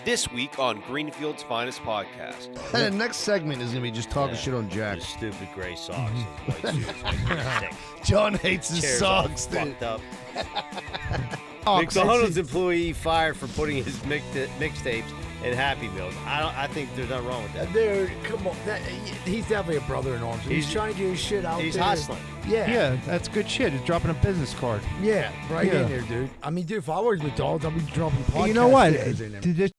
This week on Greenfield's Finest Podcast. And the next segment is going to be just talking shit on Jack. His stupid gray socks and white shoes make me sick. John hates his Chairs all socks, dude. fucked up. McDonald's employee fired for putting his mixtapes in Happy Meals. I think there's nothing wrong with that. Dude, come on. He's definitely a brother in arms. He's trying to get his shit out He's there. hustling. Yeah, that's good shit. He's dropping a business card. right Yeah. in there, dude. I mean, dude, if I was McDonald's, I'd be dropping podcasts. You know what? in there.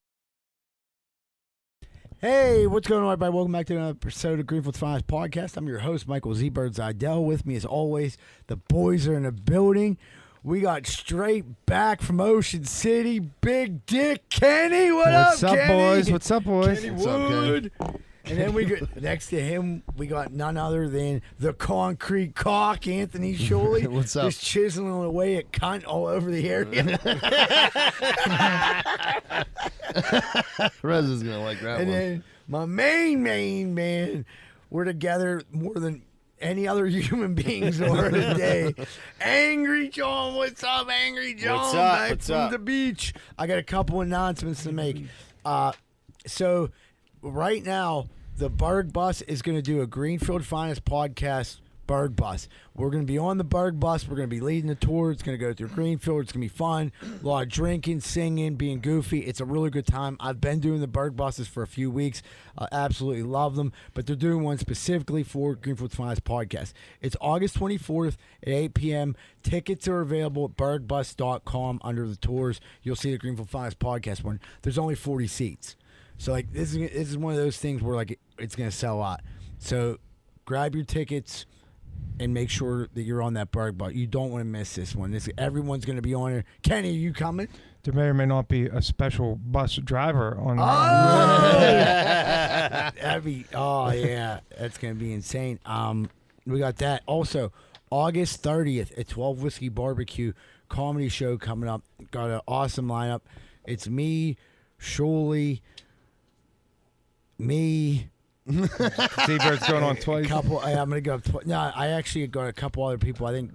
Hey, what's going on, everybody? Welcome back to another episode of Greenfield's Finest Podcast. I'm your host, Michael Z-Bird Zidell. With me, as always, the boys are in the building. We got straight back from Ocean City, Big Dick Kenny. What's up, Kenny? boys? What's up, boys? Kenny What's up, Wood. And then we got next to him, we got none other than the concrete cock, Anthony Sholey. What's up? Just chiseling away at cunt all over the area. Rez is going to like that And one. then my main man, we're together more than any other human beings are today. Angry John, what's up, Angry John? What's up? Back What's from up? the beach. I got a couple announcements to make. So right now, the Berg Bus is going to do a Greenfield Finest Podcast Berg Bus. We're going to be on the Berg Bus. We're going to be leading the tour. It's going to go through Greenfield. It's going to be fun. A lot of drinking, singing, being goofy. It's a really good time. I've been doing the Berg Buses for a few weeks. I absolutely love them. But they're doing one specifically for Greenfield's Finest Podcast. It's August 24th at 8 p.m. Tickets are available at bergbus.com under the tours. You'll see the Greenfield Finest Podcast one. There's only 40 seats. So, like, this is one of those things where, like, it's going to sell out. So, grab your tickets and make sure that you're on that Berg Bus. You don't want to miss this one. Everyone's going to be on it. Kenny, are you coming? There may or may not be a special bus driver on That'd be, yeah. That's going to be insane. We got that. Also, August 30th at 12 Whiskey Barbecue comedy show coming up. Got an awesome lineup. It's me, Sholey, me. Z-Bird's going on twice. I'm gonna go. No, I actually got a couple other people. I think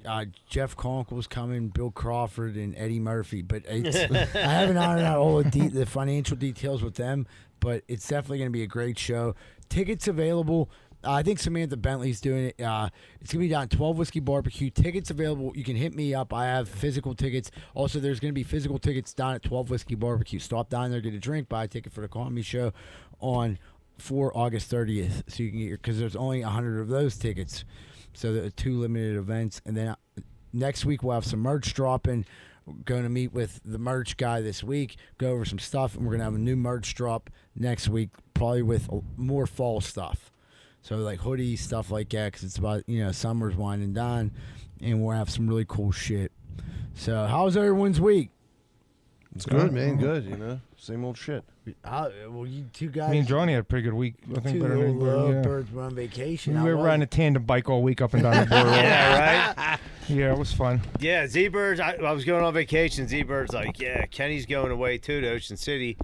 Jeff Conkle's coming, Bill Crawford, and Eddie Murphy. But I haven't ironed out all the financial details with them. But it's definitely gonna be a great show. Tickets available. I think Samantha Bentley's doing it. It's going to be down at 12 Whiskey Barbecue. Tickets available. You can hit me up. I have physical tickets. Also, there's going to be physical tickets down at 12 Whiskey Barbecue. Stop down there, get a drink, buy a ticket for the comedy show for August 30th. So you can get because there's only 100 of those tickets. So there are 2 limited events. And then next week we'll have some merch dropping. We're going to meet with the merch guy this week, go over some stuff, and we're going to have a new merch drop next week, probably with more fall stuff. So like hoodies, stuff like that, because it's about, summer's winding down, and we'll have some really cool shit. So how's everyone's week? It's good, man. Good, Same old shit. Well, you two guys. Me and Johnny had a pretty good week. I think two better than little anybody. birds were on vacation. We How were was riding a it? tandem bike all week up and down the border. Yeah, right? Yeah, it was fun. Yeah, Z-Bird's, I was going on vacation. Z-Bird's like, yeah, Kenny's going away too to Ocean City.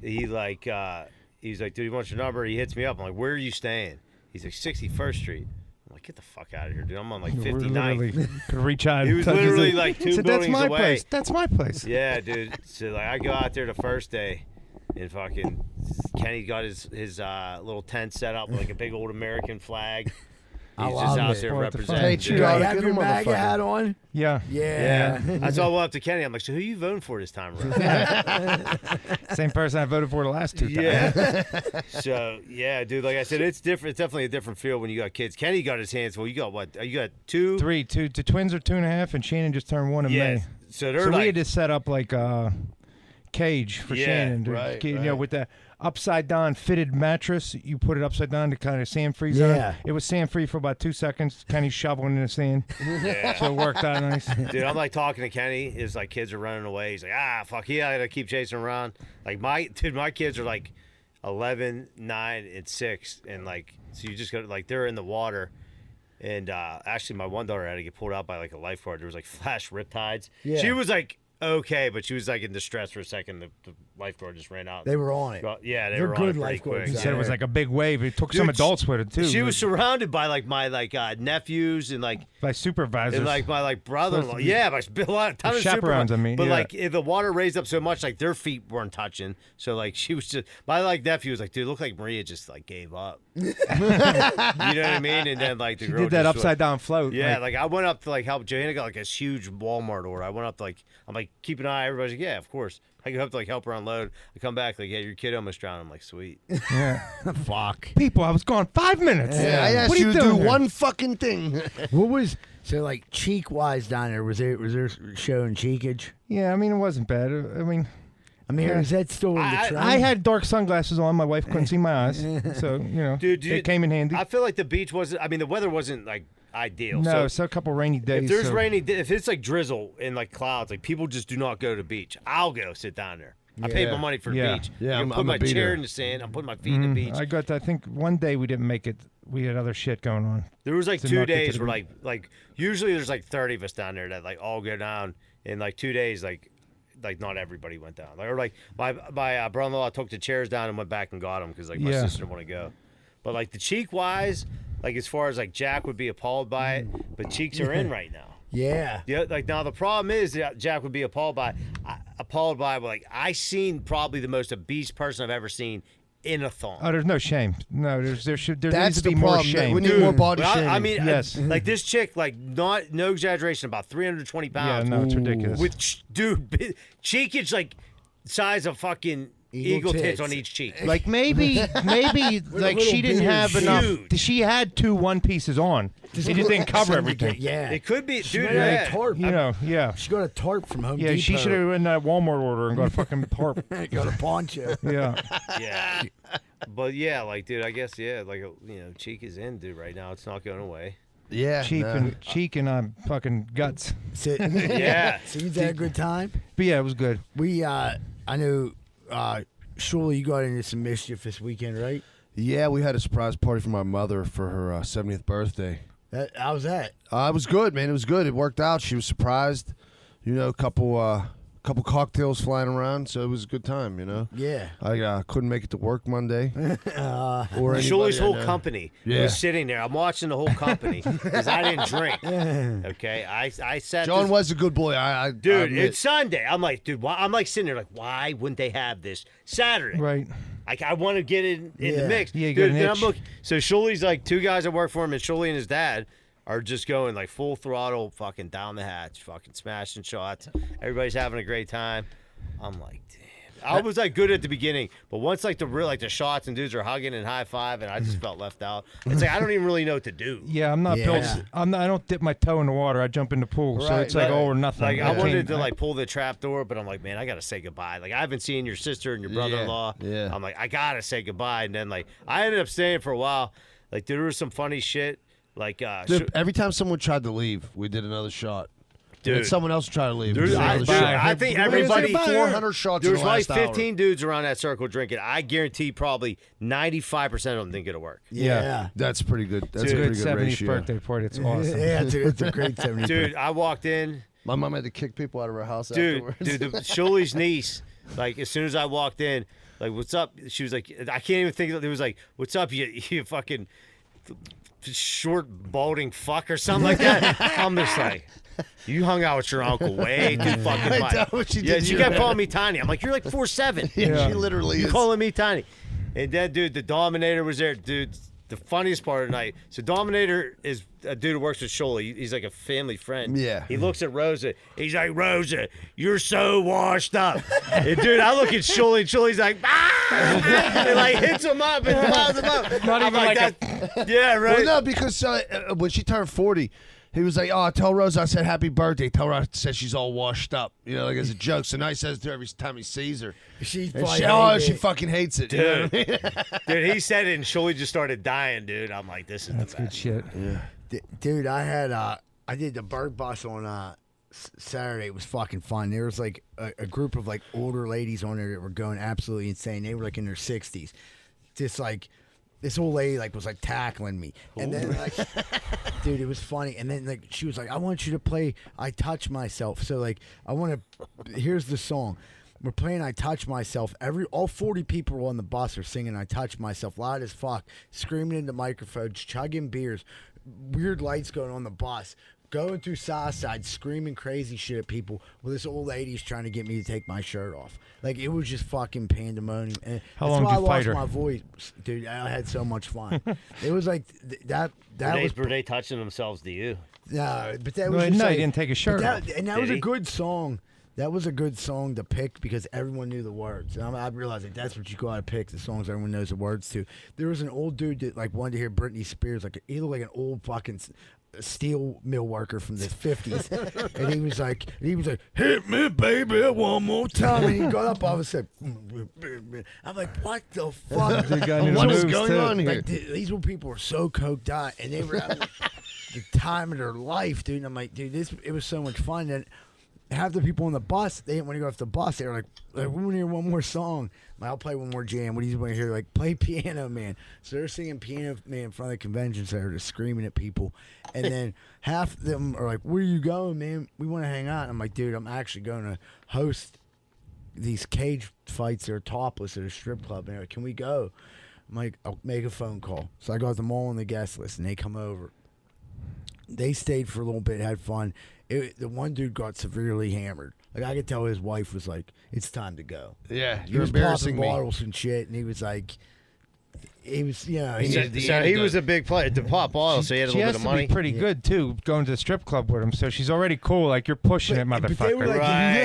He's like, dude, he wants your number. He hits me up. I'm like, where are you staying? He's like, 61st Street. I'm like, get the fuck out of here, dude. I'm on like We 59th. could reach out. He was touch his- literally like 2 said, buildings That's my away. place. That's my place. Yeah, dude. So like, I go out there the first day, and fucking Kenny got his little tent set up with like a big old American flag. He's I just love out it. there What the fuck? representing. Hey, dude. you You gotta have get your a MAGA motherfucker. hat on? Yeah. Yeah. That's all I went up to Kenny. I'm like, so who you voting for this time around? Same person I voted for the last 2 times. Yeah. So yeah, dude. Like I said, it's different. It's definitely a different feel when you got kids. Kenny got his hands full. You got what? You got 2. 3. The twins are 2.5, and Shannon just turned 1 in Yeah. May. So they're So like, we had to set up like a cage for Yeah, Shannon. right, With the upside down fitted mattress, you put it upside down to kind of sand freeze on Yeah. it. It was sand free for about 2 seconds, kind of shoveling in the sand. So it worked out nice. dude, I'm like talking to Kenny. His like kids are running away. He's like, fuck yeah, I gotta keep chasing around. Like my kids are like 11, 9, and 6, and like so you just got like they're in the water. And actually, my one daughter had to get pulled out by like a lifeguard. There was like flash riptides. Yeah. She was like okay, but she was like in distress for a second. The lifeguard just ran out. They were on it. Yeah, they They're were on good it pretty lifeguards. quick. He said it was like a big wave. It took Dude, some adults with it too. She was surrounded by like my nephews and like by supervisors. and like my brother-in-law. Supposed to be- Yeah, my a lot of ton of chaperones, supervisors. I mean, but yeah. like if the water raised up so much, like their feet weren't touching. So like she was just my nephew was like, dude, it looked like Maria just like gave up. You know what I mean? And then like the she girl did that just upside down float. Yeah, like I went up to like help Joanna got like this huge Walmart order. I went up to like I'm like keep an eye. Everybody's like, yeah, of course. I go up to like help her unload. I come back like, yeah, your kid almost drowned. I'm like, sweet. yeah. Fuck. People, I was gone 5 minutes. Yeah, I asked What are you to do doing here? one fucking thing. What was so like cheek wise down there? Was there showing cheekage? Yeah, I mean, it wasn't bad. I mean, Yeah. Is that still in the trend? I had dark sunglasses on. My wife couldn't see my eyes, so Dude, it came in handy. I feel like the beach wasn't. I mean, the weather wasn't like ideal. No, so so a couple rainy days. if there's so- if it's like drizzle and like clouds, like people just do not go to the beach. I'll go sit down there. I paid my Yeah. money for the Yeah. beach. Yeah, I I'm put a my beater. chair in the sand. I'm putting my feet in the beach. I think one day we didn't make it. We had other shit going on. There was like to 2 not get to days the where like usually there's like 30 of us down there that like all go down in like 2 days like not everybody went down. Or like my brother-in-law took the chairs down and went back and got them because like my Yeah. sister didn't want to go. But like the cheek wise, like as far as like Jack would be appalled by it, but cheeks are in right now. Yeah. Yeah, like now the problem is that Jack would be appalled by but like I seen probably the most obese person I've ever seen in a thong. Oh, there's no shame. No, there That's needs to the be more problem. shame. We need more body Well, shaming. I mean, Yes. like this chick, like no exaggeration, about 320 yeah, pounds. no, it's ridiculous. With dude, cheekage like size of fucking eagle tits tits. on each cheek. Like maybe like she didn't have beard. enough. Huge. She had 2 one pieces on. It just didn't cover everything. Yeah. It could be, She dude. might have Yeah. a tarp. Yeah. She got a tarp from Home Yeah, Depot. she should have in that Walmart order and got a fucking tarp. got a poncho. Yeah. Yeah. But yeah, like, dude, I guess like cheek is in, dude. Right now, it's not going away. yeah, Cheek and fucking guts. So, Yeah. So you had a good time? But yeah, it was good. We, I know, surely you got into some mischief this weekend, right? Yeah, we had a surprise party for my mother for her 70th birthday. How was that? It was good, man. It was good. It worked out. She was surprised. A couple cocktails flying around, so it was a good time. Yeah. I couldn't make it to work Monday. Or anybody Shuley's I whole know. company Yeah. was sitting there. I'm watching the whole company because I didn't drink. Okay, I sat. John was a good boy. I Dude, admit. it's Sunday. I'm like, dude, why? I'm like sitting there, like, why wouldn't they have this Saturday? Right. Like, I want to get in the Yeah. mix. Yeah, you dude, got an then I'm itch. looking. So Shuley's like 2 guys that work for him, and Shuley and his dad are just going like full throttle, fucking down the hatch, fucking smashing shots. Everybody's having a great time. I'm like, damn. I was like good at the beginning, but once like the shots and dudes are hugging and high five, and I just felt left out. It's like I don't even really know what to do. Yeah, I'm not Yeah. built. I don't dip my toe in the water. I jump in the pool, so Right, it's like right. all or nothing. Like I can't- wanted to like pull the trap door, but I'm like, man, I gotta say goodbye. Like I haven't seen your sister and your brother-in-law. Yeah. I'm like, I gotta say goodbye. And then like I ended up staying for a while. Like there was some funny shit. Like Dude, every time someone tried to leave, we did another shot. Dude. And someone else tried to leave. Dude, we did another shot. I think We everybody. did 400 shots There in was the like last hour. 15 dudes around that circle drinking. I guarantee probably 95% of them didn't get to work. Yeah. That's pretty good. That's Dude. a pretty Good good 70th ratio. birthday party. It's awesome. Yeah, it's a great 70. Dude, I walked in. My mom had to kick people out of her house Dude, afterwards. Shuley's niece, like as soon as I walked in, like, what's up? She was like, I can't even think of it. It was like, what's up, you fucking short balding fuck or something like that. I'm just like, you hung out with your uncle way too fucking Wait, much. that what she Yeah, did to she you, kept man? calling me tiny. I'm like, you're like 4'7". Yeah, she literally You is. calling me tiny. And then, dude, the Dominator was there. Dude, the funniest part of the night. So Dominator is a dude who works with Shuley. He's like a family friend. Yeah. He looks at Rosa. He's like, Rosa, you're so washed up. And dude, I look at Shuley, and Shuley's like, ah! And like hits him up and flies him up. Not I'm even like that, yeah, right. Well, no, because when she turned 40, he was like, "Oh, tell Rose I said happy birthday. Tell her I said she's all washed up." Like as a joke. So now he says it to her every time he sees her. She's And probably she fucking hates it. You know what I mean? Dude, he said it, and Shuley just started dying, dude. I'm like, this is That's the good best. shit. Dude, I did the Bird Bus on Saturday. It was fucking fun. There was like a group of like older ladies on there that were going absolutely insane. They were like in their 60s. Just like this old lady like was like tackling me, and then like, dude, it was funny. And then like she was like, "I want you to play I Touch Myself." So like I want to. Here's the song. We're playing I Touch Myself. All 40 people on the bus are singing I Touch Myself loud as fuck, screaming into microphones, chugging beers, weird lights going on the bus, going through Southside, screaming crazy shit at people. Well, this old lady's trying to get me to take my shirt off. Like, it was just fucking pandemonium. And How long did you fight her? I lost my voice. Dude, I had so much fun. It was like, Were they touching themselves to you? No, but that was Well, just no, like, he didn't take his shirt off. And that was Did a he? good song. That was a good song to pick because everyone knew the words. And I realized like that's what you gotta pick, the songs everyone knows the words to. There was an old dude that like wanted to hear Britney Spears, like he looked like an old fucking steel mill worker from the 50s. And he was like, hit me, baby, one more time. And he got up all of a sudden. I'm like, what the fuck? Dude got into What is moves, going too. on here? Like, these people were so coked out, and they were having the time of their life, dude. And I'm like, dude, it was so much fun. And half the people on the bus, they didn't want to go off the bus. They were like we want to hear one more song. I'll play one more jam. What do you want to hear? Like, play Piano Man. So they're singing Piano Man in front of the convention center, just screaming at people. And then half of them are like, where are you going, man? We want to hang out. And I'm like, dude, I'm actually going to host these cage fights that are topless at a strip club. And they're like, can we go? I'm like, I'll make a phone call. So I got them all on the guest list, and they come over. They stayed for a little bit, had fun. The one dude got severely hammered. Like, I could tell his wife was like, it's time to go. Yeah, He you're was embarrassing popping me. bottles and shit, and he was like, he was, you know, he, So he was a big player to pop oil, so he had a She little has bit of to money. be pretty good too, going to the strip club with him. So she's already cool. Like you're pushing it, but they motherfucker. were like,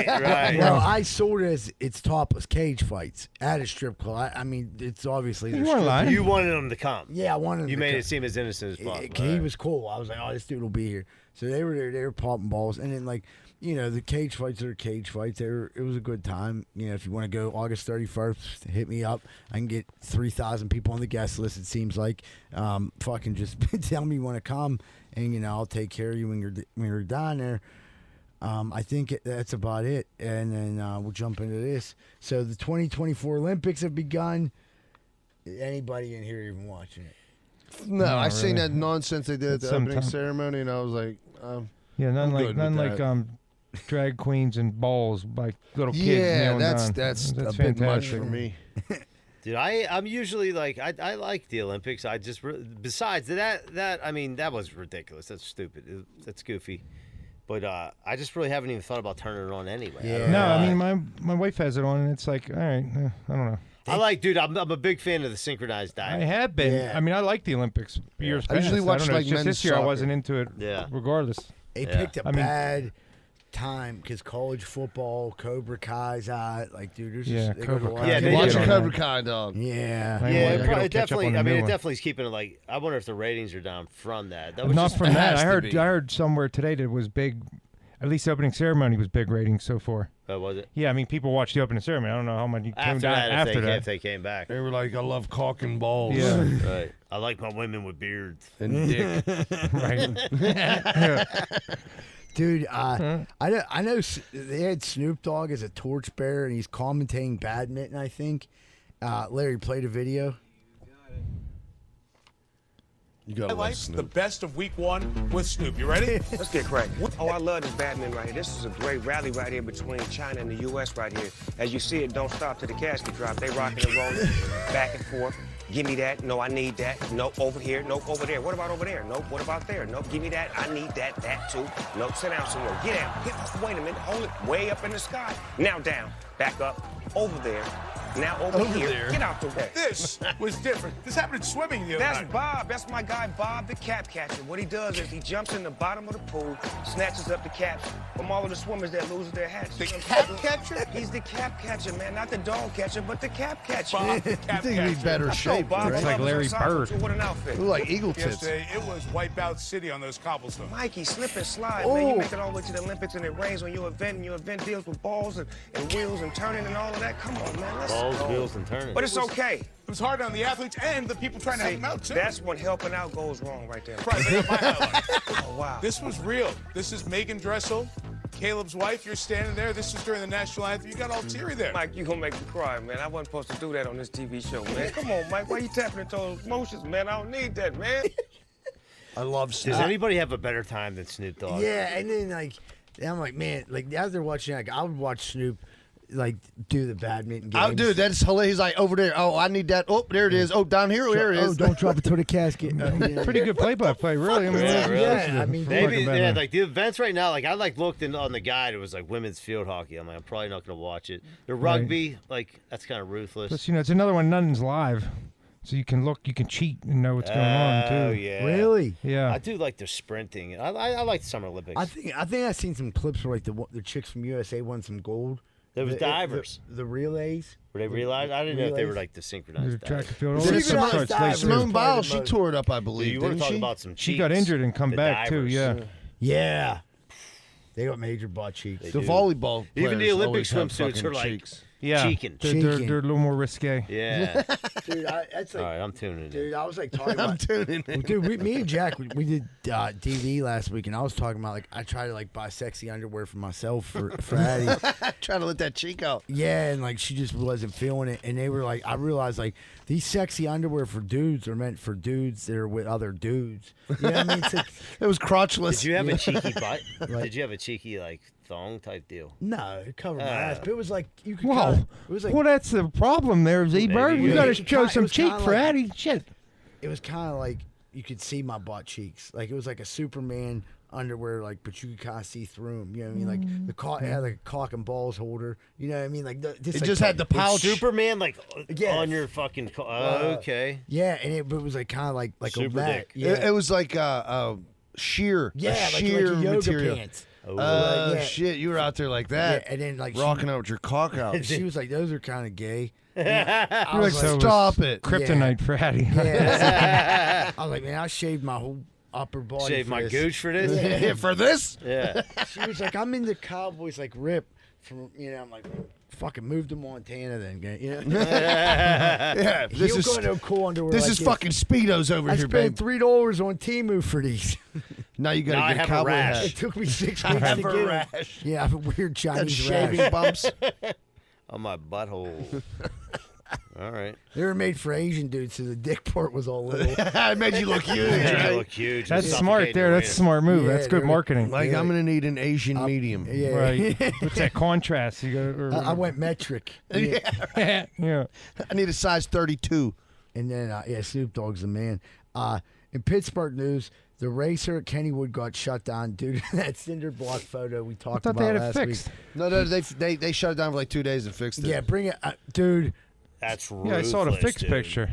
Right. well, I sold it as it's topless cage fights at a strip club. I mean, it's obviously You there's weren't strip- lying. You wanted him to come. Yeah, I wanted him You to made come. it seem as innocent as possible. He was cool. I was like, oh, this dude will be here. So they were there. They were popping balls, and then like, you know, the cage fights are cage fights. It was a good time. You know, if you want to go August 31st, hit me up. I can get 3,000 people on the guest list. It seems like, fucking just tell me you want to come, and you know, I'll take care of you when you're down there. I think that's about it, and then we'll jump into this. So the 2024 Olympics have begun. Anybody in here even watching it? No, I Not seen really. that nonsense they did at the Sometime. opening ceremony, and I was like, Yeah, I'm good with that. drag queens and balls like little kids. yeah, kneeling that's down. that's a bit much fantastic. for me. Dude, I'm usually like I like the Olympics. I just besides that I mean that was ridiculous. That's stupid. That's goofy. But I just really haven't even thought about turning it on anyway. I don't No, know I why. mean my wife has it on, and it's like, all right, I don't know. I like, dude. I'm a big fan of the synchronized I diving. have been. Yeah. I mean, I like the Olympics years I past. usually watch, don't know. like, It's just men's this year I soccer. wasn't into it. Yeah. Regardless. They Yeah. picked a I mean- bad time because college football, Cobra Kai's out. Like, dude, there's Yeah, just they got Cobra a lot Kai. Yeah, of- they Watch did your on Cobra Kai, dog. Yeah. I Yeah, gotta it catch up definitely. on the I mean, new it one. definitely is keeping it like. I wonder if the ratings are down from that. That was Not just, from that. has I to heard. be. I heard somewhere today that it was big. At least the opening ceremony was big ratings so far. was it Yeah, I mean, people watched the opening ceremony. I don't know how many came after down that? after that. If they came back, They were like, I love cock and balls. Yeah, right? I like my women with beards. And dick. right. Dude, I know they had Snoop Dogg as a torchbearer, and he's commentating badminton, I think. Larry, played a video. You gotta love Highlights, the Snoop. best of week one with Snoop. You ready? Let's get cracking. Oh, I love this badminton right here. This is a great rally right here between China and the U.S. right here. As you see, it don't stop to the casket drop. They rocking and rolling back and forth. Give me that. No, I need that. No, over here. No, over there. What about over there? No, what about there? No, give me that. I need that. That too. No, sit down somewhere. Get out. Wait a minute. Hold it. Way up in the sky. Now down. Back up. Over there. Now over here. there. Get out the way. This was different. This happened in swimming the other That's night. Bob. That's my guy, Bob, the cap catcher. What he does is he jumps in the bottom of the pool, snatches up the caps from all of the swimmers that lose their hats. The cap catcher? He's the cap catcher, man. Not the dog catcher, but the cap catcher. Bob, the You cap think he'd be catcher. better Let's go, shape, Bob. right? Looks like Larry Bird. What an outfit. Look like eagle tits. Yesterday, it was Wipeout City on those cobblestones. Mikey, slip and slide, man. You make it all the way to the Olympics and it rains on your event, and your event deals with balls and wheels and turning and all of that. Come on, man. Let's Balls, go. wheels, and turning. But it's okay. It was hard on the athletes and the people trying to help See, them out, too. that's when helping out goes wrong right there. Right, they got my highlight. Oh, wow. This was real. This is Megan Dressel, Caleb's wife. You're standing there. This is during the national anthem. You got all teary there. Mike, you gonna make me cry, man. I wasn't supposed to do that on this TV show, man. Come on, Mike. Why you tapping into those emotions, man? I don't need that, man. I love Snoop. Does anybody have a better time than Snoop Dogg? Yeah, and then like I'm like, man, like after watching, like I would watch Snoop like do the badminton games. Oh, dude, that's hilarious. He's like, over there. Oh, I need that. Oh, there it is. Oh, down here. There it Oh, is. don't drop it to the casket. Pretty good play-by-play, really. I mean, Yeah, really. Yeah, I mean, Maybe, Fucking yeah, Batman. like the events right now, like I looked on the guide, it was like women's field hockey. I'm like, I'm probably not going to watch it. The rugby, like that's kind of ruthless. Plus, it's another one. Nothing's live, so you can cheat and know what's going on too. Oh yeah, really? Yeah. I do like the sprinting. I like the Summer Olympics. I think I've seen some clips where like the chicks from USA won some gold. There was divers. The relays. Were they realized? I didn't know if they were relays. like the synchronized There's track divers. and field. Is there All some- sorts of divers? later. Simone Biles, she Probably the tore it up, I Dude, believe, you want didn't to talk she? about some cheeks? She got injured and come The back too. divers. Yeah. Yeah. They got major butt cheeks. The volleyball Even the players Olympic always have swimsuits fucking are like- cheeks. Yeah. Cheeking. They're a little more risque. Yeah. Dude, that's All like, right, I'm tuning in. dude, I was like talking I'm about. tuning in. Dude, me and Jack, we did DV last week, and I was talking about like I tried to like buy sexy underwear for myself for Addie. Trying to let that cheek out. Yeah, and like she just wasn't feeling it, and they were like, I realized like these sexy underwear for dudes are meant for dudes that are with other dudes. You know what I mean? It's like, It was crotchless. Did you have a cheeky butt? Right. Did you have a cheeky like thong type deal? no, it covered my ass, but it was like you could. Whoa. Kinda, it was like Well, that's the problem there, Z-Bird. You you- got to it show kinda- it some was cheek kinda for like- Addie. Shit. it was kind of like you could see my butt cheeks. Like it was like a Superman underwear, like, but you could kind of see through them. You know what I mean? Like the cock, it had like a cock and balls holder. You know what I mean? Like It like, just had the pouch. Superman like Yeah. on your fucking. Okay. Yeah, and it was like kind of like Super a mat. dick. Yeah, It was like sheer. yeah, a like sheer your yoga material. pants. Oh Yeah. shit! You were out there like Yeah, that, and then like rocking out with your cock out. She was like, "Those are kind of gay." I You're was like, like, so Stop it! kryptonite for Addie. yeah. I was like, "Man, I shaved my whole upper body. Shave for my this." gooch for this. For this, Yeah. She was like, "I'm into Cowboys like Rip from I'm like, fucking move to Montana then, you know." yeah. This He'll is go into cool underwear. this like is fucking speedos over I here, spent babe. $3 on Temu for these. Now you Now gotta I get a have a cowboy rash. hat. It took me 6 weeks have to a get 'em. rash. Yeah, I have a weird Got Chinese shaving rash. bumps. On my butthole. All right. They were made for Asian dudes, so the dick part was all little. It made you look huge, Yeah, you right? look huge. That's It's smart suffocating there. your That's a anus. smart move. Yeah, That's good they're- marketing. Like Yeah. I'm gonna need an Asian medium. Yeah, Right. What's that contrast? You got. I went metric. Yeah. Yeah. I need a size 32. And then, Snoop Dogg's the man. In Pittsburgh news, the racer at Kennywood got shut down due to that cinder block photo we I talked thought about they had it last fixed. week. No, they shut it down for like 2 days and fixed it. Yeah, bring it, dude. That's Yeah, I saw the ruthless, fixed dude. picture.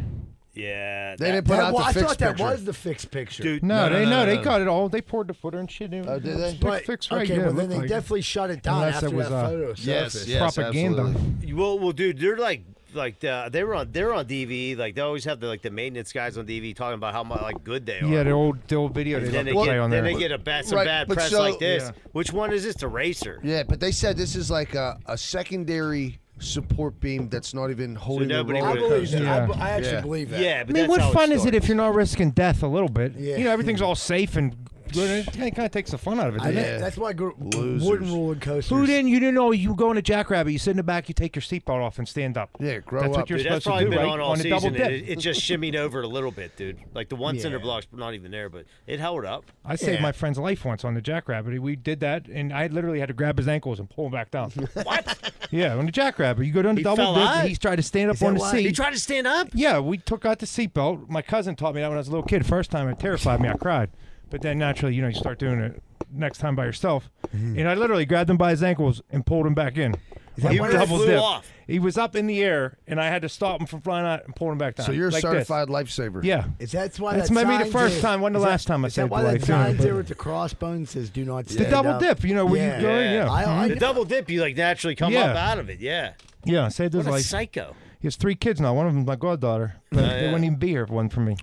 Yeah. They didn't put out the I fixed thought that picture. was the fixed picture. Dude, No, no, they no. got it all. They poured the footer and shit. Oh, did they? But, Fixed right. okay, yeah, well, it then they looked like definitely shut it down Unless after it was, that photo Yes, surfaced. yes, propaganda. absolutely. well, dude, they're like they were on DV. Like they always have the maintenance guys on DV talking about how good they are. Yeah, the old video they Then they play get on then there. they get some Right, bad but press so- like this. Yeah. Which one is this? The racer. Yeah, but they said this is like a secondary support beam that's not even holding the nobody roller I would- believe coaster. that. Yeah. I actually Yeah. believe that. Yeah, I but mean, that's what how it fun is it started. if you're not risking death a little bit? Yeah. You know, everything's all safe and good. It kind of takes the fun out of it. I doesn't it? think that's why I go Losers. wooden roller coasters. Who didn't? You didn't know you go in a jackrabbit. You sit in the back. You take your seatbelt off and stand up. Yeah, grow That's up. what you're Dude, that's supposed probably to do, been right? on all a double season. dip. It just shimmied over a little bit, dude. Like the one cinder Yeah. block's not even there, but it held up. I saved Yeah. my friend's life once on the jackrabbit. We did that, and I literally had to grab his ankles and pull him back down. What? Yeah, on the jackrabbit, you go down the He double fell dip. out? He tried to stand up that on the why? seat. He tried to stand up. Yeah, we took out the seatbelt. My cousin taught me that when I was a little kid. First time, it terrified me. I cried. But then naturally, you start doing it next time by yourself. And I literally grabbed him by his ankles and pulled him back in. He Like really flew off. He was up in the air, and I had to stop him from flying out and pull him back down. So you're a like this. certified lifesaver. Yeah. Is that why That's that maybe the sign first there- time, wasn't the is that- last time I is that saved why the that life, sign yeah. there with the crossbones says "Do not The stand double up"? dip, where Yeah. you go in, yeah. I The double dip, you naturally come Yeah. up out of it. Yeah. Yeah, saved his What a life. psycho. He has 3 kids now. One of them's my goddaughter. But they wouldn't even be here if it wasn't for me.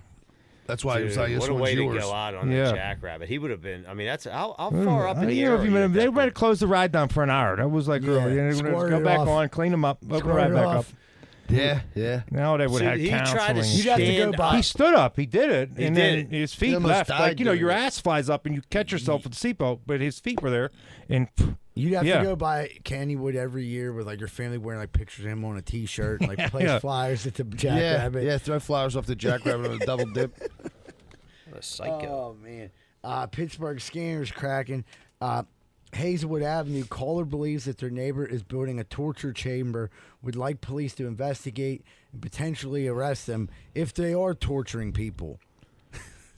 That's why he was like, Dude, this what a one's way yours. to go out on Yeah. the jackrabbit. He would have been. I mean, that's how far up in the You air. know, are you at they that were to point? close the ride down for an hour. That was like Yeah, early. And squirted go it back off. on, clean them up, open the Squirted ride it back off. up. Yeah, yeah. Now they would So have he had tried to counseling. You'd have to go stand by. He stood up. He did it. He and did then it. his He feet almost left. died Like, doing your it. ass flies up and you catch yourself with the seatbelt, but his feet were there. And You'd have Yeah. to go by Kennywood every year with like your family wearing like pictures of him on a T-shirt, and like place Yeah. flyers at the Yeah, jackrabbit. yeah, throw flowers off the jackrabbit with a double dip. What a psycho. Oh man, Pittsburgh scanners cracking. Hazelwood Avenue, caller believes that their neighbor is building a torture chamber, would like police to investigate and potentially arrest them if they are torturing people.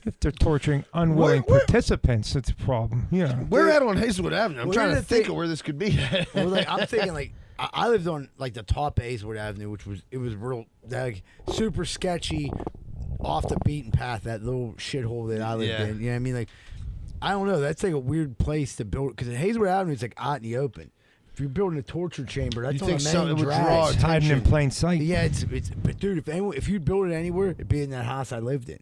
If they're torturing unwilling participants, it's a problem. Yeah. We're at on Hazelwood Avenue. I'm We're trying in to the think thing- of where this could be. Well, like, I'm thinking like I lived on like the top of Hazelwood Avenue, which was real like super sketchy, off the beaten path. That little shithole that I lived Yeah. in. You know what I mean? Like, I don't know. That's like a weird place to build because Hazelwood Avenue is like out in the open. If you're building a torture chamber, that's You on think a so- main it would drag. draw It's hiding in plain sight. Yeah, it's but dude, if you'd build it anywhere, it'd be in that house I lived in.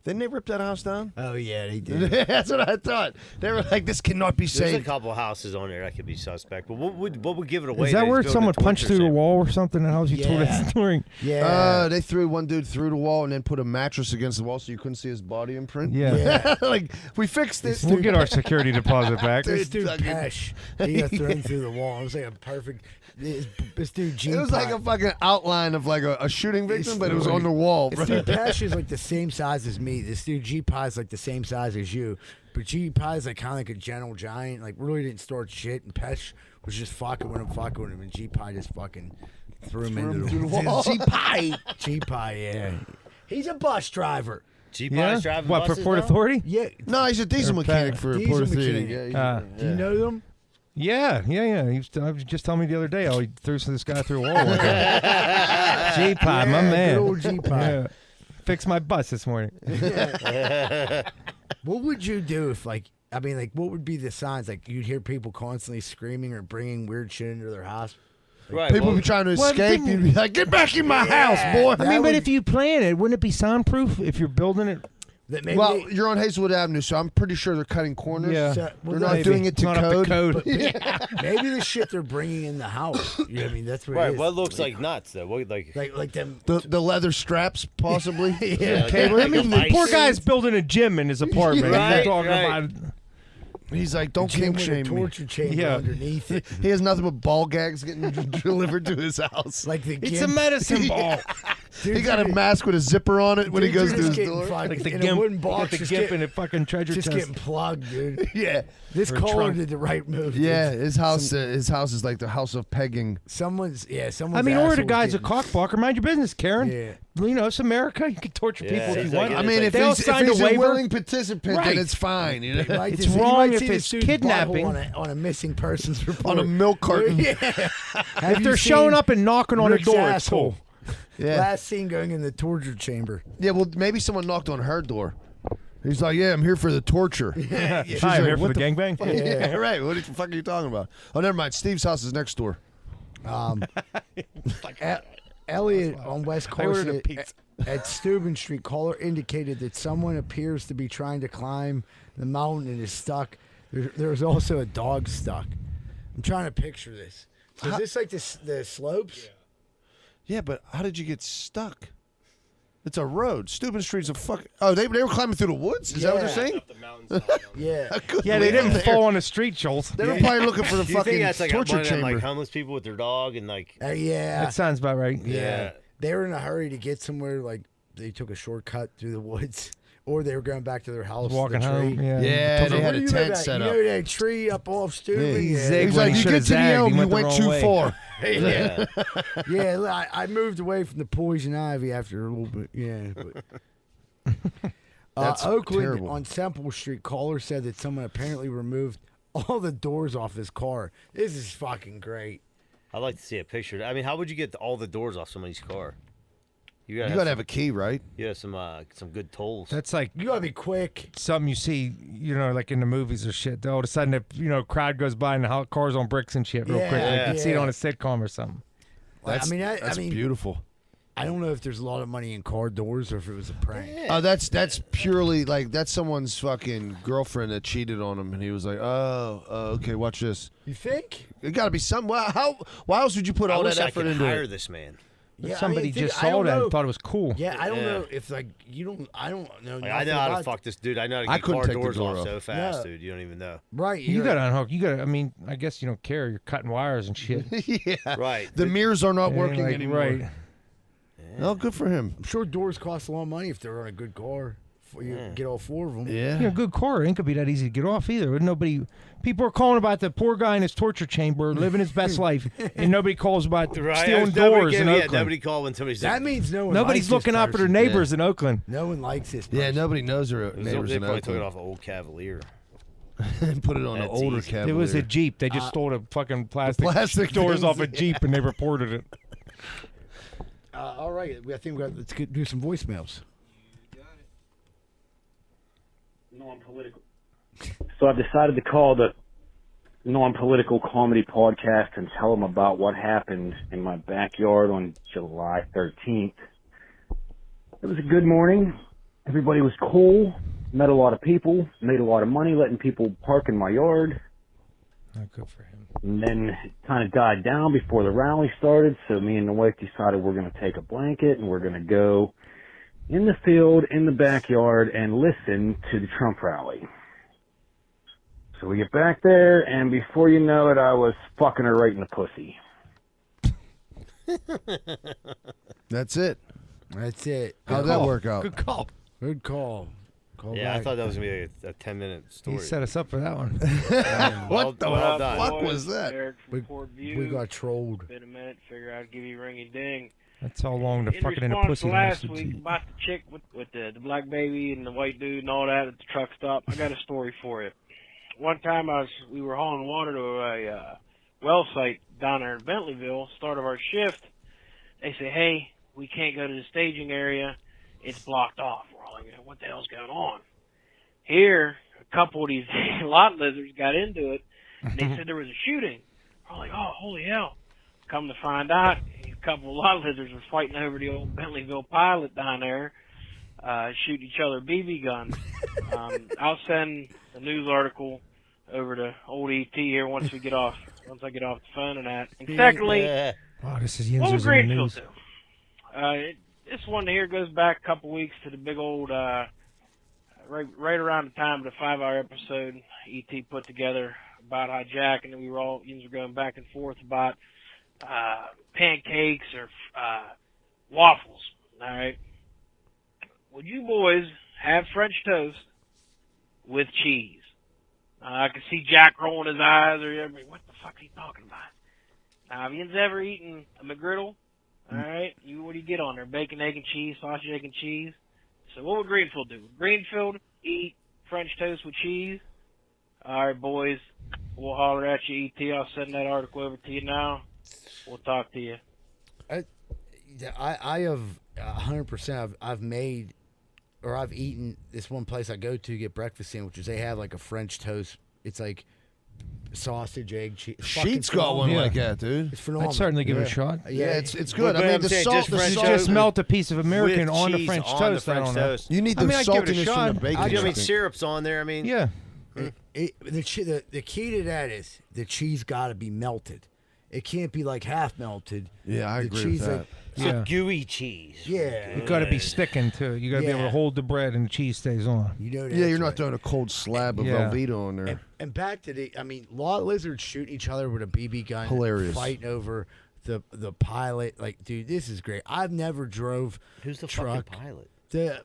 Didn't they rip that house down? Oh yeah, they did. That's what I thought. They were like, this cannot be There's a saved. couple houses on there that could be suspect, but what would give it away? Is that he's where building a someone punched torture through the chamber? wall or something? And how was you told Yeah. that story? Yeah. They threw one dude through the wall and then put a mattress against the wall so you couldn't see his body imprint. Yeah. Like, we fixed this. We'll get our security deposit back. This dude fucking- Pesh, he got thrown through the wall. It was like a perfect. This dude G. It was like a fucking outline of like a shooting victim, but it was on the wall, bro. This dude Pesh is like the same size as me. This dude G Pie is like the same size as you. But G Pie is like kind of like a gentle giant. Like really didn't start shit. And Pesh was just fucking with him, and G Pie just fucking threw him into through the wall. G Pie. G Pie, yeah. He's a bus driver. G Yeah? Pies driving What, for buses Port now? Authority? Yeah. No, he's a diesel Or mechanic pa- for diesel Port Authority. mechanic. Yeah, Do you know them? Yeah. He was just telling me the other day how he threw this guy through a wall. G-Pie, my Yeah, man. good old G-Pie. Yeah. Fixed my bus this morning. What would you do if, like, I mean, like, what would be the signs? Like, you'd hear people constantly screaming or bringing weird shit into their house. Right. People well, be trying to Well, escape. the- You'd be like, get back in my house, boy. I mean, but if you plan it, wouldn't it be soundproof if you're building it? That maybe Well, they- you're on Hazelwood Avenue, so I'm pretty sure they're cutting corners. Yeah. so- well, They're not maybe- doing it to Not up to code. code. maybe the shit they're bringing in the house. You know what I mean? That's what it right. is. What looks like nuts though? What like? like them. The leather straps, possibly. Yeah. Cable. I mean, the Device. poor guy's building a gym in his apartment. Right, He's talking right. about He's like, don't Gym kink with a shame me. torture chamber Yeah. underneath it. He has nothing but ball gags getting delivered to his house. Like the it's a gimp. medicine ball. He got a mask with a zipper on it when he goes to his door. Like the in gimp, a wooden like box, the just, gimp in get, a fucking treasure just chest. getting plugged, dude. Yeah, This Or a caller trunk. did the right move. yeah. dude. His house is like the house of pegging. Someone's. I mean, or the guy's a cockblocker. Mind your business, Karen. Yeah. You know, it's America. You can torture Yeah, people if it's you like- want. I mean, if they all he's signed a a waiver. willing participant, Right. then it's fine. You know, Right, It's you wrong might if see the it's student's kidnapping. butthole on a missing persons report. on a milk carton. Yeah. If they're showing up and knocking on a Rick's door, it's asshole. cool. Yeah, Last scene going in the torture chamber. yeah. Well, maybe someone knocked on her door. He's like, "Yeah, I'm here for the torture." She's Hi, I'm like, here for "What the gangbang. Yeah, right. What the fuck are you talking about? Oh, never mind. Steve's house is next door. Elliot on West I ordered a Corset pizza. at Steuben Street, caller indicated that someone appears to be trying to climb the mountain and is stuck. There's also a dog stuck. I'm trying to picture this. So is this like the slopes? Yeah, but how did you get stuck? It's a road. Steuben Street's a fuck. Oh, they were climbing through the woods. Is that what they're Yeah. saying? Up the mountains. Yeah. Yeah, they didn't fall on the street, Jolt. They were probably looking for the Do you fucking think that's like one torture of them, chamber. like homeless people with their dog and like? Yeah. That sounds about right. Yeah. They were in a hurry to get somewhere. Like they took a shortcut through the woods, or they were going back to their house. Walking the tree. home. Yeah. Yeah, So they where had do a you tent live at? set you up. know that tree up off Steuben? He Yeah. zigged He's when like, he you should've get to the zagged. elm, He you went the went wrong too way. far. Yeah. Yeah, I moved away from the poison ivy after a little bit. Yeah. But. That's Oakland terrible. on Semple Street, caller said that someone apparently removed all the doors off his car. This is fucking great. I'd like to see a picture. I mean, how would you get all the doors off somebody's car? You You gotta have a key, right? some good tolls. That's like You gotta be quick. something you see, you know, like in the movies or shit. All of a sudden, crowd goes by and the cars on bricks and shit real Yeah, quick. Like you see it yeah. on a sitcom or something. That's, I mean, beautiful. I don't know if there's a lot of money in car doors or if it was a prank. Oh, that's purely like that's someone's fucking girlfriend that cheated on him, and he was like, "Oh, okay, watch this." You think? It got to be some. Why else would you put I all wish that I effort could into hire it? this man. Yeah, Somebody dude, just I saw don't that know. and thought it was cool. Yeah, I don't Yeah. know if like you don't. I don't know. Like, I nothing know how to about- fuck this dude. I know how to I get couldn't car take the doors door off off. so fast, Yeah. dude. You don't even know. Right, You gotta unhook. You gotta. I mean, I guess you don't care. You're cutting wires and shit. Yeah, Right. the mirrors are not Yeah, working like, anymore. Right. Oh, good for him. I'm sure doors cost a lot of money if they're on a good car. You get all 4 of them. Yeah. You know, good car ain't gonna be that easy to get off either. Nobody, people are calling about the poor guy in his torture chamber living his best life, and nobody calls about stealing doors in Oakland. Nobody called when somebody's That means no one. Nobody's likes looking this out for their person. neighbors in Oakland. No one likes this. Yeah, person. nobody knows their neighbors They in probably took it Oakland. off an old Cavalier. Put it on an That's older easy. Cavalier. It was a Jeep. They just stole the fucking plastic doors things. off a Jeep, and they reported it. All right, I think let's do some voicemails. Non-political. So I've decided to call the non-political comedy podcast and tell them about what happened in my backyard on July 13th. It was a good morning. Everybody was cool. Met a lot of people. Made a lot of money letting people park in my yard. Not good for him. And then it kind of died down before the rally started. So me and the wife decided we're going to take a blanket and we're going to go in the field, in the backyard, and listen to the Trump rally. So we get back there, and before you know it, I was fucking her right in the pussy. That's it. That's it. How'd that work out? Good call. Good call. Call Yeah, I back. thought that was going to be a 10-minute story. He set us up for that one. What the well done. fuck was that? Eric from Port View. We got trolled. Been a minute. Figure I'd give you a ringy ding. That's how long the In fucking in the response pussy to last lasted. week about the chick with the black baby and the white dude and all that at the truck stop, I got a story for you. One time we were hauling water to a well site down there in Bentleyville. Start of our shift, they say, "Hey, we can't go to the staging area. It's blocked off." We're all like, "What the hell's going on?" Here, a couple of these lot lizards got into it, and they said there was a shooting. We're all like, "Oh, holy hell!" Come to find out, a couple of lot lizards were fighting over the old Bentleyville pilot down there, shooting each other BB guns. I'll send the news article over to old ET here once I get off the phone and that. And secondly, Wow, this is what would Yinzers in the Greenfield news. do? This one here goes back a couple weeks to the big old, right around the time of the 5-hour episode ET put together about how Jack and we were all going back and forth about pancakes or waffles. All right. Would you boys have French toast with cheese? I can see Jack rolling his eyes or everybody, what the fuck are you talking about? Now, have you ever eaten a McGriddle? All right. What do you get on there? Bacon, egg, and cheese, sausage, egg, and cheese. So what would Greenfield do? Would Greenfield eat French toast with cheese? All right, boys. We'll holler at you, ET. I'll send that article over to you now. We'll talk to you. I have 100%. I've made or I've eaten this one place I go to get breakfast sandwiches. They have like a French toast. It's like sausage, egg, cheese. Sheet's got one like that, dude. It's phenomenal. I'd certainly give it a shot. Yeah, it's good. But I mean, I'm the saying salt, just the French salt. You just melt a piece of American with on the cheese French on toast. the French I don't know. toast. You need the I mean, I'd give it a saltiness shot. from the bacon. I mean, I think. syrup's on there. I mean, Yeah. The key to that is the cheese got to be melted. It can't be like half melted. Yeah, I The agree cheese, with that. like, it's Yeah. a gooey cheese. yeah, You got to be sticking to it. You got to be able Yeah. to hold the bread and the cheese stays on. you know. Yeah, you're that's not right. throwing a cold slab of Yeah. Velveeta on there. And back to lot lizards shooting each other with a BB gun. Hilarious. Fighting over the pilot. Like, dude, this is great. I've never drove Who's the truck. fucking pilot? The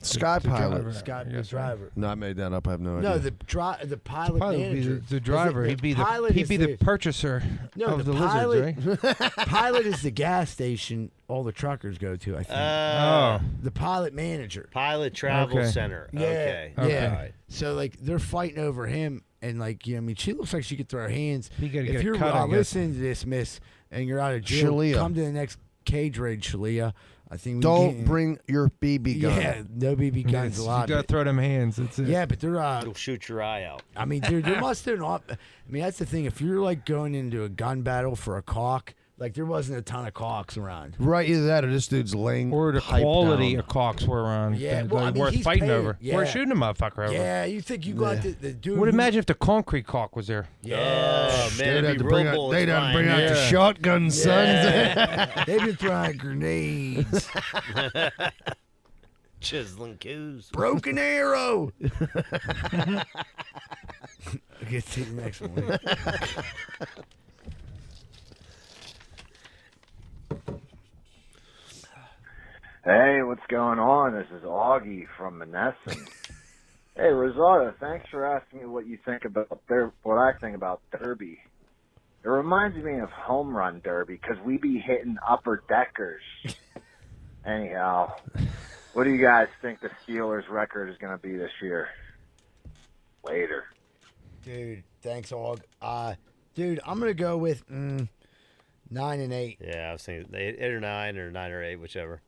Sky pilot. driver. Scott, the Yes, sir. driver. No, I made that up. I have no idea. No, the pilot Pilot would be manager. the driver. The He'd be pilot the is purchaser No, of the the pilot- lizards, right? pilot is the gas station all the truckers go to. I think Oh, the pilot manager. Pilot Travel Okay. Center. Yeah, Okay. yeah. Okay. So like they're fighting over him, and like I mean, she looks like she could throw her hands. You gotta if get a you're cut, I guess. listening to this, Miss, and you're out of jail, Shalia. come to the next cage raid, Shalia. I think we Don't can, bring your BB gun. Yeah, no BB guns you allowed. got to throw them hands. That's it. Yeah, but they're It'll shoot your eye out. I mean, dude, there must have not. I mean, that's the thing. If you're like going into a gun battle for a cock, like there wasn't a ton of cocks around. Right, either that or this dude's laying Or the pipe quality down. of cocks were around. Yeah, that, well, like, I mean, worth he's fighting paid. over. Yeah. We're shooting a motherfucker over. Yeah, you think you got the dude? Would who- imagine if the concrete cock was there. Yeah, Oh, man, They'd it'd have be to real bring out, bullets they'd have to flying. bring out the Yeah. shotgun, sons. yeah. They've been throwing grenades, Chiseling coos. broken arrow. Get to the next one. Hey, what's going on? This is Augie from Menneson. Hey, Rosado, thanks for asking me what you think about what I think about Derby. It reminds me of home run derby because we be hitting upper deckers. Anyhow, what do you guys think the Steelers' record is going to be this year? Later. Dude, thanks, Og. Dude, I'm going to go with 9-8. Yeah, I was thinking 8 or 9 or 9 or 8, whichever.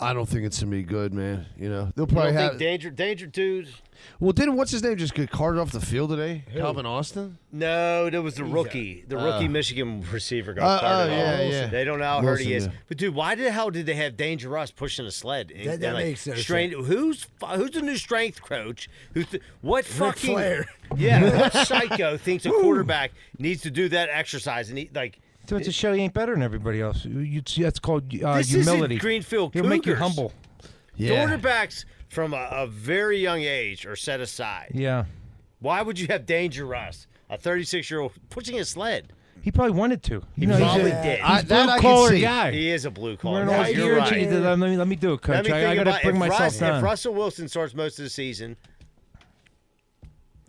I don't think it's gonna be good, man. You know, they'll You probably don't have think danger dudes. Well, didn't what's his name just get carted off the field today? Calvin Austin? No, there was the rookie. The rookie Michigan receiver got carted off. Yeah. They don't know how hurt Wilson, he is. yeah. But dude, why the hell did they have Danger Russ pushing a sled? That makes no sense. Who's the new strength coach? What fucking Flair. Yeah, what psycho thinks a quarterback needs to do that exercise and he like. So it's a show you ain't better than everybody else. That's called This humility. isn't Greenfield He'll make you Cougars. humble. Yeah. Quarterbacks from a very young age are set aside. Yeah. Why would you have Danger Russ, a 36-year-old, pushing a sled? He probably wanted to. He probably did. He's a that I can blue-collar see. guy. He is a blue collar We're an guy. all You're year right. and let me do it, Let coach. me I think got to about bring myself if down. Russell Wilson starts most of the season,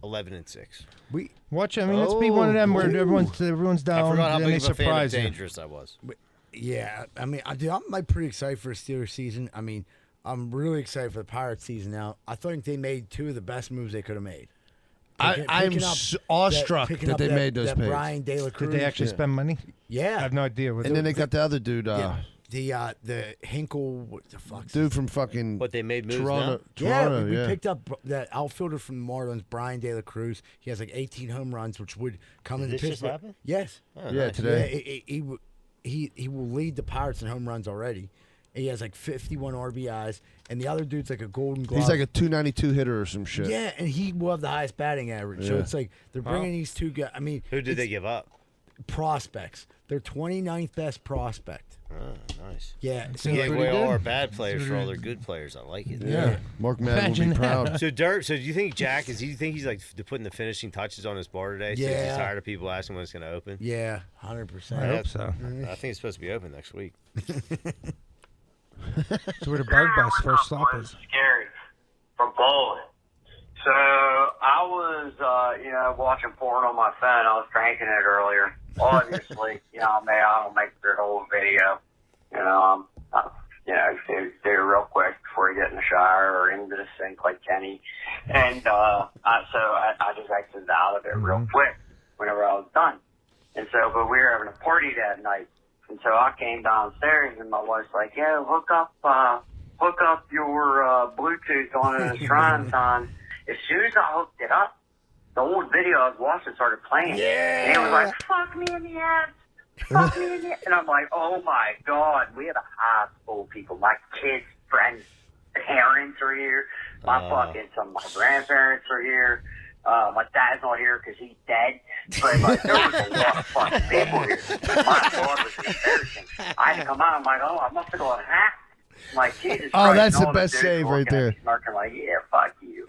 11-6. Watch. I mean, let's be one of them where everyone's down. I forgot how and big they of a fan of surprise you. Dangerous I was. Yeah, I mean, I'm like pretty excited for a Steelers season. I mean, I'm really excited for the Pirates season now. I think they made two of the best moves they could have made. I'm awestruck that they made those picks. Brian De La Cruz. Did they actually spend money? Yeah. I have no idea. And then they got the other dude, the Hinkle, what the fuck? dude from fucking What they made moves Toronto. now? Toronto, we picked up that outfielder from the Marlins, Brian De La Cruz. He has like 18 home runs, which would come Did into this just Pittsburgh. happen? Yes. Oh, Yeah, nice. today. Yeah, he will lead the Pirates in home runs already. He has like 51 RBIs, and the other dude's like a Golden Glove. He's like a 292 hitter or some shit. Yeah, and he will have the highest batting average. So Yeah. it's like they're bringing these two guys. I mean, Who did it's they give up? prospects? They're 29th best prospect. Oh, nice. Yeah, so Gave like, away all our bad players for all their good players. I like it. Yeah. Mark Madden will Imagine be proud. So Dirk, so do you think Jack do you think he's like putting the finishing touches on his bar today? Since Yeah. he's tired of people asking when it's going to open. yeah, I 100%. hope so. I think it's supposed to be open next week. So where the Bug Bus first stop is. Scary from bowling. So I was, watching porn on my phone. I was cranking it earlier. Obviously, I don't make the whole video. Do it real quick before you get in the shower or into the sink like Kenny. And I just exited out of it real quick whenever I was done. And so, but we were having a party that night. And so I came downstairs and my wife's like, "Yeah, hook up your Bluetooth onto the shrine sign." As soon as I hooked it up, the old video I was watching started playing. Yeah. And it was like, "Fuck me in the ass. Fuck me in the ass." And I'm like, "Oh my God, we have a high school people. My kids, friends, parents are here. Some of my grandparents are here. My dad's not here because he's dead. But like, there was a lot of fucking people here. My God, was embarrassing. I had to come out. I'm like, "Oh, I must have gone hacked." I'm like, Jesus Christ. Oh, that's and the all best dudes save right looking at there. me Smirking like, "Yeah, fuck you."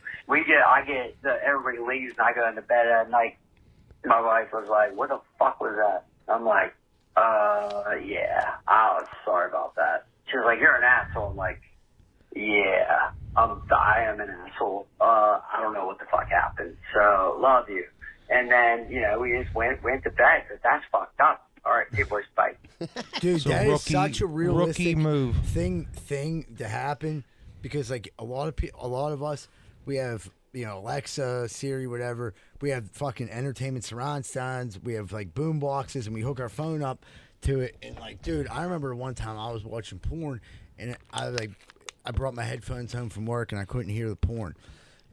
Everybody leaves and I go into bed at night. My wife was like, "What the fuck was that?" I'm like, yeah, I was sorry about that. She was like, "You're an asshole." I'm like, "Yeah, I am an asshole. I don't know what the fuck happened. So, love you." And then, we just went to bed because that's fucked up. All right, Hippos, bye. Dude, So that is such a realistic rookie move. thing to happen because like a lot of us, we have Alexa, Siri, whatever. We have fucking entertainment surround sounds. We have like boom boxes, and we hook our phone up to it. And like, dude, I remember one time I was watching porn, and I brought my headphones home from work, and I couldn't hear the porn.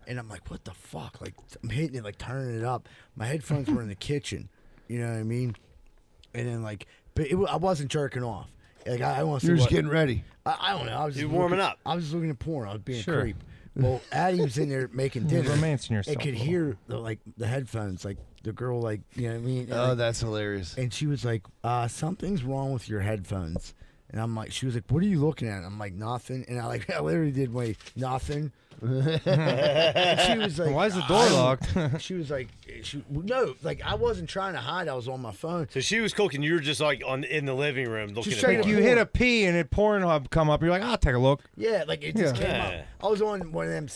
And I'm like, what the fuck? Like, I'm hitting it, like turning it up. My headphones were in the kitchen. You know what I mean? And then like, but I wasn't jerking off. Like I want to. You're just getting ready. I don't know. I was just warming up. I was just looking at porn. I was being Sure. a creep. Well, Addie was in there making dinner. romancing yourself I could a little. hear the headphones, like the girl, like you know what I mean. Oh, that's hilarious. And she was like, "Something's wrong with your headphones." And I'm like, she was like, what are you looking at? I'm like, nothing. And I literally did nothing. And she was like, why is the door locked? She was like, no, like I wasn't trying to hide. I was on my phone. So she was cooking. You were just like in the living room looking Just at like porn. You hit a P and it Pornhub come up. You're like, I'll take a look. Yeah, like it just came Yeah. up. I was on one of them,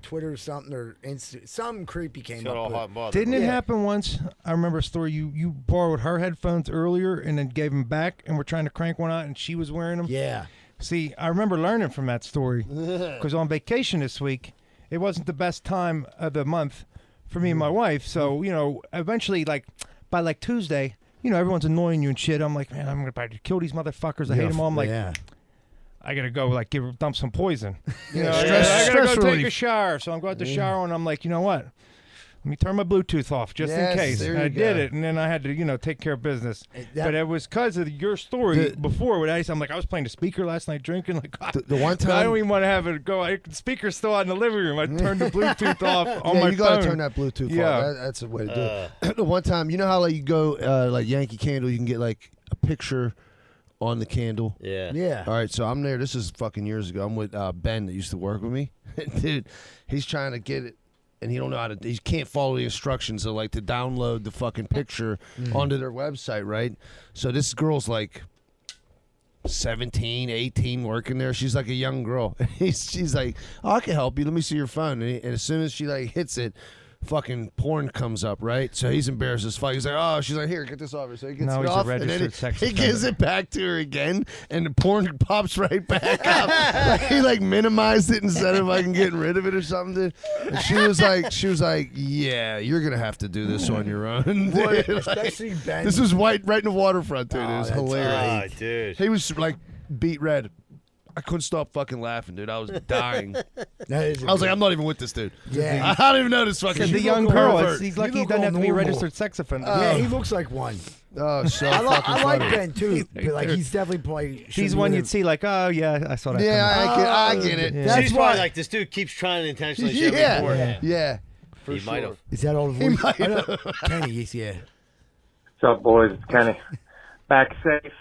Twitter or something, or something creepy came Got all up. hot and bothered. Didn't it Yeah. happen once? I remember a story. You borrowed her headphones earlier and then gave them back and were trying to crank one out and she was wearing them. Yeah. See, I remember learning from that story because on vacation this week, it wasn't the best time of the month for me and my wife. So, eventually, by Tuesday, everyone's annoying you and shit. I'm like, man, I'm going to kill these motherfuckers. I hate them all. I'm like, I got to go, dump some poison. I got to go take a shower. So I'm going to the shower and I'm like, you know what? Let me turn my Bluetooth off just in case. there And I you did go. it, and then I had to, take care of business. That- But it was because of your story before with Ice. I'm like, I was playing the speaker last night drinking. Like, God, The one I time, don't even want to have it go. The speaker's still out in the living room. I turned the Bluetooth off on my you gotta phone. turn that Bluetooth Yeah. off. That's the way to do it. The one time, you know how you go Yankee Candle, you can get a picture on the candle. Yeah. Yeah. All right, so I'm there. This is fucking years ago. I'm with Ben that used to work with me. Dude, he's trying to get it, and he don't know how to. He can't follow the instructions of to download the fucking picture onto their website, right? So this girl's 17, 18, working there. She's like a young girl. She's like, "Oh, I can help you. Let me see your phone." And as soon as she hits it, fucking porn comes up, right? So he's embarrassed as fuck. He's like, "Oh," she's like, "Here, get this off her." So he gets Now it he's a off, and then registered sex he gives offender. it back to her again, and the porn pops right back up. He minimized it instead of getting rid of it or something. Dude. And she was like, "Yeah, you're gonna have to do this on your own." Dude. Especially Ben. This was right in the waterfront, dude. It was that's hilarious. Oh, dude. He was beat red. I couldn't stop fucking laughing, dude. I was dying. I was like, I'm not even with this dude. Yeah. I don't even know this fucking The shit. young Look girl, pervert. he's lucky he look doesn't all have to be a normal. registered sex offender. Yeah, he looks like one. Oh, so I fucking like funny. Ben too, but he's definitely probably. He's one you'd see oh, yeah, I saw that Yeah, coming. I get it. Yeah. That's She's why- probably this dude keeps trying to intentionally show me porn. Yeah, yeah. For He sure. might have. Is that old He voice? might I know. Kenny, yeah. What's up, boys? It's Kenny. Back safe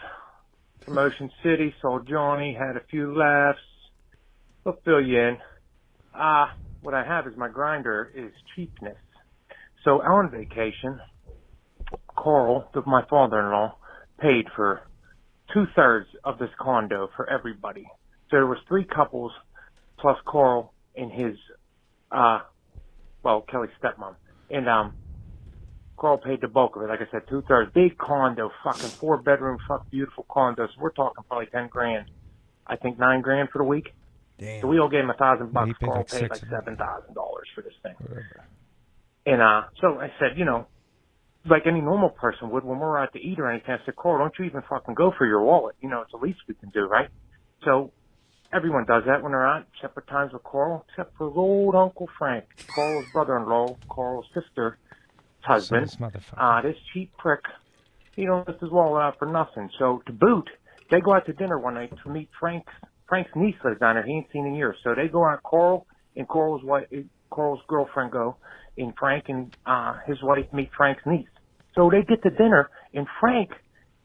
from Ocean City. Saw Johnny. Had a few laughs. I'll fill you in. What I have is my grinder is cheapness. So on vacation, Carl, my father-in-law, paid for 2/3 of this condo for everybody. So there was 3 couples plus Carl and his, Kelly's stepmom. And Carl paid the bulk of it. Like I said, 2/3. Big condo, fucking 4-bedroom, beautiful condo. So we're talking probably 10 grand. I think 9 grand for the week. Damn. So we all gave him $1,000 Yeah, he bucks. paid Carl like paid $6. $7,000 for this thing. And so I said, like any normal person would, when we're out to eat or anything, I said, Carl, don't you even fucking go for your wallet. It's the least we can do, right? So everyone does that when they're out, separate times with Carl, except for old Uncle Frank, Carl's brother-in-law, Carl's sister's husband. This motherfucker. This cheap prick, he don't lift his wallet out for nothing. So to boot, they go out to dinner one night to meet Frank's niece lives down there. He ain't seen in years. So they go out, Carl and Carl's wife, Carl's girlfriend go, and Frank and his wife meet Frank's niece. So they get to dinner, and Frank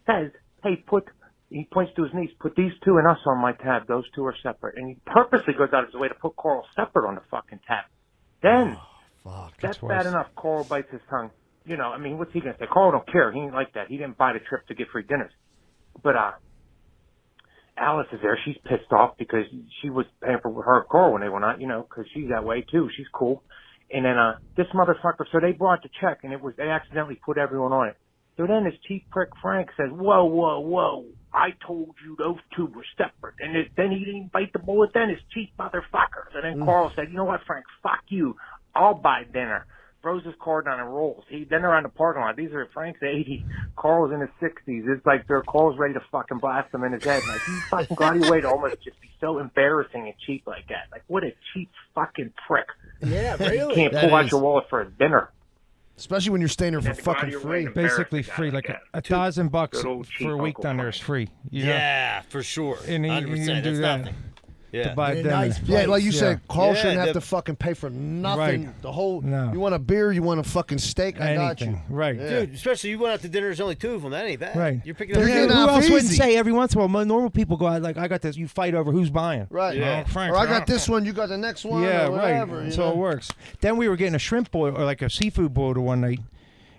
says, "Hey, he points to his niece, put these 2 and us on my tab. Those 2 are separate." And he purposely goes out of his way to put Carl separate on the fucking tab. Then, that's bad enough. Carl bites his tongue. What's he going to say? Carl don't care. He ain't like that. He didn't buy the trip to get free dinners. But, Alice is there. She's pissed off because she was paying for her and Carl when they went out, because she's that way too. She's cool. And then, this motherfucker, so they brought the check and they accidentally put everyone on it. So then this cheap prick Frank says, whoa, I told you those 2 were separate. And then he didn't bite the bullet then, this cheap motherfucker. And then Carl said, you know what, Frank, fuck you. I'll buy dinner. Throws his card down and rolls. Then they're on the parking lot. These are Frank's 80. Carl's in his 60s. It's like Carl's ready to fucking blast him in his head. Like, he fucking got away to almost just be so embarrassing and cheap like that. Like, what a cheap fucking prick. Yeah, really. You can't pull out your wallet for a dinner. Especially when you're staying there for fucking free. Basically free, like $1,000 Good old cheap for a week Uncle down there is free. You know? Yeah, for sure. And 100%. you can do That's that. nothing. to buy Yeah, dinner. nice Yeah, like you Yeah. said, Carl Yeah, shouldn't have the- to fucking pay for nothing. Right. The whole. No. You want a beer? You want a fucking steak? I got you. Anything. Right. Dude, especially you went out to dinner. There's only 2 of them. That ain't bad. Right. You're picking up. You're Yeah, getting who off else wouldn't easy. say every once in a while? Normal people go out like, I got this. You fight over who's buying. Right. Yeah. Frank, Or I got this one. You got the next one. Yeah, or whatever, right. you So know? it works. Then we were getting a shrimp boil or like a seafood boil one night,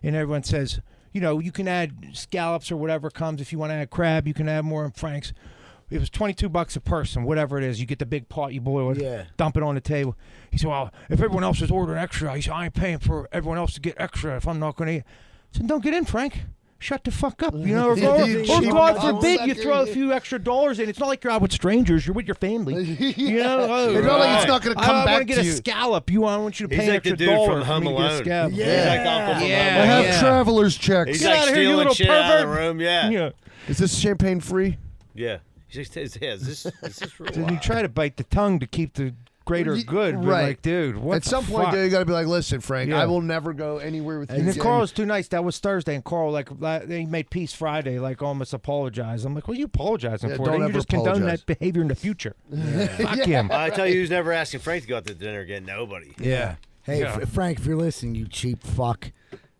and everyone says, you know, you can add scallops or whatever comes. If you want to add crab, you can add more in Frank's. It was $22 a person, whatever it is. You get the big pot, you boil it, Yeah. dump it on the table. He said, well, if everyone else is ordering extra, I ain't paying for everyone else to get extra if I'm not going to eat. I said, don't get in, Frank. Shut the fuck up, you know, or God forbid you throw a few extra dollars in. It's not like you're out with strangers. You're with your family. You know, It's not like it's not going to come I back want to get to a you. scallop. I want you to pay He's an like the extra dude dollar from Home for me to get a Alone. scallop. He's like the uncle from Yeah. Home I Alone. have Yeah. traveler's checks. He's Get like out of here, you stealing little shit out of the pervert. room. Yeah. Yeah. Is this champagne free? Yeah. He's like, yeah, is this real? So you try to bite the tongue to keep the greater good. But Right. like, dude, what At the some point, fuck? dude, you got to be like, listen, Frank, Yeah. I will never go anywhere with you. And then again. Carl was too nice. That was Thursday, and Carl they made peace Friday, like almost apologized. I'm like, what are you apologizing Yeah, for? don't Then you ever just condone apologize. that behavior in the future. Fuck him. I tell you, who's never asking Frank to go out to dinner again? Nobody. Yeah. Hey, Yeah. Frank, if you're listening, you cheap fuck,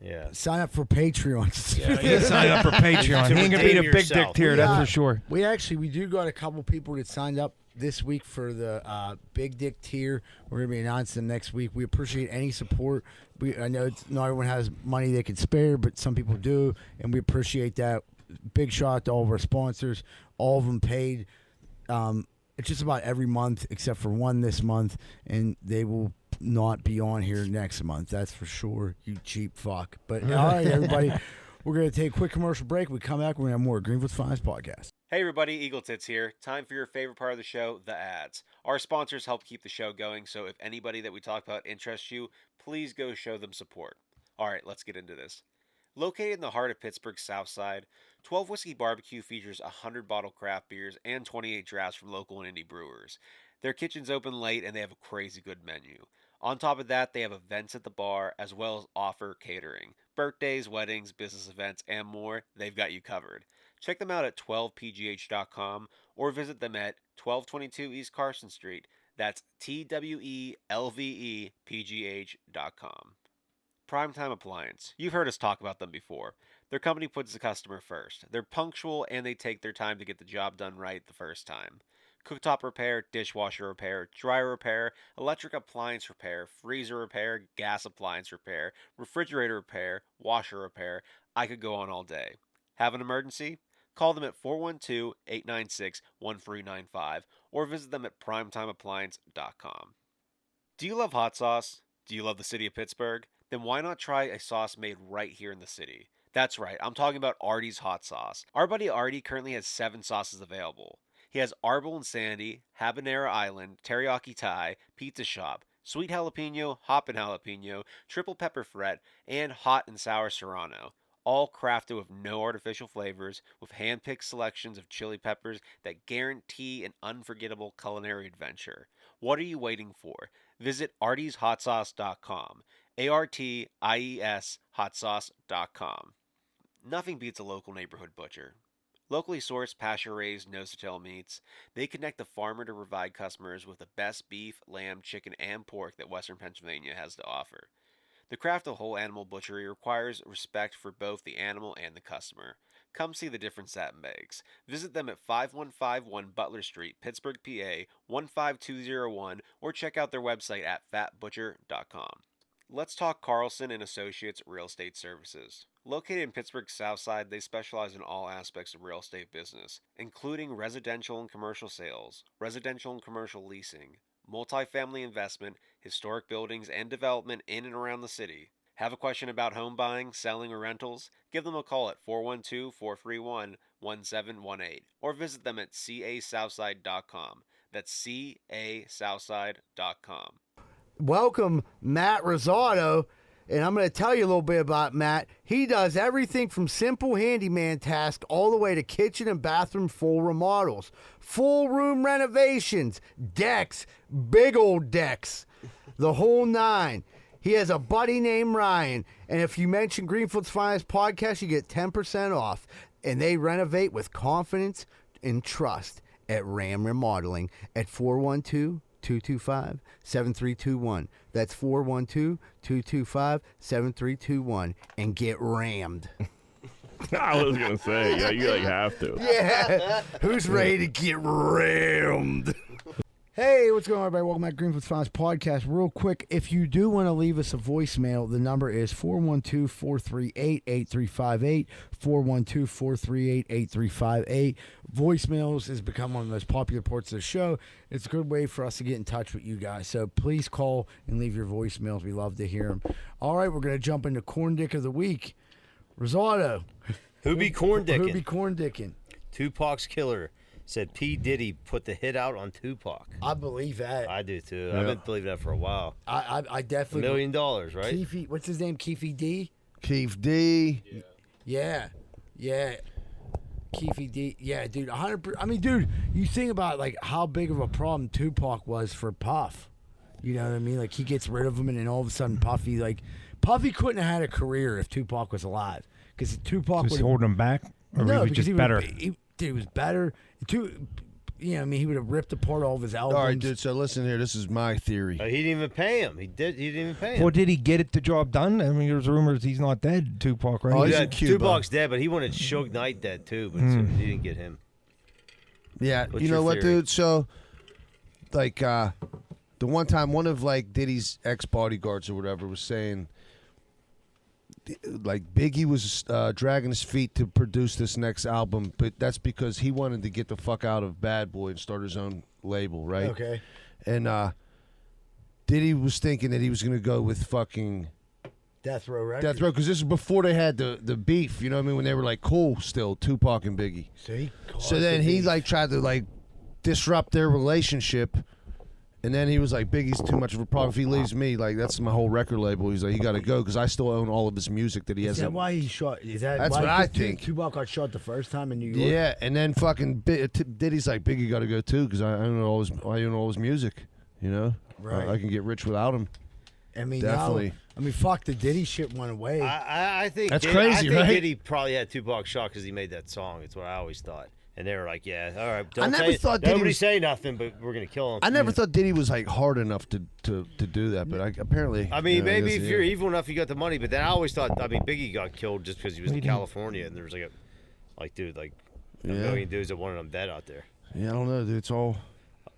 Yeah. sign up for Patreon. Yeah, sign up for Patreon. To He ain't gonna be the redeem big dick yourself. tier, that's for sure. We do got a couple people that signed up this week for the big dick tier. We're gonna be announcing them next week. We appreciate any support. I know not everyone has money they can spare, but some people do, and we appreciate that. Big shout out to all of our sponsors. All of them paid. It's just about every month except for one this month, and they will not be on here next month. That's for sure. You cheap fuck. But all right, everybody, we're gonna take a quick commercial break. We come back. We're gonna have more Greenfield's Finest podcast. Hey everybody, Eagle Tits here. Time for your favorite part of the show, the ads. Our sponsors help keep the show going, so if anybody that we talk about interests you, please go show them support. Alright, let's get into this. Located in the heart of Pittsburgh's South Side, 12 Whiskey Barbecue features 100 bottle craft beers and 28 drafts from local and indie brewers. Their kitchen's open late and they have a crazy good menu. On top of that, they have events at the bar as well as offer catering. Birthdays, weddings, business events, and more, they've got you covered. Check them out at 12pgh.com or visit them at 1222 East Carson Street. That's TWELVEPGH.com. Primetime Appliance. You've heard us talk about them before. Their company puts the customer first. They're punctual and they take their time to get the job done right the first time. Cooktop repair, dishwasher repair, dryer repair, electric appliance repair, freezer repair, gas appliance repair, refrigerator repair, washer repair. I could go on all day. Have an emergency? Call them at 412-896-1395 or visit them at primetimeappliance.com. Do you love hot sauce? Do you love the city of Pittsburgh? Then why not try a sauce made right here in the city? That's right, I'm talking about Artie's Hot Sauce. Our buddy Artie currently has 7 sauces available. He has Arbol and Sandy, Habanero Island, Teriyaki Thai, Pizza Shop, Sweet Jalapeno, Hoppin' Jalapeno, Triple Pepper Fret, and Hot and Sour Serrano. All crafted with no artificial flavors, with hand-picked selections of chili peppers that guarantee an unforgettable culinary adventure. What are you waiting for? Visit artieshotsauce.com. ARTIES hotsauce.com. Nothing beats a local neighborhood butcher. Locally sourced, pasture-raised, nose-to-tail meats, they connect the farmer to provide customers with the best beef, lamb, chicken, and pork that Western Pennsylvania has to offer. The craft of whole animal butchery requires respect for both the animal and the customer. Come see the difference that makes. Visit them at 5151 Butler Street, Pittsburgh, PA 15201, or check out their website at fatbutcher.com. Let's talk Carlson & Associates Real Estate Services. Located in Pittsburgh's South Side, they specialize in all aspects of real estate business, including residential and commercial sales, residential and commercial leasing, multifamily investment, historic buildings, and development in and around the city. Have a question about home buying, selling, or rentals? Give them a call at 412-431-1718 or visit them at casouthside.com. That's casouthside.com. Welcome, Matt Rosado. And I'm going to tell you a little bit about Matt. He does everything from simple handyman tasks all the way to kitchen and bathroom full remodels, full room renovations, decks, big old decks, the whole 9. He has a buddy named Ryan. And if you mention Greenfield's Finest podcast, you get 10% off. And they renovate with confidence and trust. at Ram Remodeling at 412-225-7321. That's 412-225-7321. And get rammed. I was going to say, yeah, you have to. Yeah. Who's ready to get rammed? Hey, what's going on, everybody? Welcome back to Greenfield's Finest Podcast. Real quick, if you do want to leave us a voicemail, the number is 412-438-8358, 412-438-8358. Voicemails has become one of the most popular parts of the show. It's a good way for us to get in touch with you guys. So please call and leave your voicemails. We love to hear them. All right, we're going to jump into Corn Dick of the Week. Risotto. Who be corn dicking? Who be corn dicking? Tupac's killer said P. Diddy put the hit out on Tupac. I believe that. I do too. Yeah. I've been believing that for a while. I definitely. $1 million, right? Keefe, what's his name? Keefe D? Keith D. Yeah. Keefe D. Yeah, dude. 100%. I mean, dude, you think about like how big of a problem Tupac was for Puff. You know what I mean? Like he gets rid of him, and then all of a sudden Puffy couldn't have had a career if Tupac was alive, because Tupac Was would he holding him back? Or no, he was because just better? He was better. I mean, he would have ripped apart all of his albums. All right, dude. So listen here. This is my theory. He didn't even pay him. He didn't even pay him. Well, did he get the job done? I mean, there's rumors he's not dead, Tupac, right? Oh, he's in Cuba. Tupac's dead, but he wanted Suge Knight dead too, but so he didn't get him. Yeah, What's you know your what, theory? dude? So, like, the one time, one of like Diddy's ex-bodyguards or whatever was saying, like, Biggie was dragging his feet to produce this next album, but that's because he wanted to get the fuck out of Bad Boy and start his own label, right? Okay. And Diddy was thinking that he was going to go with fucking Death Row Records. Death Row, because this is before they had the beef, you know what I mean? When they were like cool still, Tupac and Biggie. So then he like tried to like disrupt their relationship, and then he was like, Biggie's too much of a problem. If he leaves me, like that's my whole record label. He's like, he got to go because I still own all of his music that he Is hasn't. that why he shot? That's why what I think. Tupac got shot the first time in New York. Yeah, and then fucking Diddy's like, Biggie got to go too because I own all his music. You know, Right. I can get rich without him. I mean, Definitely. now, I mean, fuck, the Diddy shit went away. I think That's Diddy, crazy, I think right? Diddy probably had Tupac shot because he made that song. It's what I always thought. And they were like, "Yeah, all right, I never thought Diddy nobody was- say nothing, but we're gonna kill him." I never thought Diddy was like hard enough to do that, but apparently. I mean, yeah, maybe guess, if yeah. you're evil enough, you got the money. But then I always thought, I mean, Biggie got killed just because he was in California, and there was a million dudes that wanted him dead out there. Yeah, I don't know, dude. It's all.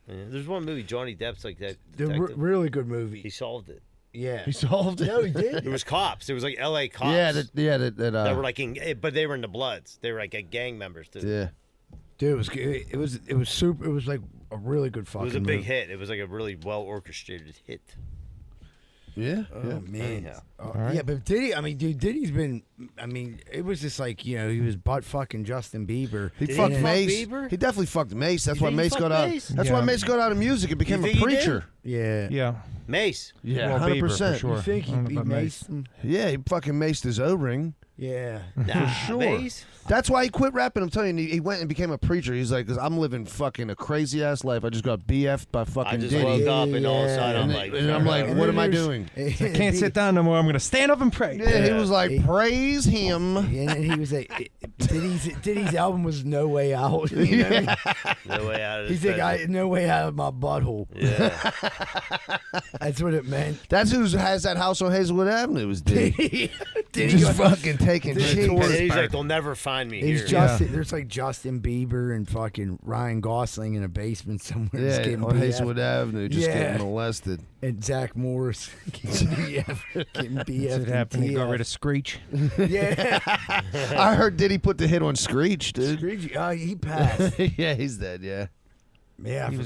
Yeah, there's one movie, Johnny Depp's like that. The really good movie. He solved it. Yeah. He solved it. No, he did. It was cops. It was like L.A. cops. Yeah, that were like, but they were in the Bloods. They were like gang members too. Yeah. Dude, it was super. It was like a really good It fucking. was a big movie. hit. It was like a really well orchestrated hit. Yeah. Oh man. Anyhow. Yeah, but Diddy. I mean, dude, Diddy's been. I mean, it was just like he was butt fucking Justin Bieber. He Did fucked he fuck Mace. Bieber? He definitely fucked Mace. That's You why think he Mace fucked got out. Mace? That's why Mace got out of music and became a think he did? preacher. Yeah. Yeah. Mace. Yeah, Well, Bieber, 100%. for sure. You think I he don't know beat about Mace. Mason? Yeah, he fucking maced his O-ring. Yeah. Nah, sure. Mace. That's why he quit rapping. I'm telling you, he went and became a preacher. He's like, because I'm living fucking a crazy ass life. I just got BF'd by fucking I just Diddy. woke up and all of a sudden And I'm like, And what then am I there's- doing? I can't sit down no more. I'm gonna stand up and pray. Yeah, he was like, praise him. And then he was like, Diddy's album was No Way Out. You know what I mean? No way out of this. He's like, bedroom. no way out of my butthole. Yeah. That's what it meant. That's who has that house on Hazelwood Avenue. Was Diddy. Diddy Just got- fucking taking Diddy cheeks. And then he's like, they'll never find me There's here. Justin. There's like Justin Bieber and fucking Ryan Gosling in a basement somewhere. just Yeah, getting on BF. Hazelwood Avenue, just Yeah. getting molested. And Zach Morris getting BF. Getting BF. That's what happened. He got rid of Screech. Yeah. I heard Diddy put the hit on Screech, dude. Screech, he passed. Yeah, he's dead. Yeah, Yeah. He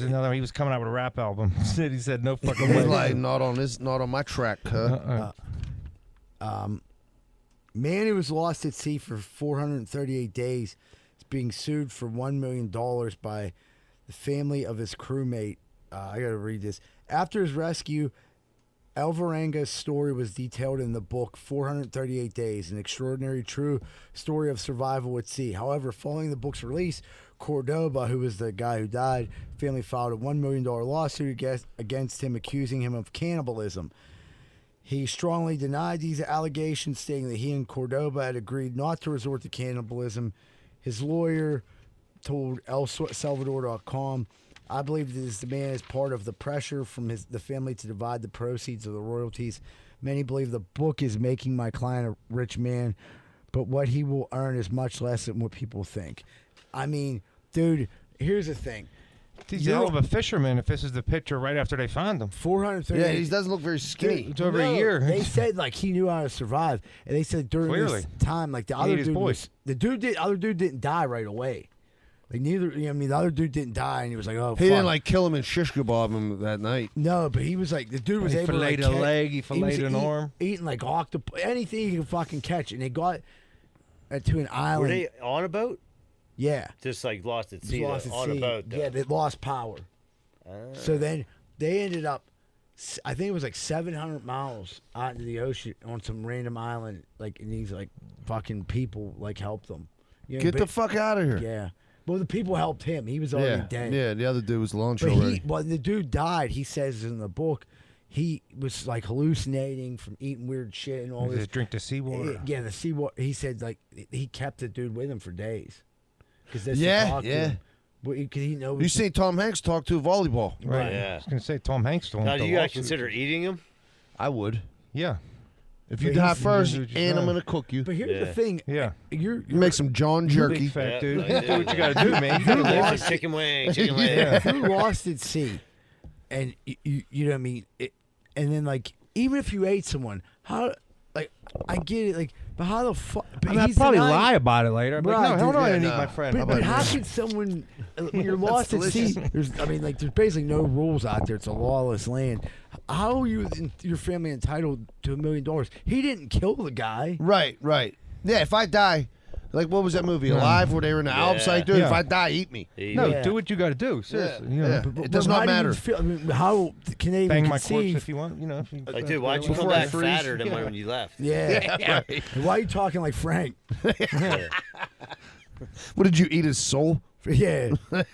was coming out with a rap album. He said no fucking he's way. like not on my track, huh? Man who was lost at sea for 438 days is being sued for $1 million by the family of his crewmate. I got to read this. After his rescue, Alvarenga's story was detailed in the book 438 Days, an extraordinary true story of survival at sea. However, following the book's release, Cordoba, who was the guy who died, family filed a $1 million lawsuit against him, accusing him of cannibalism. He strongly denied these allegations, stating that he and Cordoba had agreed not to resort to cannibalism. His lawyer, told ElSalvador.com, I believe this man is part of the pressure from the family to divide the proceeds of the royalties. Many believe the book is making my client a rich man, but what he will earn is much less than what people think. I mean, dude, here's the thing. He's a hell of a fisherman if this is the picture right after they found him. 430. Yeah, he doesn't look very skinny. It's over a year. They said like he knew how to survive, and they said during Clearly. this time, like the other dude, other dude didn't die right away. Like neither, I mean, the other dude didn't die, and he was like, "Oh, He fuck. didn't like kill him and shish kebab him that night. No, but he was like, the dude was He able to like, filleted a leg, he filleted an arm. eating like octopus, anything he could fucking catch, and they got to an island. Were they on a boat? Yeah, Just like lost at Just sea lost at on sea. a boat. Though. Yeah, they lost power. So then they ended up, I think it was like 700 miles out into the ocean on some random island, like, and these like fucking people like helped them. You know, Get the fuck out of here. Yeah. Well, the people helped him. He was already dead. Yeah, the other dude was launched But already. when the dude died, he says in the book, he was like hallucinating from eating weird shit and all He this. just drink the seawater. Yeah, the seawater. He said like he kept the dude with him for days. Because Yeah. Because he knows. You seen Tom Hanks talk to volleyball? Right. Yeah. I was going to say Tom Hanks still Now, wants do the you guys lawsuit. consider eating them? I would. Yeah. If you But die he's- first, you do what you and I'm say. gonna cook you. But here's Yeah. the thing. Yeah. You're You make some John You're a jerky. big fat Yeah, dude. I Do do. what you got to do, man. You You're gotta live. lost. Chicken wing, chicken wing. Yeah. If you're lost at sea, and you know what I mean, and then like even if you ate someone, how like I get it, like but how the fuck? I mean, I'd probably lie about it later. But Right, no, hell no, dude, I didn't yeah, eat my no. friend. But how can someone when you're lost at sea? delicious. There's basically no rules out there. It's a lawless land. How are you and your family entitled to $1 million? He didn't kill the guy. Right. Yeah, if I die, like what was that movie, Alive, where they were in the Alps? Like, dude, Yeah. if I die, eat me. No, Yeah. do what you got to do. Seriously. Yeah, You know, yeah. but- It does But not how do you matter. feel- I mean, how can they even Bang my corpse conceive? if you want. You know. If you, Like, dude, why'd you come Before I back freeze? fatter than when you left? Yeah. Why are you talking like Frank? What did you eat? His soul? Yeah. I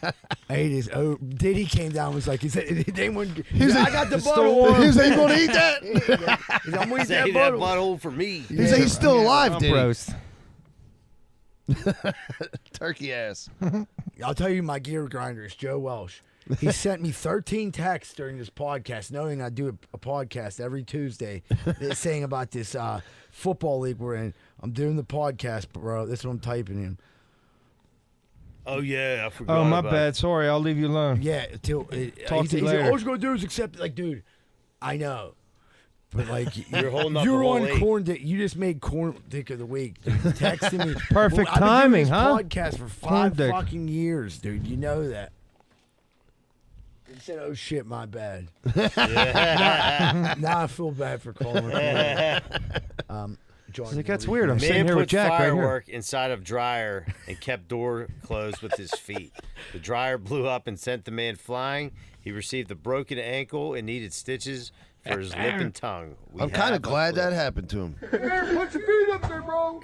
ate his. Oh, Diddy came down and was like, he said, anyone, He's I like, got the "It's bottle. still warm." He's like, "You gonna eat that?" He's like, I'm gonna eat Say that that bottle. butthole for me. He's like, he's still alive, I'm Diddy. roast. Turkey ass. I'll tell you my gear grinder is Joe Welsh. He sent me 13 texts during this podcast, knowing I do a podcast every Tuesday, saying about this football league we're in. I'm doing the podcast, bro. This is what I'm typing in. Oh, yeah, I forgot. Oh, my about bad. Sorry, I'll leave you alone. Yeah, Talk to you he said, later. all you're gonna do is accept it. Like, dude, I know. But like You're holding up you're the whole on league. corn dick. You just made corn dick of the week. Dude. Texting me. Perfect I've been doing timing, this huh? Podcast for Corn 5 dick. fucking years, dude. You know that. He said, "Oh shit, my bad." Now I feel bad for calling. John, Like, that's weird. I'm Man sitting here put with Jack right here. firework inside of dryer and kept door closed with his feet. The dryer blew up and sent the man flying. He received a broken ankle and needed stitches for his lip and tongue. We I'm kind have of glad a clip. that happened to him. Put your feet up there, bro.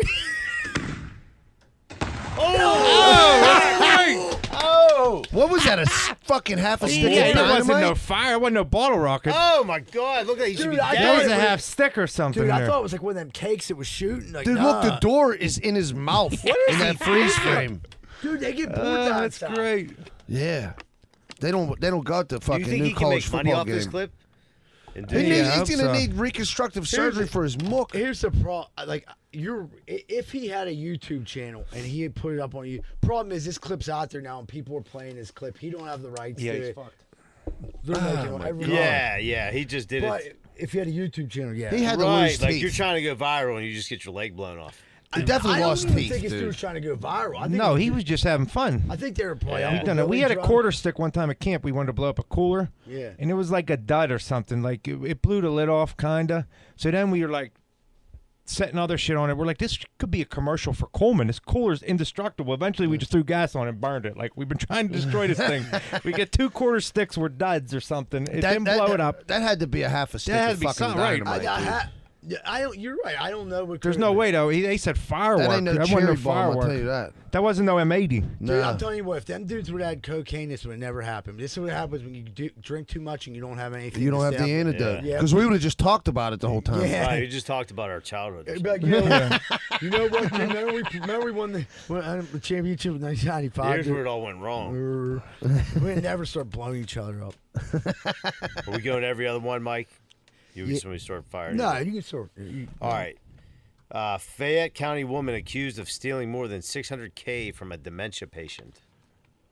Oh, what was that? Fucking half a stick Yeah, of there wasn't no dynamite? fire. It wasn't no bottle rocket. Oh my God! Look at that. You should Dude, be I There dead. was a it was- half stick or something Dude, I there. thought it was like one of them cakes that was shooting. Like, Dude, nah. look, the door is in his mouth in that freeze frame. Dude, they get bored That's outside. great. Yeah, they don't got the Do you fucking think new he can college make money football off this game. clip? And do He it? needs- I he's hope gonna so. need reconstructive surgery for his muck. Here's the problem. Like, if he had a YouTube channel and he had put it up on you, problem is this clip's out there now and people are playing this clip. He don't have the rights Yeah, to he's it. fucked. They're making every Yeah, he just did But it. if you had a YouTube channel, yeah. He had to Right, lose like teeth. you're trying to go viral and you just get your leg blown off. He definitely I lost don't even teeth, think his dude was dude. trying to go viral. I think No, he was just having fun. I think they were playing. Yeah. We've done it. We had a quarter stick one time at camp. We wanted to blow up a cooler. Yeah. And it was like a dud or something. Like it blew the lid off, kinda. So then we were like setting other shit on it. We're like, this could be a commercial for Coleman. This cooler's indestructible. Eventually, we just threw gas on it and burned it. Like we've been trying to destroy this thing. We get 2 quarter sticks were duds or something. It didn't blow it up. That had to be a half a stick That had of to be fucking something, right. dynamite. dude. Yeah, you're right. I don't know what. There's no way though. They said firework. That ain't no wasn't cherry no bomb, firework. I'll tell you that. That wasn't no M80. Dude, I'm telling you what. If them dudes would have had cocaine, this would have never happened. This is what happens when you drink too much and you don't have anything. You don't have the antidote because we would have just talked about it the whole time. Yeah. Right, you just talked about our childhood. It'd be like, you know what? Remember we won the championship in 1995. Here's where it all went wrong. We never start blowing each other up. Are we going every other one, Mike? Somebody start firing. No, you can sort. All right. Fayette County woman accused of stealing more than $600K from a dementia patient.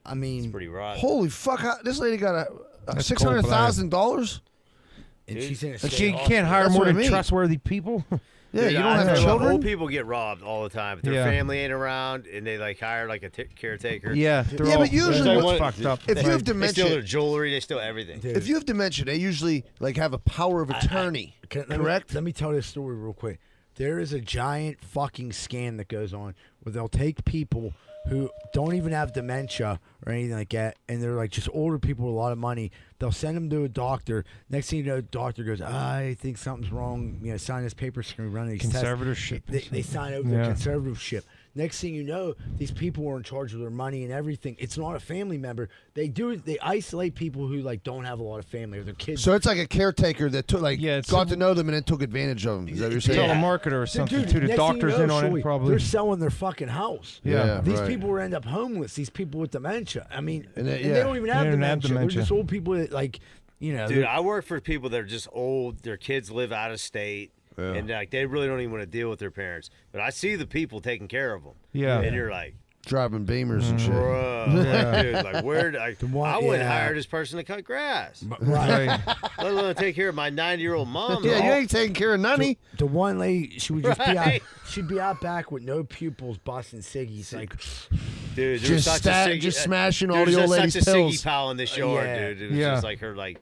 I mean, it's pretty rotten. Holy fuck! This lady got $600,000, and she's in a Like she can't hire more than trustworthy people. Yeah, Dude, you don't have children. Old people get robbed all the time. If their family ain't around and they like hire like a caretaker. Yeah, but usually what's fucked up. If you have they dementia, steal their jewelry, they steal everything. Dude. if you have dementia, they usually like have a power of attorney. Correct? Let me tell this story real quick. There is a giant fucking scam that goes on where they'll take people who don't even have dementia or anything like that, and they're like just older people with a lot of money. They'll send them to a doctor. Next thing you know, the doctor goes, I think something's wrong. You know, sign this paper, so we run these tests. Conservatorship. They sign over the conservatorship. Next thing you know, these people are in charge of their money and everything. It's not a family member. They isolate people who like don't have a lot of family or their kids. So it's like a caretaker that took got to know them and then took advantage of them. Is that what you're saying? Telemarketer or something Dude, too. The next doctor's thing you know, in on Shoei, it probably. They're selling their fucking house. Yeah. These right. people will end up homeless. These people with dementia. I mean, And and they- they don't even have They don't have dementia. They're dementia. just old people that like, you know. Dude, I work for people that are just old. Their kids live out of state. Yeah. And like they really don't even want to deal with their parents. But I see the people taking care of them. Yeah. And you're like, Driving Beamers and shit. bro, dude, like where? I wouldn't hire this person to cut grass. Right. Let alone take care of my 90-year-old mom. Yeah, you ain't taking care of none. The one lady, she would just be out. Right. She'd be out back with no pupils, busting ciggies. Like, Dude, Just such a Siggy, just smashing all there's the old such ladies' a pills. Siggy pal in this yard, Yeah. dude. It was Yeah. just like her, like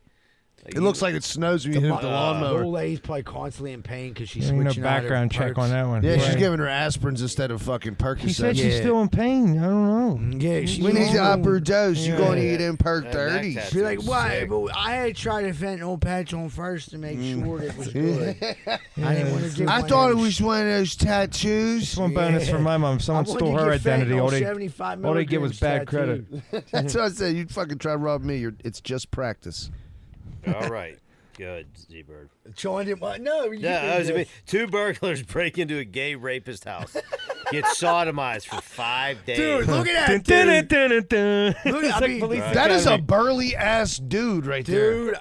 It looks like it snows when you hit the the lawnmower. old lady's probably constantly in pain because she's Ain't no switching out her background check perks. on that one. Yeah, she's Right. giving her aspirins instead of fucking Percocet. He said she's Yeah. still in pain. I don't know. Yeah, she We need to up her her. dose. You Yeah. going to eat in Perk That 30. neck Be like, tattoo's why? sick. But I had tried a fentanyl patch on first to make sure it was good. I didn't want to give. I one thought of it those- was one of those tattoos. Just one bonus for my mom. If someone I wanted stole to her give identity. fentanyl All they 75 get was milligrams bad credit. tattoo. That's what I said. You'd fucking try to rob me. It's just practice. all right. Good, Z-Bird. Sean didn't want. No, you Yeah, did that was this. me. 2 burglars break into a gay rapist house. Get sodomized for 5 days. Dude, look at that, Dun, dude. dun, dun, dun. Look, It's I like mean, police That is a academy. burly ass dude right there. Dude,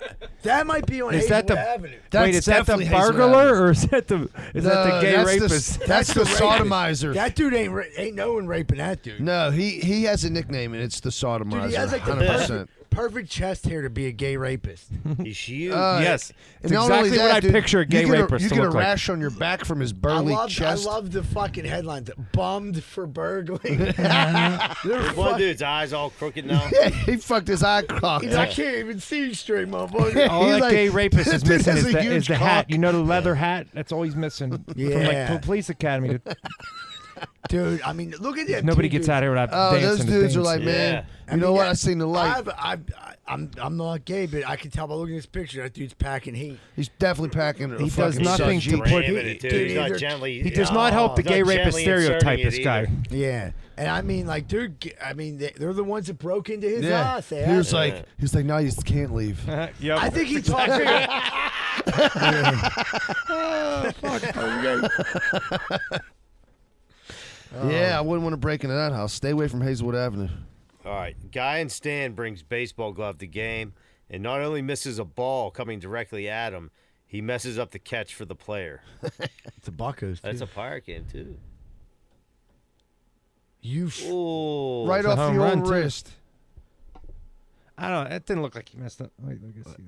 that might be on Is that Hazelwood the- Avenue. That's Wait, is that the definitely Hazelwood burglar Avenue. or is that the gay that's rapist? That's the rapist. sodomizer. That dude ain't no one raping that dude. No, he has a nickname and it's the sodomizer. Dude, he has like the 100%. perfect chest hair to be a gay rapist. He's huge. Yes. And It's not only exactly that, what I dude, picture a gay you get rapist You to get a look like. rash on your back from his burly I chest. love the fucking headlines. Bummed for burgling. One dude's eyes all crooked now. Yeah, he fucked his eye cocked. He's like, I can't even see straight, motherfucker. All He's that like, gay rapist is "This dude missing has is a the huge hat. cock." You know the leather hat? That's all he's missing from Yeah. like police academy. Dude, I mean, look at that. Nobody two gets dudes. out here without Oh, dancing. those to dudes are things. like, man, Yeah. you know what? I seen the light. I'm not gay, but I can tell by looking at this picture that dude's packing heat. He's definitely packing. He a does fucking nothing Jeep. to put. Ramming it, dude. dude, He's not either- gently. He does not help the he's gay not rapist gently stereotype. inserting This it guy. either. Yeah, and I mean, like, dude, I mean, they're the ones that broke into his Yeah, house. They he had was to. like, no, you just can't leave. Yep. I think he talked Yeah, I wouldn't want to break into that house. Stay away from Hazelwood Avenue. All right. Guy in stand brings baseball glove to game and not only misses a ball coming directly at him, he messes up the catch for the player. It's a Buccos. That's a Pirate game, too. You Ooh. Right a off home your run, own too. wrist. I don't know. It didn't look like he messed up. Wait, let me see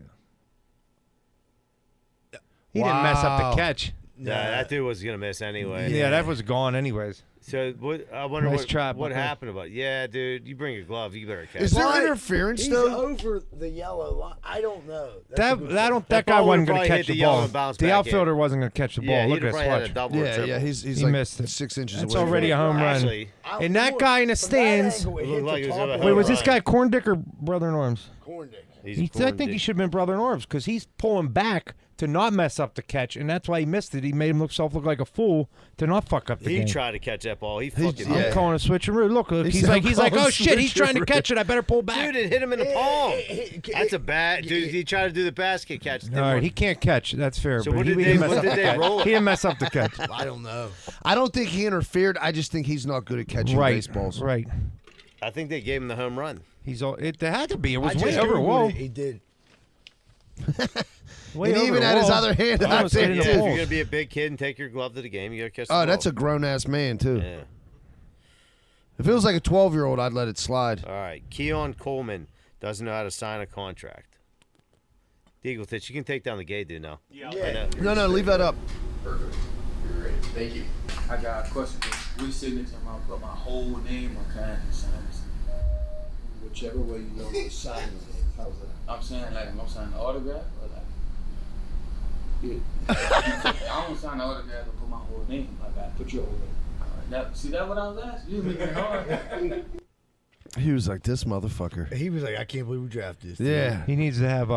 that. He didn't mess up Wow. the catch. Yeah, that dude was gonna miss anyway. Yeah, that was gone anyways. So what? I wonder Nice what, try, what Bucko. happened about. Yeah, dude, you bring a glove, you better catch. Is it. there But interference he's though? over the yellow line. I don't know. That's a good That That guy ball wasn't going would've to probably catch hit the the yellow ball. and bounced The back outfielder in. wasn't going to catch the ball. Yeah, Look he'd at have his probably had a watch. double or Yeah, triple. yeah, he's He like missed it. 6 inches That's away. already a home run. Actually, And that guy in the stands. It looked like it was over Wait, was this guy Corndick or Brother Norm's? Corndick. I think he should have been Brother Norbs because he's pulling back to not mess up the catch, and that's why he missed it. He made himself look like a fool to not fuck up the game. He tried to catch that ball. He fucking. I'm calling a switcheroo. Look, he's like, oh shit, he's trying to catch it. I better pull back. Dude, it hit him in the palm. That's a bad. Dude, he tried to do the basket catch. All right, he can't catch. That's fair. So but what he did they roll? He didn't mess up the catch. I don't know. I don't think he interfered. I just think he's not good at catching baseballs. Right. I think they gave him the home run. It had to be. It was I way just over. Googled Whoa. it. He did. And he even had his other hand out there, If too. you're gonna be a big kid and take your glove to the game, you gotta catch. Oh, that's a grown-ass man, too. Yeah. If it was like a 12-year-old, I'd let it slide. All right. Keon Coleman doesn't know how to sign a contract. Deagletitch, you can take down the gay dude now. Yeah. No, leave that up. Perfect. You're ready. Thank you. I got a question. Which signature am I put my whole name or can I sign this? Whichever way you know to sign it. How's that? I'm saying like I'm signing the autograph or like. Yeah. I don't sign the autograph and put my whole name. Like I put your whole name. Now, see that what I was asking? You was making it hard. He was like, this motherfucker. He was like, I can't believe we drafted this. Yeah. He needs to have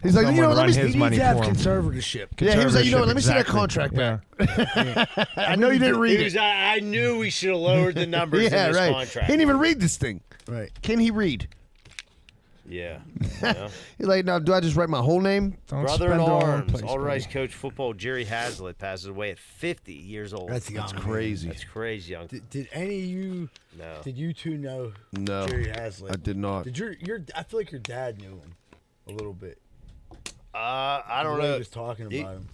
He's like, you know, let me his he money needs to have for him. conservatorship. Yeah, he was like, you know what, let me see that Exactly. contract back. Yeah. I know you didn't read it. I knew we should have lowered the numbers in Yeah, this right. contract. He didn't even read this thing. Right. Can he read? Yeah. He's like, now, do I just write my whole name? Brother in arms, All Rice coach football Jerry Hazlitt passes away at 50 years old. That's young. That's crazy. That's crazy young. Did any of you? No. Did you two know? No. Jerry Hazlitt. I did not. Did your? I feel like your dad knew him a little bit. I don't The way know. He was talking about him.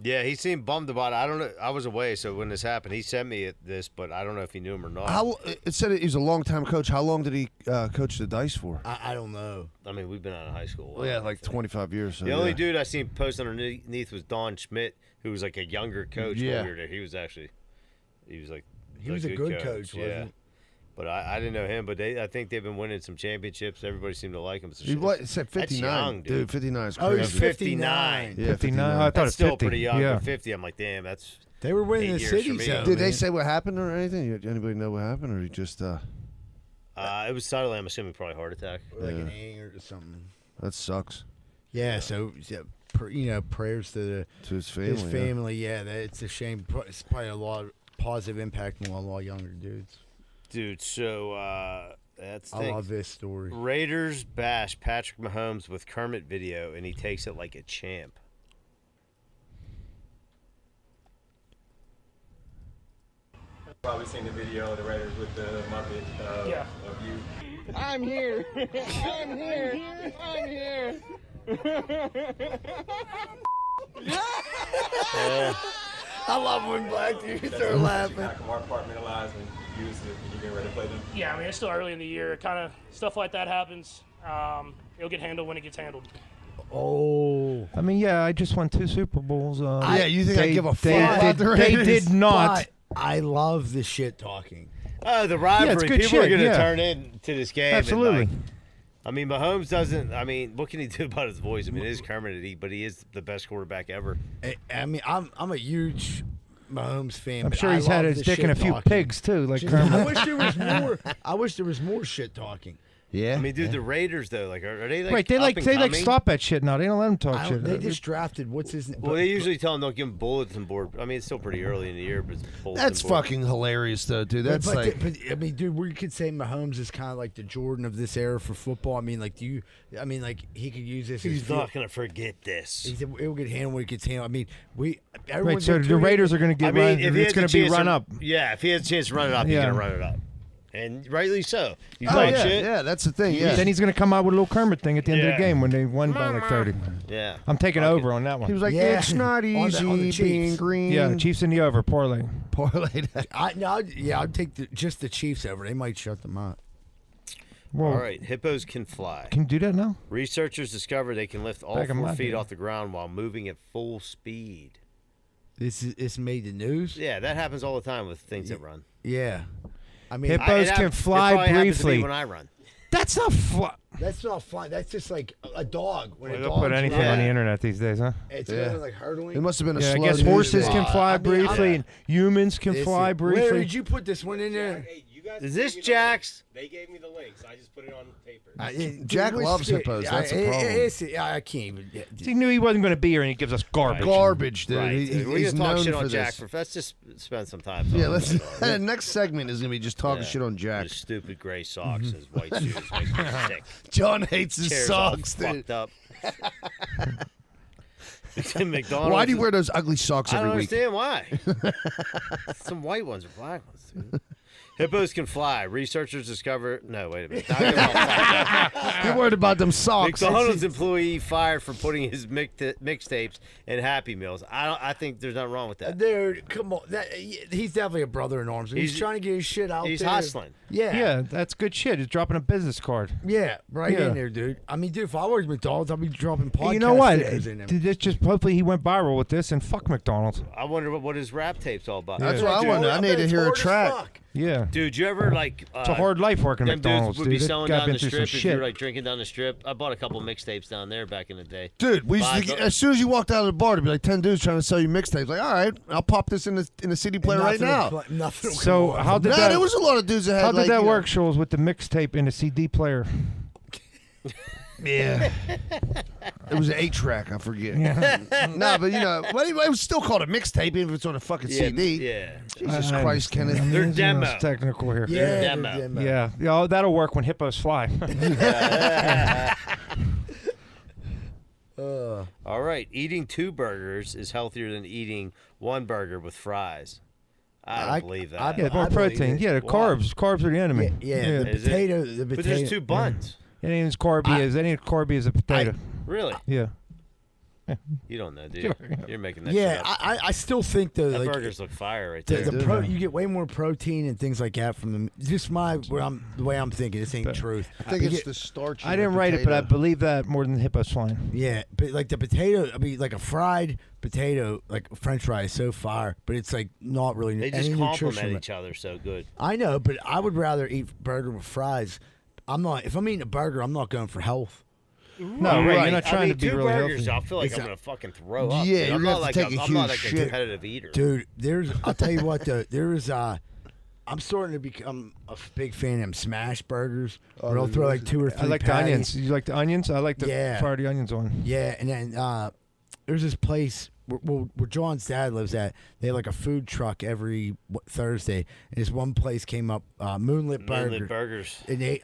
Yeah, he seemed bummed about it. I don't know. I was away, so when this happened, he sent me this, but I don't know if he knew him or not. It said he was a long-time coach. How long did he coach the Dice for? I don't know. I mean, we've been out of high school. Well, yeah, like 25 years. So The only yeah. dude I seen post underneath was Don Schmidt, who was like a younger coach. Yeah. When we were there. He was like He was a good coach, wasn't yeah. he? But I didn't know him. But I think they've been winning some championships. Everybody seemed to like him. So It said 59. That's young, dude. 59 is Oh, crazy. he's 59. Yeah, 59. I thought That's it's still 50. pretty young. Yeah. But 50, I'm like, damn, that's. They were winning 8 the years city for me. zone. Did they man. say what happened or anything? Anybody know what happened, or he just? It was suddenly. I'm assuming probably heart attack. Or like an anger or something? That sucks. Yeah. So prayers to his family. His family. Yeah. It's a shame. It's probably a lot of positive impact on a lot of younger dudes. Dude, so that's. I love this story. Raiders bash Patrick Mahomes with Kermit video, and he takes it like a champ. Probably seen the video of the Raiders with the Muppet of you. I'm here. I'm here. I'm here. I love when black dudes are laughing. Compartmentalized and used it when you get ready to play them. Yeah, I mean, it's still early in the year. Kind of stuff like that happens. It'll get handled when it gets handled. Oh. I mean, yeah, I just won 2 Super Bowls. Yeah, you think I give a fuck they about did, the They Raiders? did not. But I love the shit talking. Oh, the rivalry. it's good People are shit, going to yeah. turn into this game. and, Absolutely. like, I mean, Mahomes doesn't. I mean, what can he do about his voice? I mean, it is Kermit, but he is the best quarterback ever. I mean, I'm a huge Mahomes fan. I'm but sure I he's had love his the dick in a shit few talking. pigs too, like Just- Kermit. I wish there was more. I wish there was more shit talking. Yeah. I mean, dude, the Raiders though, like, are they like Right, they up like and they like coming? stop that shit now. They don't let them talk shit. They just drafted what's his name? Well, they usually tell them don't give him bulletin board. I mean, it's still pretty early in the year, but it's bulletin That's board. fucking hilarious, though, dude. That's but, like. I mean, dude, we could say Mahomes is kind of like the Jordan of this era for football. I mean, like, I mean, like, he could use this. He's as not going to forget this. It'll get handled when it gets handled. I mean, Right, everyone's so the Raiders are going to get run. It's going to be run up. Yeah, if he has a chance to run it up, he's Yeah. going to run it up. And rightly so. He's Oh, talking yeah, shit. yeah, that's the thing. Yeah. Then he's going to come out with a little Kermit thing at the end of Yeah. the game when they won by like 30. Yeah. I'm taking over on that one. He was like, Yeah. it's not On the easy Chiefs. being green. Yeah, Chiefs in the over, parlay. Parlay. I'd take just the Chiefs over. They might shut them out. Whoa. All right, hippos can fly. Can you do that now? Researchers discover they can lift all Back in 4 my feet day. off the ground while moving at full speed. This made the news. Yeah, that happens all the time with things that run. Yeah, I mean, Hippos can fly it probably happens to me briefly. when I run. That's not fly. that's not flying. That's just like a dog. When a They'll dog's put anything running, on the internet these days, huh? It's Yeah. kind of like hurdling. It must have been a Yeah, I slow guess news horses day. can fly I mean, briefly and humans can Listen, fly Where briefly. did you put this one in there? Hey, you guys Is gave this me the Jack's? link. They gave me the links. I just put it on paper. Jack loves Hippos. That's the problem. I can't even. He knew he wasn't going to be here, and he gives us garbage. Garbage, dude. Right. We're He's gonna talk known shit for on Jack. this. Let's just spend some time. Yeah, talking let's. about it. Next segment is gonna be just talking shit on Jack. His stupid gray socks, his white shoes, makes me sick. John hates his Chairs all socks, dude. fucked up. McDonald's. Why do you wear those ugly socks I every don't week? understand why. Some white ones or black ones, dude. Hippos can fly. Researchers discover. No, wait a minute. You're worried about them socks. McDonald's employee fired for putting his mixtapes in Happy Meals. I think there's nothing wrong with that. Dude, come on. He's definitely a brother in arms. He's trying to get his shit out He's there. hustling. Yeah. Yeah, that's good shit. He's dropping a business card. Yeah, right Yeah. in there, dude. I mean, dude, if I was McDonald's, I'd be dropping podcast You know what? stickers in there. This just hopefully he went viral with this, and fuck McDonald's. I wonder what his rap tape's all about. That's what I wonder. I need to hear a track. Yeah. Dude, you ever like? It's a hard life working at them McDonald's, dudes would be dude. That selling guy down been the through some strip if shit. you're like drinking down the strip. I bought a couple mixtapes down there back in the day. Dude, we used to Buy get, the- as soon as you walked out of the bar, to be like 10 dudes trying to sell you mixtapes. Like, all right, I'll pop this in the CD player right now. Nothing. So how did Nah, that? there was a lot of dudes that had. How did like, that you know- work, Shoals, with the mixtape and the CD player? Yeah. It was an 8-track, I forget. Yeah. No, but you know, well, it was still called a mixtape, even if it's on a fucking CD. Yeah. Jesus I Christ, understand. Kenneth. They're You know, demo. it's technical here. Yeah, They're they're demo. demo. Yeah. Yeah, that'll work when hippos fly. All right, eating 2 burgers is healthier than eating 1 burger with fries. I don't believe that. Yeah, more I believe protein. it. Yeah, the carbs. Carbs are the enemy. Yeah, the Is it? potato. The potato. But there's 2 buns. It ain't as carby as a potato. Really? Yeah. You don't know, dude. You're making that shit Yeah, up. I still think though, That like burgers look fire right the, there. you get way more protein and things like that from them. Just the way I'm thinking. This ain't truth. I think You it's get- the starch. I didn't write it, but I believe that more than the hippos flying. Yeah, but like the potato, I mean, like a fried potato, like French fry is so fire, but it's like not really. They just any complement nutrition. each other so good. I know, but I would rather eat burger with fries. I'm not. If I'm eating a burger, I'm not going for health. No, right. You're not trying I mean, to be 2 really burgers, healthy. I feel like I'm gonna fucking throw up. Yeah, dude. you're I'm gonna not have to like take a I'm not huge like a shit. competitive eater. Dude, I'll tell you what though, I'm starting to become a big fan of them smash burgers. Where I'll throw like 2 or 3 I like the patties. onions. You like the onions? I like to Yeah. fire the onions on. Yeah, and then there's this place where John's dad lives at. They have like a food truck every Thursday, and this one place came up, Moonlit Burgers. and it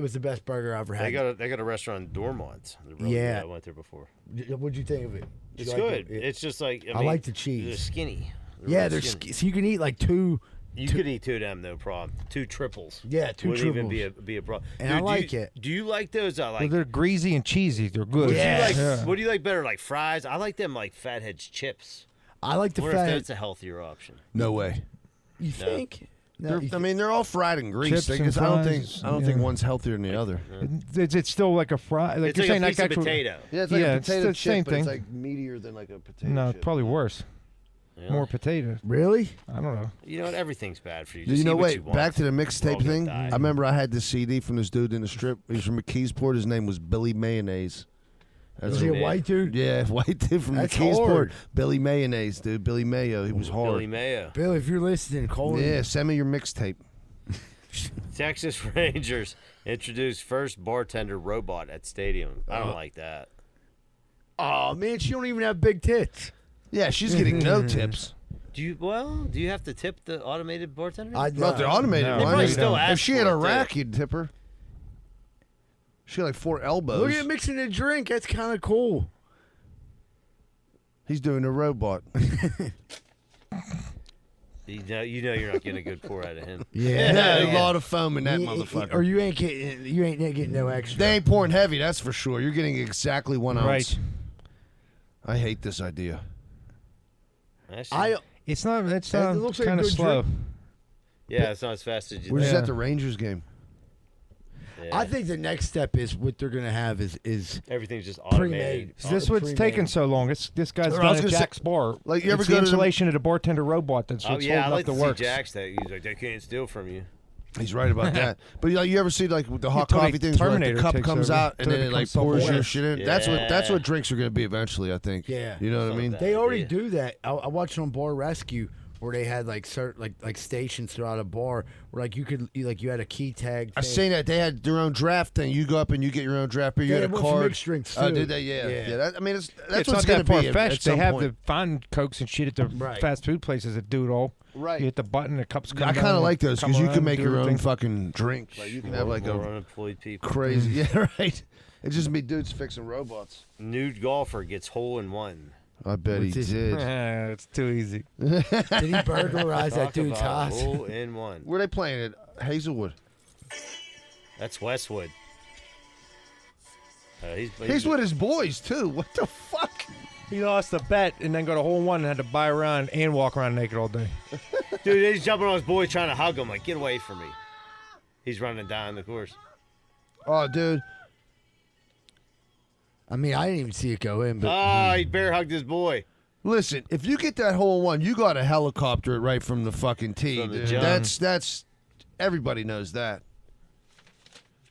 was the best burger I ever had. They got a restaurant in Dormont. Really Yeah. good. I went there before. What'd you think of it? It's You like good. it? It's just like I mean, like the cheese. They're skinny. Yeah, real they're skinny. so you can eat like 2. You could eat 2 of them, no problem. 2 triples. Yeah, 2 wouldn't even triples. be a problem. And I like it. Do you like those? Well, Like, they're greasy and cheesy. They're good. what do you like? Yeah. What do you like better, like fries? I like them like Fatheads chips. I like the I wonder if fat. that's a healthier option. No way. You think? No, They're- I mean, they're all fried in grease. Chips I and don't think fries, one's healthier than the other. It's still like a fry. Like It's you're like saying, a piece of actual, potato. Yeah, it's like a potato it's the chip, same but thing. it's like meatier than like a potato No, chip. probably worse. Yeah. More potato. Really? I don't know. You know what? Everything's bad for you. You Just know, eat what wait, you want. back to the We're all mixtape gonna thing. die. I remember I had this CD from this dude in the strip. He's from McKeesport. His name was Billy Mayonnaise. Was he a white dude? Yeah, white dude from That's McKeesport. hard. Billy Mayonnaise, dude. Billy Mayo. He was hard. Billy Mayo. Bill, if you're listening, call Yeah, him. send me your mixtape. Texas Rangers introduced first bartender robot at stadium. I don't like that. Oh man, she don't even have big tits. Yeah, she's getting no tips. Do you have to tip the automated bartender? Not the automated No, They one. probably you still don't. ask If she had for a it, too. rack, you'd tip her. She had like 4 elbows. Look at mixing a drink. That's kind of cool. He's doing a robot. You know you're not getting a good pour out of him. Yeah, a lot of foam in that motherfucker. Or you ain't getting no extra. They ain't pouring heavy, that's for sure. You're getting exactly 1 ounce. Right. I hate this idea. It's not. It's It looks like a kind of good slow. drink. Yeah, it's not as fast as you We're think. just at the Rangers game. Yeah. I think the next step is what they're gonna have is Everything's just pre-made. automated. Is this what's taking so long? This guy's Or I done was at gonna say, Jack's bar. like, you ever It's go the to the- installation of the bartender robot that's Oh what's yeah, I holding like up to the see works. Jack's that. He's like, they can't steal from you. He's right about that. But you ever see like with the hot Till coffee like things where like, Terminator the cup takes comes over. out and Till then it it like becomes self-aware. pours your shit in? Yeah. That's what drinks are going to be eventually, I think. Yeah. You know what I mean? That they already idea. do that. I watched on Bar Rescue where they had like certain like stations throughout a bar where like you had a key tag. I thing. seen that they had their own draft thing. You go up and you get your own draft beer. You Yeah, had a they went for card. mixed drinks, Oh, too. did they? Yeah, Yeah. yeah. That, I mean, that's It's what's not going that to be. far-fetched. They some have point. the fine Cokes and shit at the Right. fast food places that do it all. Right. You hit the button, the cups come I down kind of and like those come because you around can and make do your own everything. fucking drink. Like you can have like more a unemployed people. crazy. Yeah, right. It's just me dudes fixing robots. Nude golfer gets hole in one. I bet he did. It's too easy. Did he burglarize that Talk dude's about house? hole in one. Where they playing it? Hazelwood. That's Westwood. He's with his boys too. What the fuck? He lost a bet and then got a hole in one and had to buy around and walk around naked all day. Dude, he's jumping on his boy trying to hug him. Like, get away from me. He's running down the course. Oh, dude. I mean, I didn't even see it go in, but He bear hugged his boy. Listen, if you get that hole in one, you got to helicopter it right from the fucking tee. From the dude. jump. That's everybody knows that.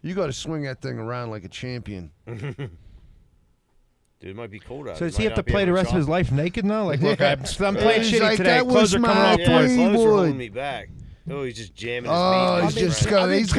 You got to swing that thing around like a champion. Dude, it might be cold out. So does he have to play the rest of his life naked now? Like, look, I'm playing He's shitty like, today. "That Clothes was are coming my off Yeah, twice." clothes are boy. holding me back. Oh, he's just jamming his Oh, meat. he's just going. He's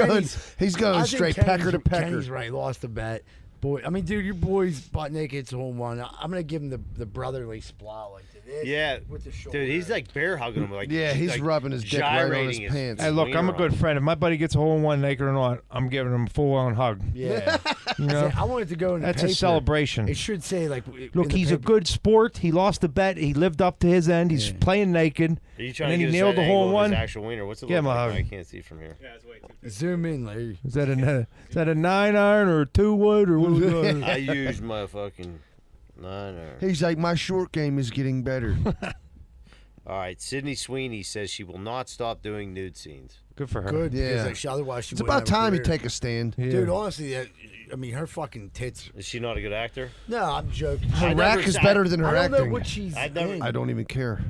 going I think straight Kenny's- pecker to pecker. Kenny's right. Lost the bet. Boy, I mean, dude, your boy's butt naked. It's a home run. I'm gonna give him the brotherly splat like this. Yeah, with the shoulder. dude, he's like bear hugging him. Like, Yeah, he's like rubbing his dick right on his gyrating pants. Hey, look, I'm a wiener good on friend. If my buddy gets a hole in one naked or not, I'm giving him a full-on hug. Yeah. You know? See, I wanted to go in the That's paper. a celebration. It should say like. Look, he's a good sport. He lost the bet. He lived up to his end. He's playing naked. Are you trying and to then get he nailed the hole in one. His actual wiener. What's it Give him look a like? hug. I can't see from here. Zoom in, Larry. Is that a 9-iron or a 2-wood or what was it? I used my fucking 9-iron. He's like, my short game is getting better. All right, Sydney Sweeney says she will not stop doing nude scenes. Good for her. Good. Yeah. Because, like, otherwise she It's wouldn't about have a time you career. take a stand. Dude, honestly, I mean, her fucking tits. Is she not a good actor? No, I'm joking. Her rack is better than her I don't know acting. what she's in. I don't even care.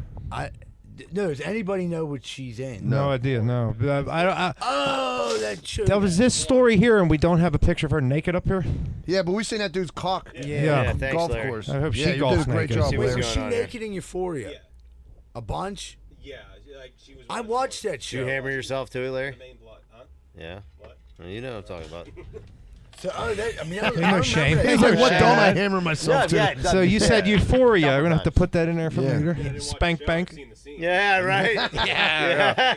No, does anybody know what she's in? No idea. No. Oh, that should. That was this story here, and we don't have a picture of her naked up here. Yeah, but we seen that dude's cock. Yeah, thanks, golf Larry. course. I hope yeah, she you golfs did a great naked. job, See what's Larry. going Was she on here. naked in Euphoria? Yeah. A bunch? Yeah, like she was. I watched that Did you show. hammer yourself to it, Larry? The main blood, huh? Yeah. What? Well, you know what I'm talking about. So, I mean, I Ain't no remember shame. that. He's like, what Yeah. don't I hammer myself to? So you said Euphoria. I'm gonna have to Couple put that in there for Yeah. later. Spank bank. Yeah, right. Yeah.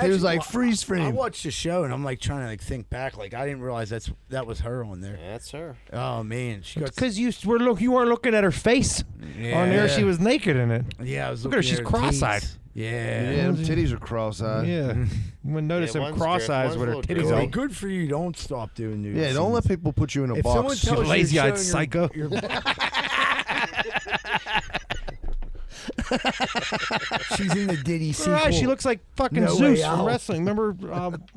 He was like, freeze I frame. watched the show and I'm like trying to like think back. Like I didn't realize that was her on there. That's her. Oh man, she got. Because you weren't looking at her face on there. She was naked in it. Yeah, I was Look at her. looking She's at cross-eyed. titties. Yeah, Yeah. them titties are cross-eyed. Yeah. You wouldn't notice Yeah, them one's cross eyes dripped, with her one's a titties little Well, out. good for you. Don't stop doing nude. Yeah, don't let scenes. people put you in a If someone box. tells you lazy-eyed you're showing psycho. She's in the Diddy sequel. Right, she looks like fucking No Zeus Way from Out. wrestling. Remember,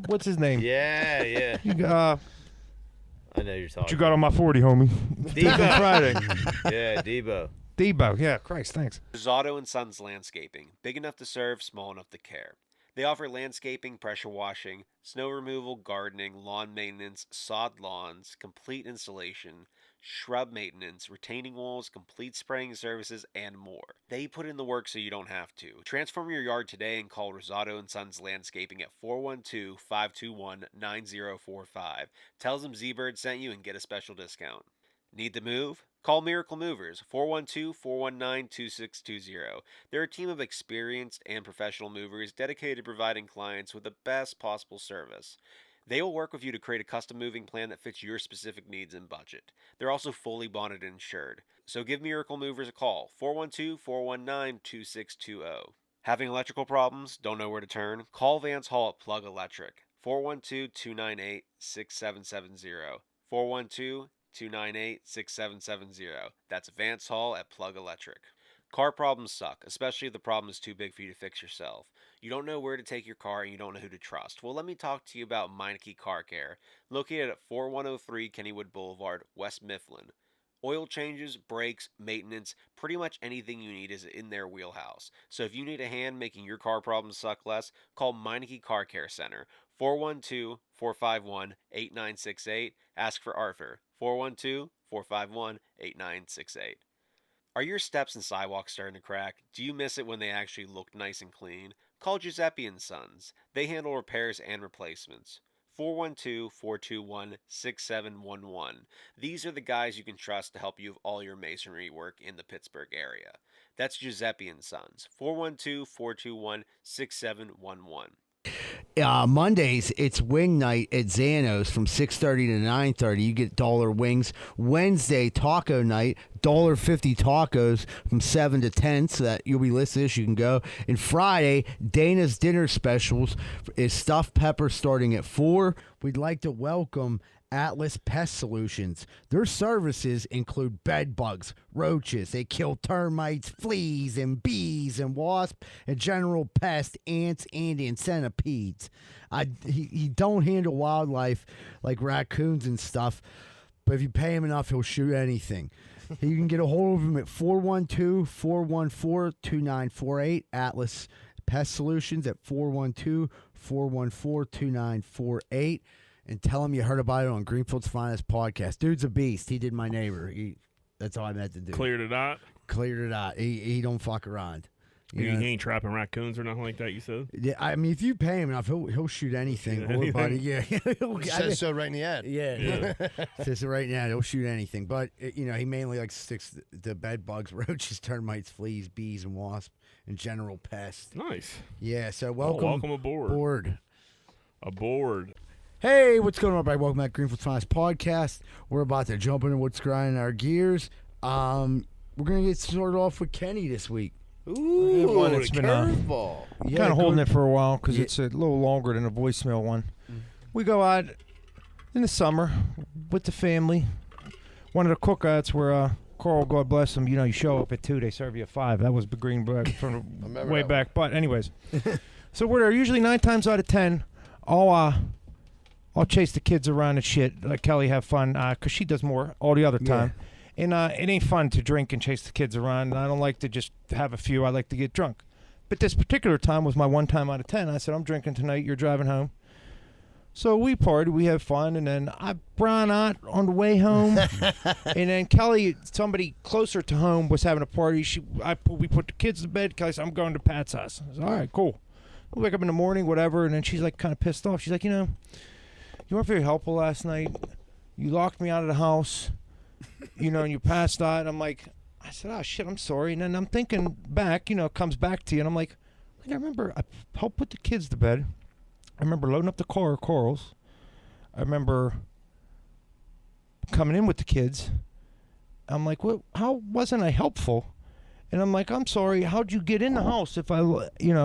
what's his name? Yeah, yeah. You, I know you're talking. what you got on my 40, homie? Debo. Friday. Yeah, Debo. Debo. Yeah, Christ, thanks. Rosado & Sons Landscaping. Big enough to serve, small enough to care. They offer landscaping, pressure washing, snow removal, gardening, lawn maintenance, sod lawns, complete installation, shrub maintenance, retaining walls, complete spraying services, and more. They put in the work so you don't have to. Transform your yard today and call Rosado & Sons Landscaping at 412-521-9045. Tell them Z-Bird sent you and get a special discount. Need to move? Call Miracle Movers, 412-419-2620. They're a team of experienced and professional movers dedicated to providing clients with the best possible service. They will work with you to create a custom moving plan that fits your specific needs and budget. They're also fully bonded and insured. So give Miracle Movers a call, 412-419-2620. Having electrical problems? Don't know where to turn? Call Vance Hall at Plug Electric, 412-298-6770. 412-298-6770. That's Vance Hall at Plug Electric. Car problems suck, especially if the problem is too big for you to fix yourself. You don't know where to take your car and you don't know who to trust. Well, let me talk to you about Meineke Car Care, located at 4103 Kennywood Boulevard, West Mifflin. Oil changes, brakes, maintenance, pretty much anything you need is in their wheelhouse. So if you need a hand making your car problems suck less, call Meineke Car Care Center, 412-451-8968. Ask for Arthur, 412-451-8968. Are your steps and sidewalks starting to crack? Do you miss it when they actually look nice and clean? Call Giuseppe & Sons. They handle repairs and replacements. 412-421-6711. These are the guys you can trust to help you with all your masonry work in the Pittsburgh area. That's Giuseppe & Sons. 412-421-6711. Mondays, it's wing night at Zano's from 6:30 to 9:30. You get dollar wings. Wednesday, taco night, $1.50 tacos from 7 to 10, so that you'll be listed as you can go. And Friday, Dana's dinner specials is stuffed pepper starting at 4. We'd like to welcome Atlas Pest Solutions. Their services include bed bugs, roaches. They kill termites, fleas, and bees and wasps, and general pest, ants, and centipedes. He don't handle wildlife like raccoons and stuff, but if you pay him enough, he'll shoot anything. You can get a hold of him at 412-414-2948. Atlas Pest Solutions at 412-414-2948. And tell him you heard about it on Greenfield's Finest podcast. Dude's a beast. He did my neighbor. That's all I meant to do. Cleared it out? Cleared it out. He don't fuck around. He ain't trapping raccoons or nothing like that, you said? Yeah, I mean, if you pay him enough, he'll shoot anything. Or buddy, yeah. Says so right in the ad. Yeah. Says it right now. He'll shoot anything. But, he mainly sticks to bed bugs, roaches, termites, fleas, bees, and wasps, and general pests. Nice. Yeah, so welcome aboard. Aboard. Hey, what's going on, everybody? Welcome back to Greenfield's Finest podcast. We're about to jump into what's grinding our gears. We're going to get started off with Kenny this week. Ooh, it's been curveball. Kind of holding it for a while because it's a little longer than a voicemail one. We go out in the summer with the family. One of the cookouts where Carl, God bless him, you show up at 2, they serve you at 5. That was the greenback from way back. But anyways, so we're there usually 9 times out of 10. I'll chase the kids around and shit, let Kelly have fun, because she does more all the other time. And it ain't fun to drink and chase the kids around, and I don't like to just have a few. I like to get drunk. But this particular time was my 1 time out of 10. I said, I'm drinking tonight, you're driving home. So we partied, we had fun, and then I brought out on the way home. And then Kelly, somebody closer to home, was having a party. We put the kids to bed. Kelly said, I'm going to Pat's house. I said, all right, cool. We wake up in the morning, whatever, and then she's kind of pissed off. She's like, you weren't very helpful last night. You locked me out of the house, and you passed out. I'm like, I said, oh, shit, I'm sorry. And then I'm thinking back, comes back to you. And I'm like, I remember I helped put the kids to bed. I remember loading up the car at Carl's. I remember coming in with the kids. I'm like, well, how wasn't I helpful? And I'm like, I'm sorry. How'd you get in the house if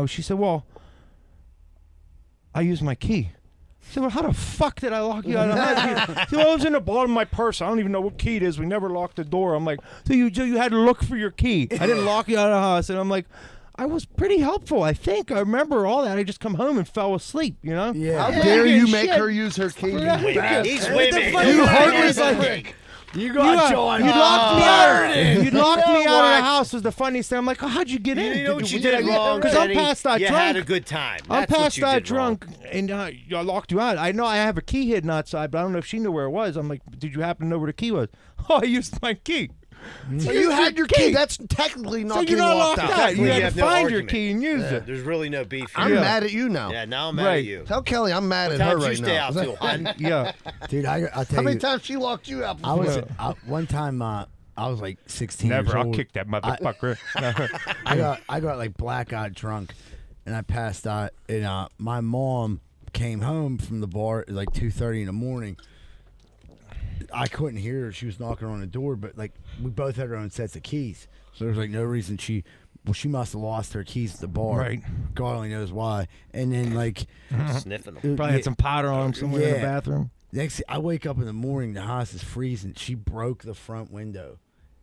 she said, well, I used my key. I said, well, how the fuck did I lock you out of the house? She said, well, it was in the bottom of my purse. I don't even know what key it is. We never locked the door. I'm like, so you had to look for your key. I didn't lock you out of the house. And I'm like, I was pretty helpful, I think. I remember all that. I just come home and fell asleep, Yeah. How dare you make her use her key? He's winning. You hardly like You got John. You locked me out. You locked me out of the house was the funniest thing. I'm like, oh, how'd you get in? You know what you did wrong, because I'm passed out you drunk. You had a good time. I'm That's passed out wrong. drunk, and I locked you out. I know I have a key hidden outside, but I don't know if she knew where it was. I'm like, did you happen to know where the key was? Oh, I used my key. So you had your key. That's technically not getting locked out. You had to find your argument. key and use it. There's really no beef here. I'm mad at you now. Yeah, now I'm mad at you. Tell Kelly I'm mad at her right you stay now. out till, hon? Yeah. Dude, I'll tell you. How many times she locked you out before? One time, I was like 16 Never. years old. I'll kick that motherfucker. I got like blackout drunk, and I passed out. And my mom came home from the bar at like 2:30 in the morning. I couldn't hear her. She was knocking on the door, but like we both had our own sets of keys, so there's like no reason she must have lost her keys at the bar. Right. God only knows why. And then like sniffing them. Probably had some powder on them somewhere in the bathroom. Next, I wake up in the morning. The house is freezing. She broke the front window,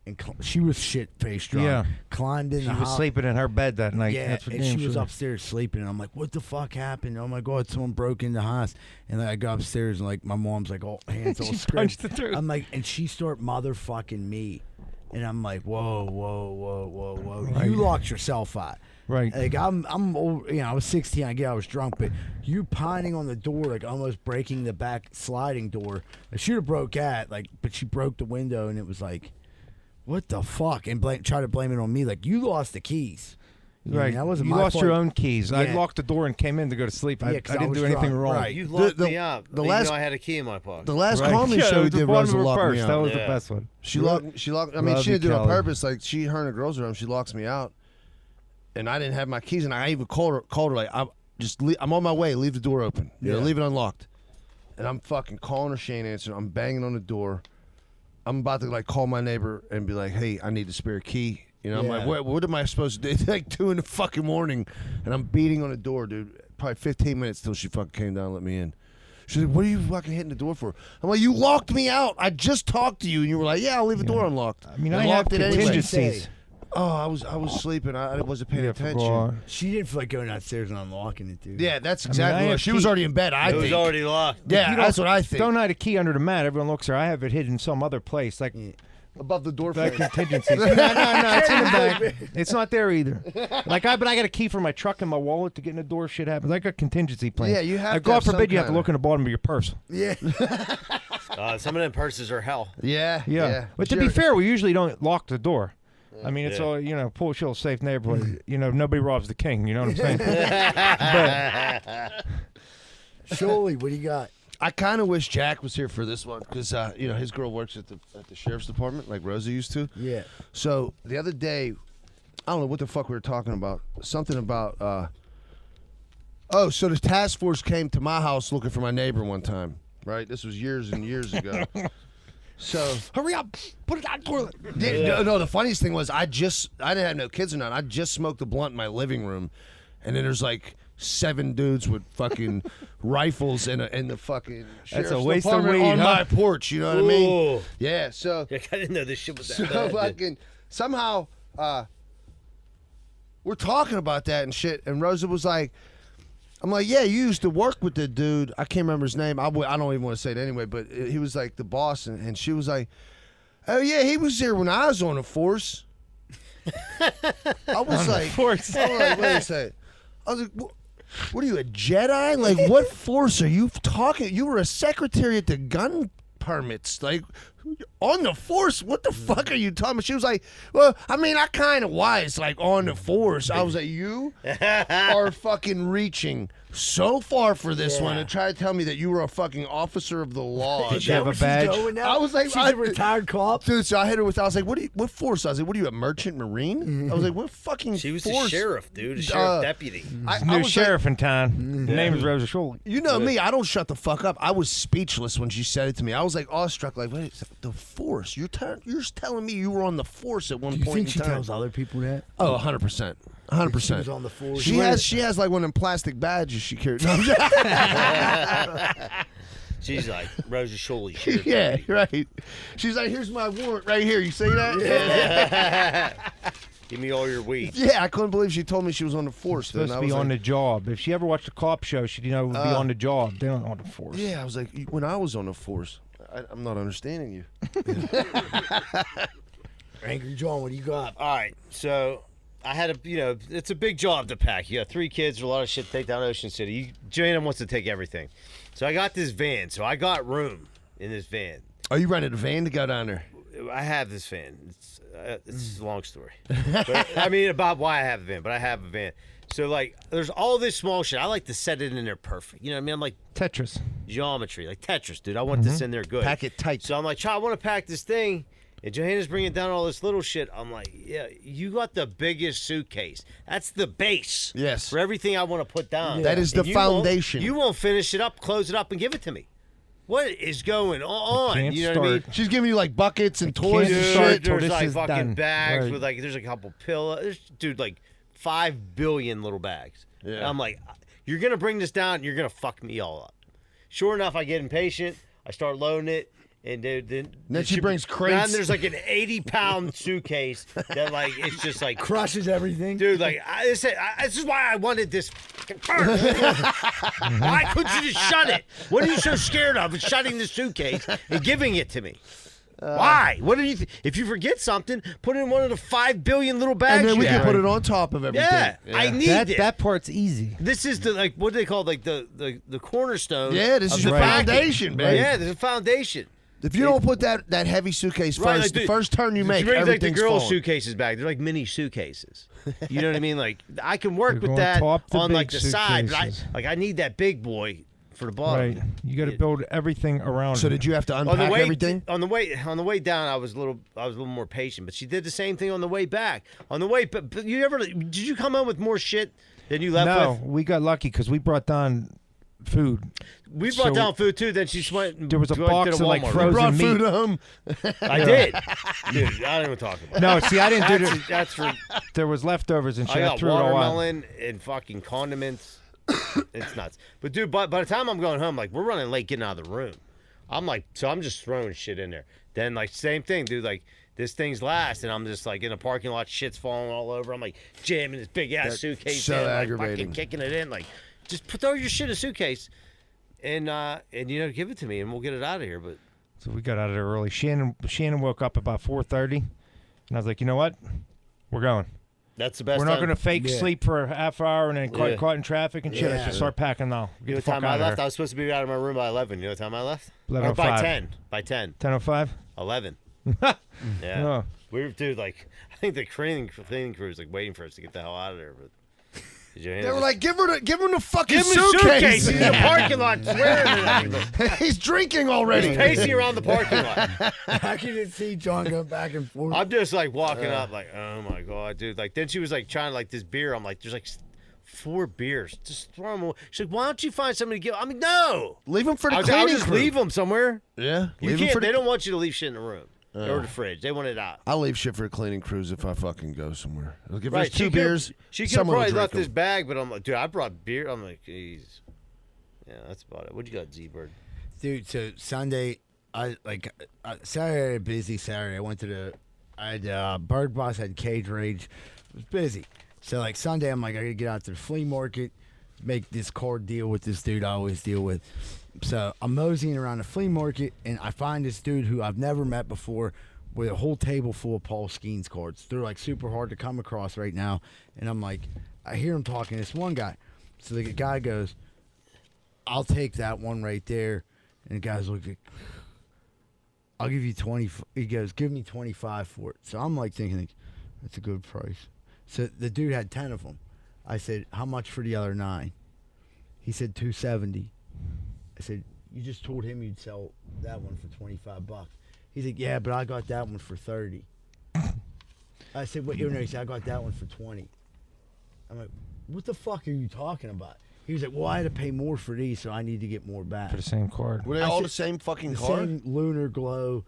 and she was shit-faced drunk. Yeah. Climbed in. She the was house. sleeping in her bed that night. Yeah, That's for and damn she was sure. upstairs sleeping, and I'm like, "What the fuck happened? Oh my god, someone broke in the house!" And then I go upstairs, and like my mom's like, all hands all She scratched. punched it through. I'm like, and she start motherfucking me, and I'm like, whoa, Right. you locked yourself out. Right. Like I'm old, I was 16. I was drunk, but you pining on the door, like almost breaking the back sliding door. She would have broke that, but she broke the window, and it was like, what the fuck? And try to blame it on me. Like, you lost the keys. Right. That wasn't you my lost fault. your own keys. I Yeah. locked the door and came in to go to sleep. I 'cause I didn't was do anything drunk. wrong. Right. You locked me up. the even last- though I had a key in my pocket. The last Right. comedy Yeah, show we the did, one Rosa in locked reverse. me out. That was the best one. She locked. I mean, Love she you, didn't do it on Kelly. purpose. Like her and the girls around. She locks me out, and I didn't have my keys. And I even called her like, I'm on my way. Leave the door open. You know, leave it unlocked. And I'm fucking calling her. She ain't answering. I'm banging on the door. I'm about to like call my neighbor and be like, hey, I need the spare key. You know, I'm like, what am I supposed to do? It's like 2 in the fucking morning, and I'm beating on the door, dude. Probably 15 minutes till she fucking came down and let me in. She's like, what are you fucking hitting the door for? I'm like, you locked me out. I just talked to you, and you were like, yeah, I'll leave the door unlocked. I mean, And I have locked it anyway. contingencies. Oh, I was sleeping. I wasn't paying attention. She didn't feel like going downstairs and unlocking it, dude. Yeah, that's I mean, exactly I right. have She was key- already in bed, I It think. was already locked. Yeah, that's what I think. Don't hide a key under the mat. Everyone looks there. I have it hidden some other place. Like above the door back frame. contingencies. no, it's in the back. It's not there either. But I got a key for my truck and my wallet to get in the door. If shit happens. I got contingency plans. Yeah, you have to God have some forbid you have to kinda- look in the bottom of your purse. Yeah. Some of them purses are hell. Yeah. But to be fair, we usually don't lock the door. I mean, it's Yeah. all, Pool Shill, safe neighborhood. Nobody robs the king. You know what I'm saying? Surely, what do you got? I kind of wish Jack was here for this one because his girl works at the sheriff's department like Rosa used to. Yeah. So the other day, I don't know what the fuck we were talking about. Something about so the task force came to my house looking for my neighbor one time. Right, this was years and years ago. So hurry up, put it on toilet. No, the funniest thing was I didn't have no kids or nothing. I just smoked a blunt in my living room, and then there's like 7 dudes with fucking rifles in the fucking That's a sheriff's waste of department weed, on huh? my porch. You know what I mean? Ooh. Yeah. So I didn't know this shit was that so bad. fucking somehow we're talking about that and shit, and Rosa was like, I'm like, yeah, you used to work with the dude. I can't remember his name. I don't even want to say it anyway, but he was like the boss, and she was like, oh yeah, he was here when I was on the force. I was like, wait a second. I was like, what are you, a Jedi? Like, what force are you talking? You were a secretary at the gun permits, like on the force. What the fuck are you talking about? She was like, well, I mean, I kind of was like on the force. I was like, you are fucking reaching so far for this one and try to tell me that you were a fucking officer of the law. Did you have a badge? I was like, she's a retired cop. Dude, so I hit her with, I was like, what force? I was like, what are you, a merchant marine? I was like, what fucking She was force? a sheriff, dude. A sheriff deputy. I New was sheriff in town. The name is Rosa Shuley. You know me, I don't shut the fuck up. I was speechless when she said it to me. I was like awestruck, like, wait, the force? You're telling me you were on the force at one Do you point think in she time? tells other people that? Oh, 100%. 100%. She was on the force. She has like one of them plastic badges she carries. No, I'm just- She's like Rosa Shuley. Sheriff yeah, deputy. right. She's like, here's my warrant right here. You see that? Give me all your weed. Yeah, I couldn't believe she told me she was on the force. Supposed to be on the job. If she ever watched a cop show, she'd it would be on the job. They're not on the force. Yeah, I was like, when I was on the force, I'm not understanding you. Angry John, what do you got? All right, so I had it's a big job to pack. You got 3 kids, there's a lot of shit to take down Ocean City. Joanna wants to take everything. So I got this van. So I got room in this van. Are you renting a van to go down there? I have this van. It's a long story. But, I mean, about why I have a van, but I have a van. So, like, there's all this small shit. I like to set it in there perfect. You know what I mean? I'm like Tetris. Geometry, like Tetris, dude. I want this in there good. Pack it tight. So I'm like, I want to pack this thing. And Johanna's bringing down all this little shit. I'm like, yeah, you got the biggest suitcase. That's the base. Yes. For everything I want to put down. That is the And foundation. You won't finish it up, close it up, and give it to me. What is going on? can't You know what I mean? start. She's giving you like buckets and toys and can't shit. start till There's this like is fucking done. bags Right. with like, there's a couple pillows. Dude, like 5 billion little bags. Yeah. And I'm like, you're going to bring this down and you're going to fuck me all up. Sure enough, I get impatient. I start loading it. And Then she brings crates. Then there's like an 80-pound suitcase that like it's just like Crushes everything. dude. Like this is why I wanted this. Why couldn't you just shut it? What are you so scared of? Is shutting the suitcase and giving it to me? Why? What do you? If you forget something, put it in one of the 5 billion little bags. And then we you can have. put it on top of everything. Yeah, I need it. That part's easy. This is the what do they call like the cornerstone. Yeah, this of is the the packing. foundation, baby. Yeah, there's a foundation. If you don't put that heavy suitcase first, Right, like the first turn you make, bring like the everything's girls' falling. suitcases back. They're like mini suitcases. You know what I mean? Like I can work You're with going that top to on big like the side, but suitcases. I need that big boy for the bottom. Right. You got to build everything around. So it. did you have to On unpack the way everything? on the way down, I was a little more patient, but she did the same thing on the way back. On the way, but did you come home with more shit than you left No, with? we got lucky because we brought down food. We brought So down food too. Then she went. And there was a did box of like Walmart. frozen brought meat. food home. I did, dude. I don't even talk about. No, see, I didn't do That's, that. that's for. There was leftovers and I shit. I got threw it all out. watermelon and fucking condiments. It's nuts. But dude, by the time I'm going home, like we're running late getting out of the room. I'm like, so I'm just throwing shit in there. Then like same thing, dude. Like this thing's last, and I'm just like in a parking lot, shit's falling all over. I'm like jamming this big ass That's suitcase so in, like aggravating. fucking kicking it in. Like just throw your shit in a suitcase, and give it to me, and we'll get it out of here. But So we got out of there early. Shannon woke up about 4:30, and I was like, you know what? We're going. that's the best. We're not time. going to fake sleep for a half hour and then Yeah. caught in traffic and shit. I Yeah. should start packing now. You know what time I left? I was supposed to be out of my room by 11. You know what time I left? Or 11:05. by 10. By 10. 10:05. 11. Yeah. Yeah. We were, dude, like, I think the cleaning crew was, like, waiting for us to get the hell out of there. But did you They were like, give him the fucking give him a suitcase. suitcase. He's in the parking lot swearing at people. He's drinking already. He's pacing around the parking lot. I can just see John go back and forth. I'm just, like, walking up, like, oh, my God, dude. Like, then she was, like, trying, like, this beer. I'm like, there's, like, 4 beers. Just throw them away. She's like, why don't you find somebody to give? I'm like, no. Leave them for the I'll cleaning just crew. leave them somewhere. Yeah. You leave 'em can't. for the- They don't want you to leave shit in the room or the fridge. They want it out. I'll leave shit for the cleaning crews if I fucking go somewhere. Like if Right, there's 2 beers, She could have someone will probably drink left this 'em. bag, but I'm like, dude, I brought beer. I'm like, jeez. Yeah, that's about it. What you got, Z-Bird? Dude, so Sunday, Saturday, I had a busy Saturday. I went to Bird Boss had Cage Rage. It was busy. So like Sunday, I'm like, I gotta get out to the flea market, make this card deal with this dude I always deal with. So I'm moseying around the flea market, and I find this dude who I've never met before with a whole table full of Paul Skeens cards. They're like super hard to come across right now. And I'm like, I hear him talking to this one guy. So the guy goes, I'll take that one right there. And the guy's like, I'll give you 20. He goes, give me 25 for it. So I'm like thinking, that's a good price. So the dude had 10 of them. I said, how much for the other 9? He said $270. I said, you just told him you'd sell that one for $25. He's like, yeah, but I got that one for 30. I said, wait, no, he said, I got that one for 20. I'm like, what the fuck are you talking about? He was like, well, I had to pay more for these, so I need to get more back. For the same card. Were they all the same fucking the card? same lunar glow.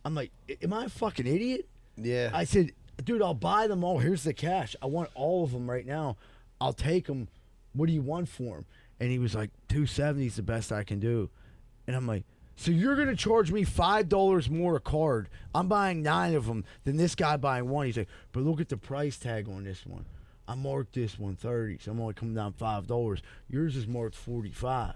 I'm like, am I a fucking idiot? Yeah. I said, dude, I'll buy them all. Here's the cash. I want all of them right now. I'll take them. What do you want for them? And he was like, $270 is the best I can do. And I'm like, so you're going to charge me $5 more a card. I'm buying 9 of them than this guy buying 1. He's like, but look at the price tag on this one. I marked this one 30, so I'm only coming down $5. Yours is marked 45.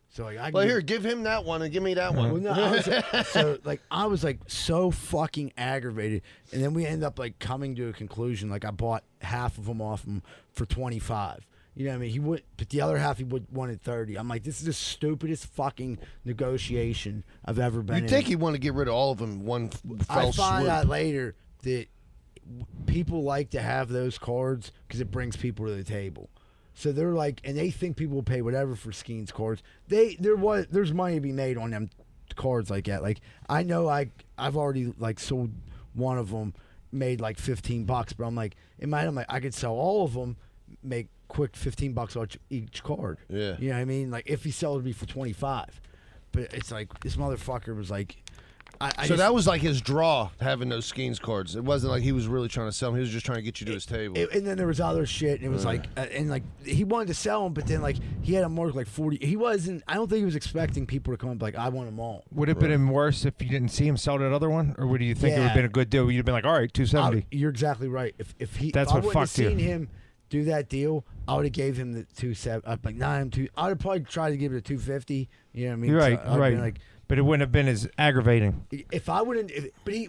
So like, Well, here, give him that one and give me that one. Well, no, I was like so fucking aggravated, and then we end up like coming to a conclusion. Like I bought half of them off him for 25. You know what I mean? He would, but the other half he would wanted 30. I'm like, this is the stupidest fucking negotiation I've ever been in. You'd think he'd want to get rid of all of them in one fell I find swoop. out later that people like to have those cards because it brings people to the table. So they're like, and they think people will pay whatever for Skeens cards. There's money to be made on them cards like that. Like I know I've already like sold one of them, made like $15, but I'm like, in my head, I'm like, I could sell all of them, make quick $15 on each card. Yeah. You know what I mean? Like if he sells me for 25, but it's like this motherfucker was like. So that was like his draw, having those Skeens cards. It wasn't like he was really trying to sell them. He was just trying to get you to his table. And then there was other shit, and it was like, and like he wanted to sell them, but then like he had a mark like 40. He wasn't. I don't think he was expecting people to come up like, I want them all. Would it have been worse if you didn't see him sell that other one, or would you think it would have been a good deal? You'd have been like, all right, $270. You're exactly right. If he, That's if I what wouldn't have fucked you. seen him do that deal, I would have gave him the $270. I'd like, nah, I would have probably tried to give it a $250. You know what I mean? You're right, So I'd right. been like, But it wouldn't have been as aggravating. If I wouldn't,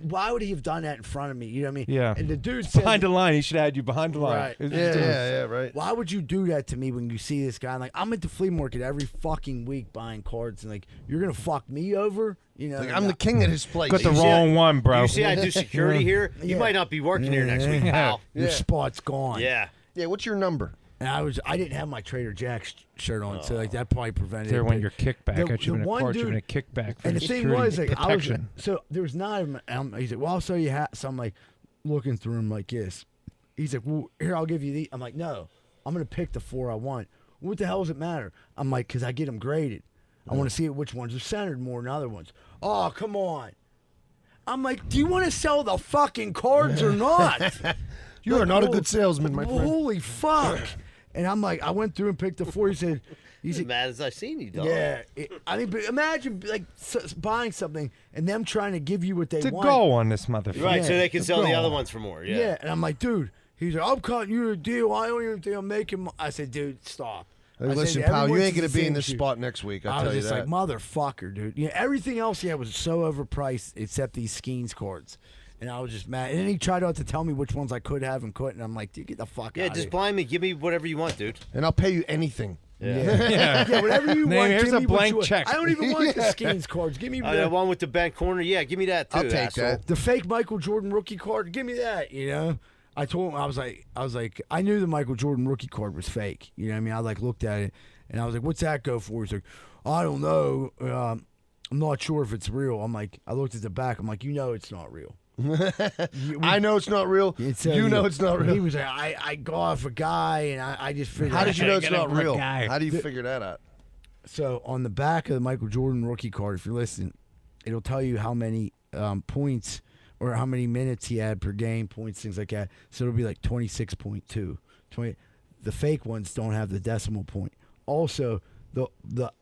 why would he have done that in front of me? You know what I mean? Yeah. And the dude said Behind the line, he should have had you behind the line. Right. Yeah, right. Why would you do that to me when you see this guy? Like, I'm at the flea market every fucking week buying cards, and like, you're gonna fuck me over? You know? Like, I'm the king of his place. Got the wrong one, bro. You see, I do security here. You Yeah. might not be working here next week, pal. Your spot's gone. Yeah. Yeah, what's your number? And I didn't have my Trader Jack's shirt on, so like that probably prevented. There it, went but your kickback. the- I should have the been a one card. Should have been a dude- kickback for And the the thing security was, like, protection. so there was not. He's like, well, I'll show you how. So I'm like, looking through him like this. He's like, well, here, I'll give you the. I'm like, no, I'm gonna pick the 4 I want. What the hell does it matter? I'm like, because I get them graded. I want to see which ones are centered more than other ones. Oh, come on. I'm like, do you want to sell the fucking cards or not? You are not a good salesman, my friend. Holy fuck. And I'm like, I went through and picked the 4. He As said, mad as I seen you, dog. yeah. I mean, but imagine like buying something and them trying to give you what they It's a want. goal on this motherfucker. Right, so they can it's sell the goal. other ones for more. Yeah. Yeah. And I'm like, dude, he's like, I'm cutting you a deal. I don't even think I'm making. I said, dude, stop. Hey, I said, listen, pal, you everyone's ain't gonna the be in same this shoe. spot next week. I I'll tell was you just that. like, motherfucker, dude. Yeah, everything else he had was so overpriced except these Skeens cards. And I was just mad. And then he tried out to tell me which ones I could have and couldn't. I'm like, dude, get the fuck Yeah, out just of blind me. Give me whatever you want, dude. And I'll pay you anything. Yeah. Yeah, whatever you Man, want. here's give a me what blank you want. check. I don't even want the Skeens cards. Give me The one with the bent corner. Yeah, give me that too. I'll take asshole. that. the fake Michael Jordan rookie card. Give me that. You know. I told him I was like I knew the Michael Jordan rookie card was fake. You know what I mean? I like looked at it and I was like, what's that go for? He's like, I don't know. I'm not sure if it's real. I'm like, I looked at the back. I'm like, you know, it's not real. I know it's not real. You know it's not real. He was like, I got off a guy, and I just figured. How did you know it's Get a not good real? guy. How do you figure that out? So on the back of the Michael Jordan rookie card, if you're listening, it'll tell you how many points or how many minutes he had per game, points, things like that. So it'll be like 26.2. 20. The fake ones don't have the decimal point. Also, the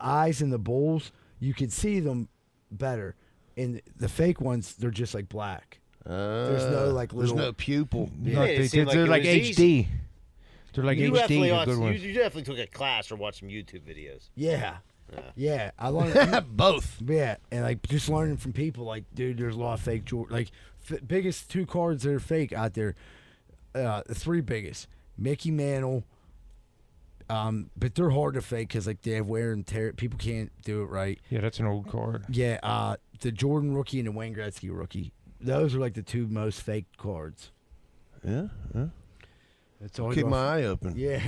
eyes in the bowls, you can see them better. In the fake ones, they're just like black. There's no like little. There's no pupil. Yeah, No, it seemed they're it like was HD. easy. They're like You HD. definitely The watched- good ones. you definitely took a class or watched some YouTube videos. Yeah. Yeah, I learned both. Yeah, and like just learning from people, like, dude, there's a lot of fake Jordan. Like, biggest 2 cards that are fake out there, the 3 biggest, Mickey Mantle. But they're hard to fake because like they have wear and tear. People can't do it right. Yeah, that's an old card. Yeah, the Jordan rookie and the Wayne Gretzky rookie. Those are like the 2 most fake cards. Yeah. That's all. Keep my eye open. Yeah.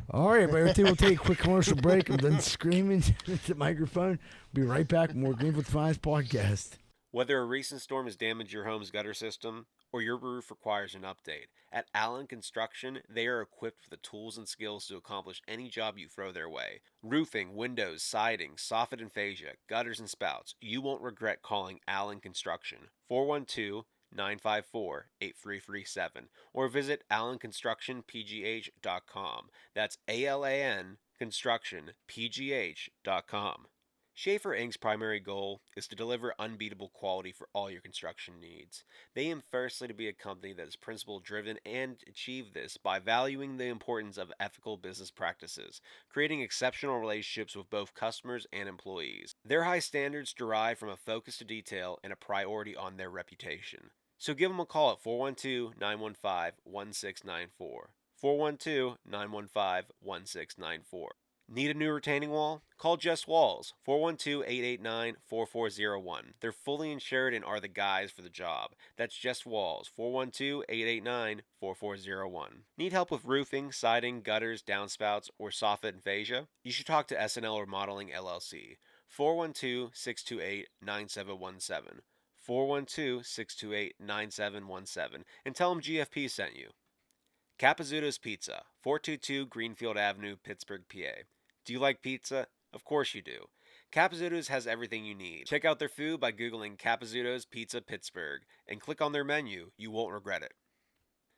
All right, but everything will take a quick commercial break. I'm done screaming into the microphone. Be right back with more Greenfield's Finest podcast. Whether a recent storm has damaged your home's gutter system or your roof requires an update, at Allen Construction, they are equipped with the tools and skills to accomplish any job you throw their way. Roofing, windows, siding, soffit and fascia, gutters and spouts. You won't regret calling Allen Construction. 412-954-8337 or visit allenconstructionpgh.com. That's ALAN constructionpgh.com. Schaefer Inc.'s primary goal is to deliver unbeatable quality for all your construction needs. They aim firstly to be a company that is principle-driven and achieve this by valuing the importance of ethical business practices, creating exceptional relationships with both customers and employees. Their high standards derive from a focus to detail and a priority on their reputation. So give them a call at 412-915-1694. 412-915-1694. Need a new retaining wall? Call Just Walls, 412-889-4401. They're fully insured and are the guys for the job. That's Just Walls, 412-889-4401. Need help with roofing, siding, gutters, downspouts, or soffit and fascia? You should talk to SNL Remodeling LLC, 412-628-9717. 412-628-9717 and tell them GFP sent you. Capizzuto's Pizza, 422 Greenfield Avenue, Pittsburgh, PA. Do you like pizza? Of course you do. Capizzuto's has everything you need. Check out their food by Googling Capizzuto's Pizza Pittsburgh and click on their menu. You won't regret it.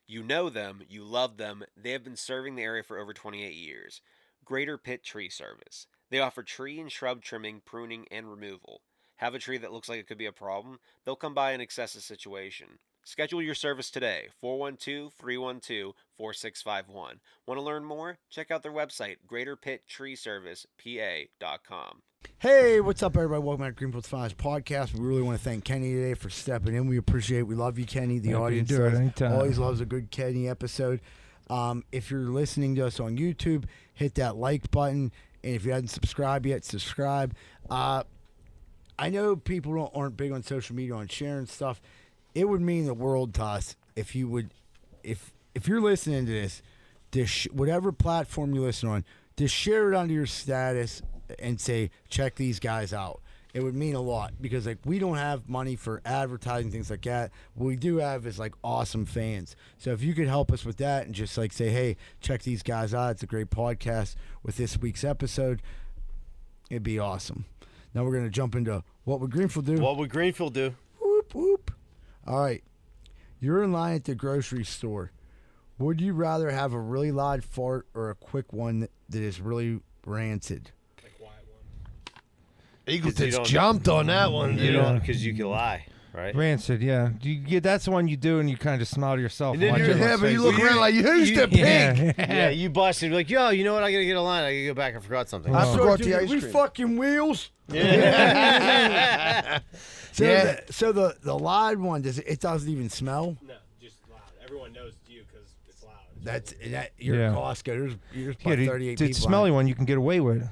You know them, you love them. They have been serving the area for over 28 years. Greater Pitt Tree Service. They offer tree and shrub trimming, pruning, and removal. Have a tree that looks like it could be a problem? They'll come by and assess the situation. Schedule your service today, 412-312-4651. Want to learn more? Check out their website, greaterpitttreeservicepa.com. Hey, what's up, everybody? Welcome to Greenfield's Finest Podcast. We really want to thank Kenny today for stepping in. We appreciate it. We love you, Kenny. The audience do it anytime. always loves a good Kenny episode. If you're listening to us on YouTube, hit that like button. And if you haven't subscribed yet, subscribe. I know people aren't big on social media on sharing stuff. It would mean the world to us if you would, if you're listening to this, whatever platform you listen on, just share it under your status and say, check these guys out. It would mean a lot because like we don't have money for advertising, things like that. What we do have is like awesome fans. So if you could help us with that and just like say, hey, check these guys out. It's a great podcast with this week's episode. It'd be awesome. Now we're going to jump into what would Greenfield do? What would Greenfield do? Whoop, whoop. All right. You're in line at the grocery store. Would you rather have a really loud fart or a quick one that is really rancid? Eagleton's jumped on that one, dude. You don't, because you can lie, right? Rancid, yeah. That's the one you do, and you kind of smile to yourself. And then watch you're- everyone's Yeah, but you face. look around like, who's the pig? Yeah, you busted. Like, yo, you know what? I got to get a line. I got to go back. I forgot something. I forgot Dude, the ice we cream. fucking wheels. Yeah. So the loud one it doesn't even smell. No, just loud. Everyone knows it's you because it's loud. You're Yeah. at Costco. There's Yeah, about 38 the people. smelly one you can get away with.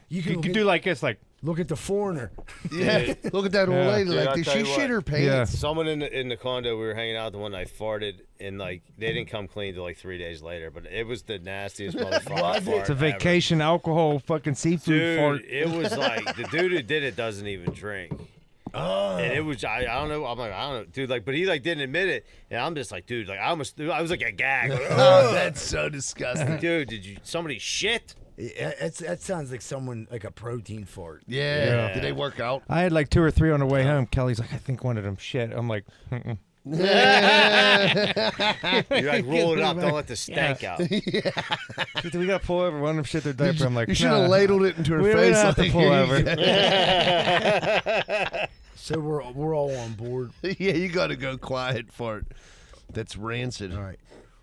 You You can can do like this, like look at the foreigner. Yeah, look at that old Yeah. lady. Dude, Like, I'll did tell she you shit what. her pants? Yeah. Someone in the condo we were hanging out, the one I farted, and like they didn't come clean till like 3 days later. But it was the nastiest motherfucking fart. it's a ever. vacation alcohol fucking seafood Dude, fart. it was like the dude who did it doesn't even drink. Oh. And it was I don't know. I'm like, I don't know, dude. Like, but he like didn't admit it, and I'm just like, dude. Like, I was like a gag. Like, Oh, that's so disgusting. dude, did you somebody shit? That sounds like someone like a protein fart. Yeah. Yeah. Did they work out? I had like 2 or 3 on the way home. Kelly's like, I think one of them shit. I'm like, mm-mm. You're like, roll it up. Don't let the stank out. She said, we got to pull over. One of them shit their diaper. I'm like, You should have nah. ladled it into her We don't face. have to like, pull here you over. go. So we're all on board. Yeah, you got to go quiet fart. That's rancid. All right.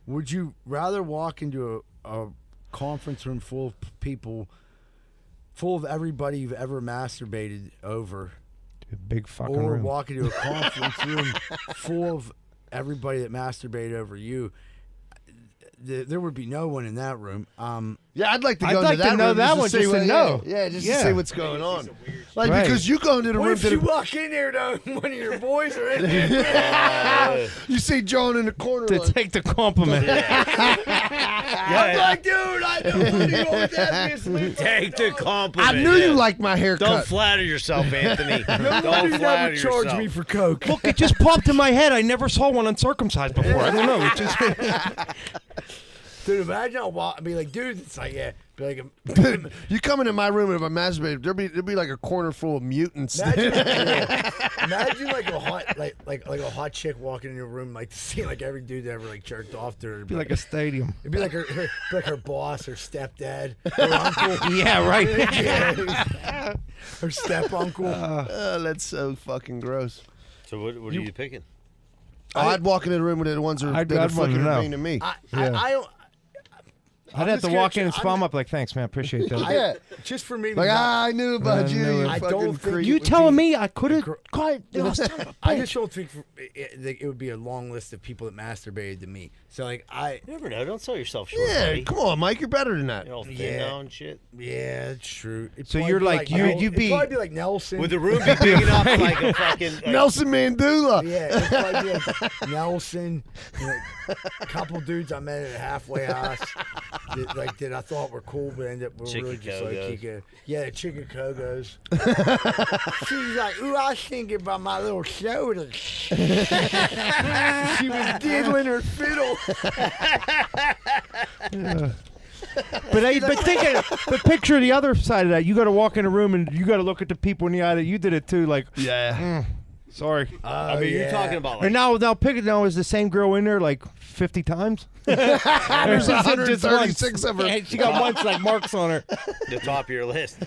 Would you rather walk into a conference room full of people, full of everybody you've ever masturbated over, Big fucking or room. walk into a conference room full of everybody that masturbated over you? There would be no one in that room. Yeah, I'd like to I'd go like into that to know room that just one, see just to what- know. Yeah, just Yeah. to see what's going on. Like, Right. because you go into the What room if you to walk in there though, and one of your boys are in there? you see John in the corner. To like, take the compliment. I'm like, dude, I know you always ask me to sleep. Take the compliment. I knew you liked my haircut. Don't flatter yourself, Anthony. Don't Nobody flatter never charged yourself. me for coke. Look, it just popped in my head. I never saw one uncircumcised before. I don't know. It just Dude, imagine I'd be like, dude, it's like, yeah, be like, You come into my room and if I masturbate, there'd be like a corner full of mutants. imagine like a hot, like a hot chick walking in your room, like to see like every dude that ever like jerked off to her. It'd be like a stadium. It'd be like her boss, her stepdad, her uncle. Yeah, right. Yeah. Her step uncle. Oh, that's so fucking gross. So what are you picking? Oh, I'd walk into the room with the ones that are I'd flicking want to and know. banging to me. I don't. I'd have to walk in and spam up like, thanks, man. Appreciate that. Yeah. Just for me. Like, I knew about you. knew You it. I fucking don't think creep. You telling me I could have got I just don't think it would be a long list of people that masturbated to me. So like You never know. Don't sell yourself short, Yeah, buddy. come on, Mike. You're better than that. You know, thin Yeah. now and shit. yeah, it's true. It'd So probably you're be like, Nel- you'd be- it'd probably be like Nelson. Would the room be big enough like a fucking... Like, Nelson Mandela. Yeah, it'd probably be like Nelson, and like a couple dudes I met at a halfway house that I thought were cool, but ended up were really just like Chicacogos. Kika. Yeah, the Chicacogos. She's like, ooh, I was thinking about my little shoulders. She was diddling her fiddle. But picture the other side of that. You got to walk in a room and you got to look at the people in the eye that you did it too. Like, Yeah. Sorry. I mean, you're talking about like And now pick it now is the same girl in there like 50 times. There's 136 of her. And she got once like marks on her. the top of your list.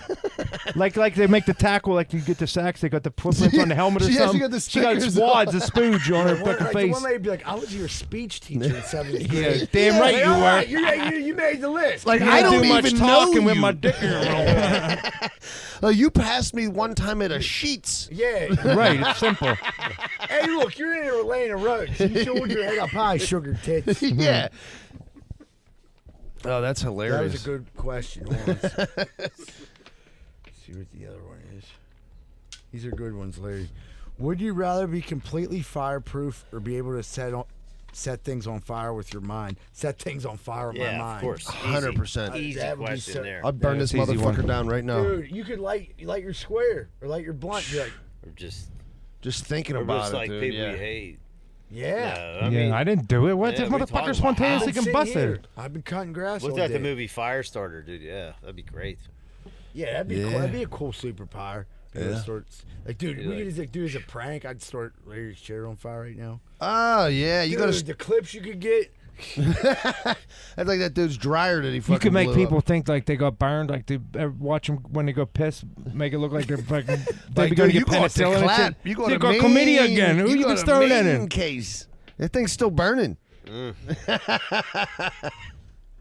Like they make the tackle like you get the sacks. They got the footprints on the helmet or She something. got the She got stickers wads of spooge on her fucking Like, the face. one lady be like, I was your speech teacher in 7th Yeah, grade. damn right Like, you all were. right, you made the list. Like, You I didn't don't do much even talking know with you. my dick in her mouth. You passed me one time at a Sheets. Yeah. Right, it's simple. Hey, look, you're in there with Lana Rhodes. You hold your head up high, sugar tits. Yeah. Oh, that's That hilarious. was a good question. Hold on. Let's see what the other one is. These are good ones, Larry. Would you rather be completely fireproof or be able to set things on fire with your mind? Set things on fire with my Yeah, mind. of course. 100%. Easy That would be question so- there. I'd burn this that's easy motherfucker one. down right now. Dude, you could light your square or light your blunt. Be like, Or Just thinking or about just it, like dude. people Yeah. you hate. yeah. No, I mean, I didn't do it. What yeah, this we motherfucker talked about spontaneously I've been combusted. sitting here. I've been cutting grass what's all that? day. The movie Firestarter, dude. Yeah, that'd be great. Yeah, that'd be Yeah. cool. That'd be a cool superpower. Yeah. Like, dude, Be we like- could just do as a prank. I'd start Larry's chair on fire right now. Oh, yeah. You Dude, got the clips you could get. That's like that dude's dryer that he fucking You could make blew people up. think like they got burned, like they watch them when they go piss, make it look like they're fucking they Like, be going dude, to you get got to penicillin and clap. shit. You got They a got main, chlamydia again. Who you got just a throwing that main in? case. That thing's still burning.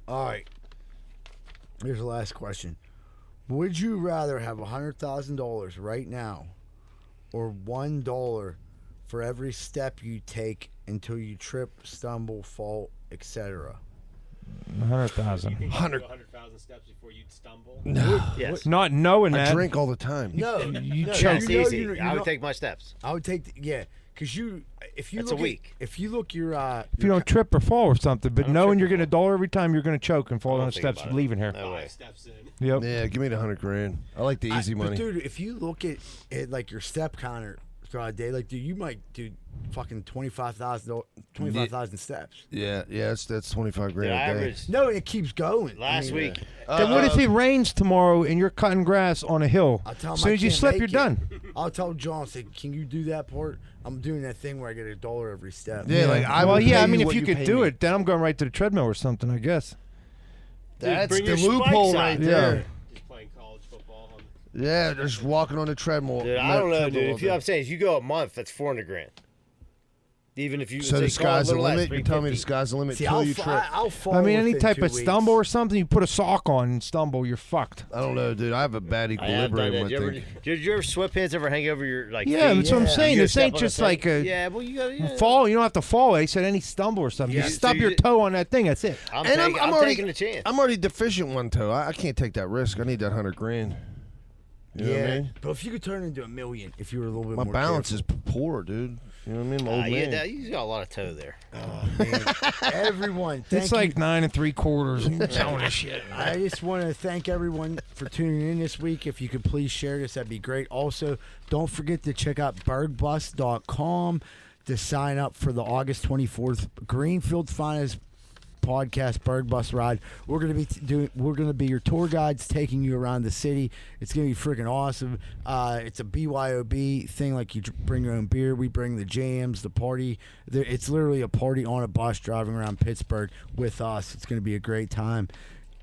All right. Here's the last question. Would you rather have $100,000 right now or $1 for every step you take until you trip, stumble, fall, etc.? 100,000. 100,000 steps before you'd stumble. No. Yes. Not knowing I that. drink all the time. No. You no, choke. It's you know easy. you're I would not- take my steps. I would take, because if you That's look a week. if you look your, If you don't trip or fall or something, but don't knowing trip you're or getting $1 every time, you're going to choke and fall I down don't the think steps about it. leaving here. No way. 5 steps in. Yep. Yeah, give me the $100,000. I like the easy But money. dude, if you look at like your step counter throughout a day, like, dude, you might do fucking 25,000 steps. Yeah, that's 25 grand The a day. average No, it keeps going. last week. Then what if it rains tomorrow and you're cutting grass on a hill? I'll tell As him soon I as you can't slip, make you're it. done. I'll tell John, say, can you do that part? I'm doing that thing where I get $1 every step. Yeah, like I well, would yeah. pay I mean, you if what you could pay do me. it, then I'm going right to the treadmill or something, I guess. That's bring the your loophole spikes right out. there. Just playing college football. Yeah, just walking on the treadmill. Dude, I don't know, treadmill dude. all If you, day. I'm saying, if you go a month, that's 400 grand. Even if you So say, the sky's the call it a little limit. You're telling me the 350. sky's the limit See, till I'll, you fa- trip. I'll fall I mean, any within type 2 of weeks. stumble or something, you put a sock on and stumble, you're fucked. I don't know, dude. I have a bad I have done equilibrium. that. I Did think. you ever sweatpants ever hang over your like? Yeah, feet? that's what I'm saying. You This step ain't on just thing? like a Yeah, well, you got fall. You don't have to fall. They said any stumble or something. Yeah, You so stub you your did- toe on that thing. That's it. I'm I'm already taking a chance. I'm already deficient one toe. I can't take that risk. I need that $100,000. You know what I mean? But if you could turn into $1 million, if you were a little bit My more balance careful. is poor, dude. You know what I mean? I'm an old Yeah, man. you got a lot of toe there. Everyone, thank It's you. like 9 3/4. Telling us shit. I just want to thank everyone for tuning in this week. If you could please share this, that'd be great. Also, don't forget to check out bergbus.com to sign up for the August 24th Greenfield Finest podcast Berg Bus Ride. We're gonna be we're gonna be your tour guides taking you around the city. It's gonna be freaking awesome. It's a BYOB thing, like you bring your own beer. We bring the jams, the party. It's literally a party on a bus driving around Pittsburgh with us. It's gonna be a great time.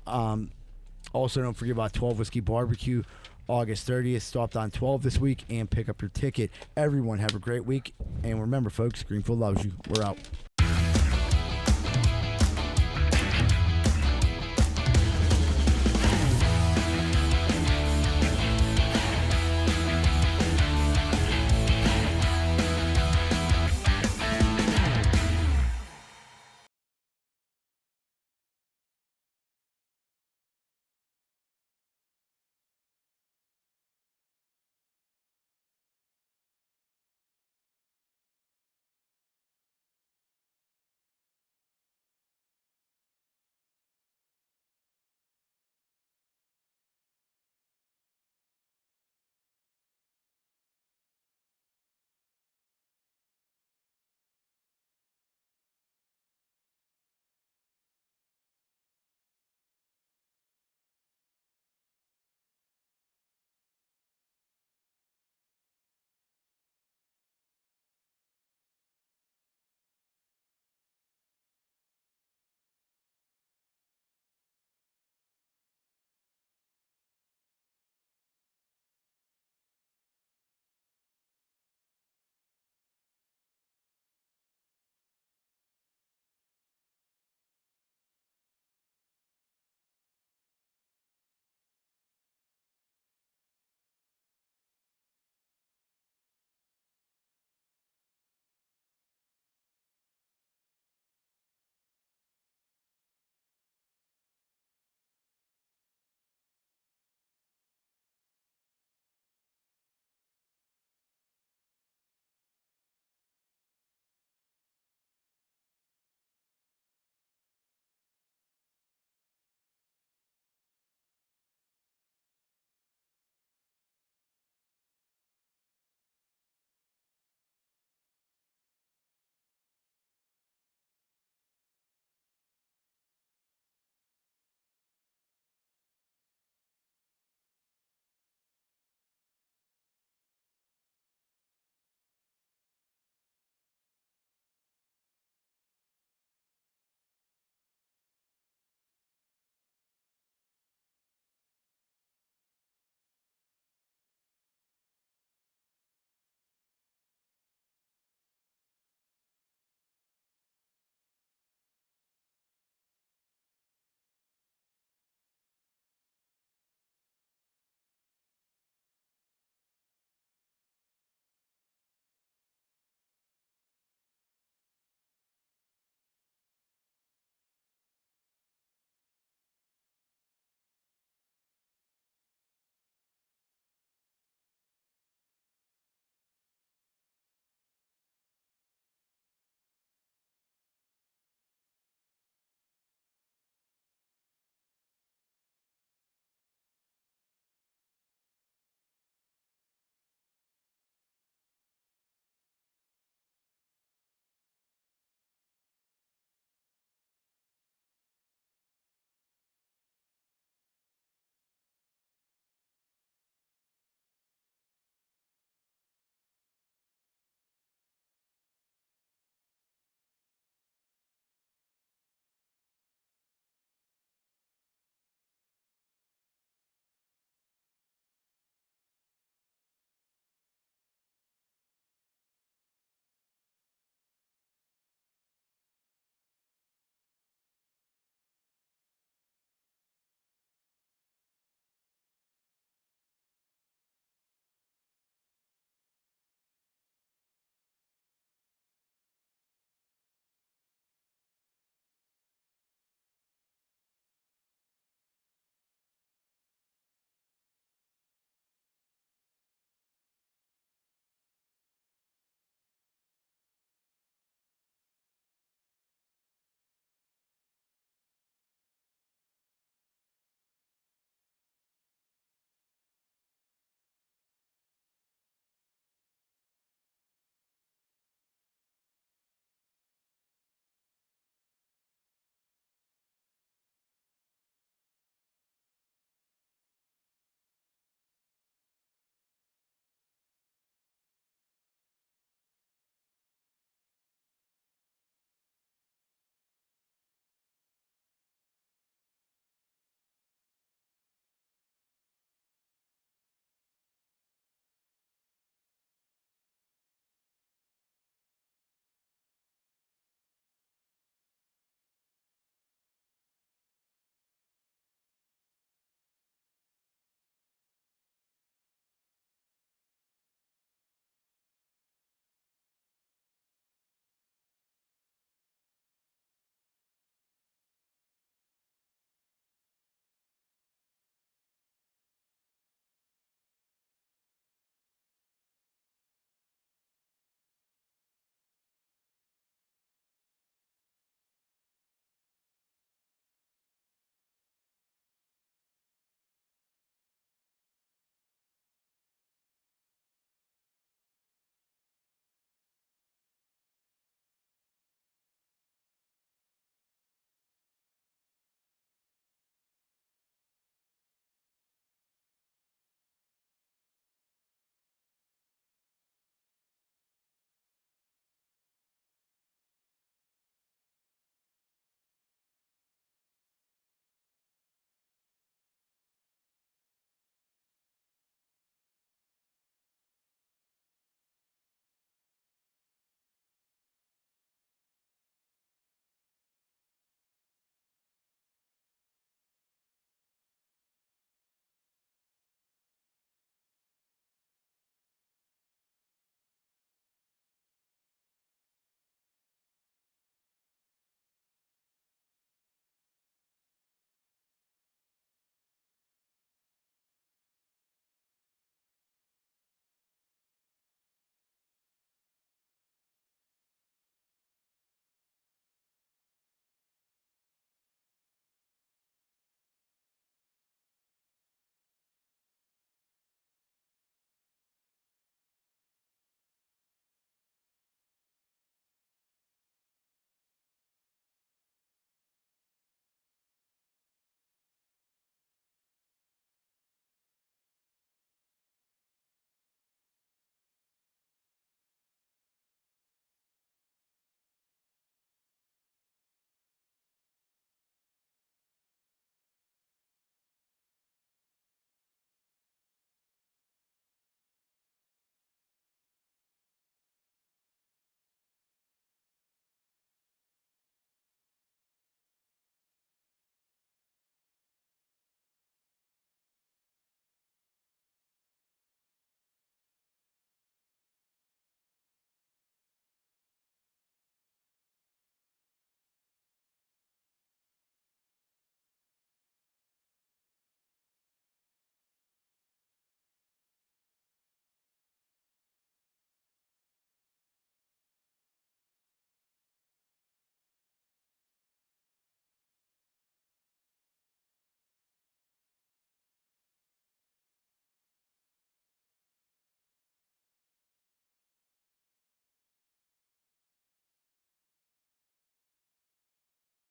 Also, don't forget about 12 Whiskey Barbecue, August 30th. Stop on 12 this week and pick up your ticket. Everyone have a great week. And remember, folks, Greenfield loves you. We're out.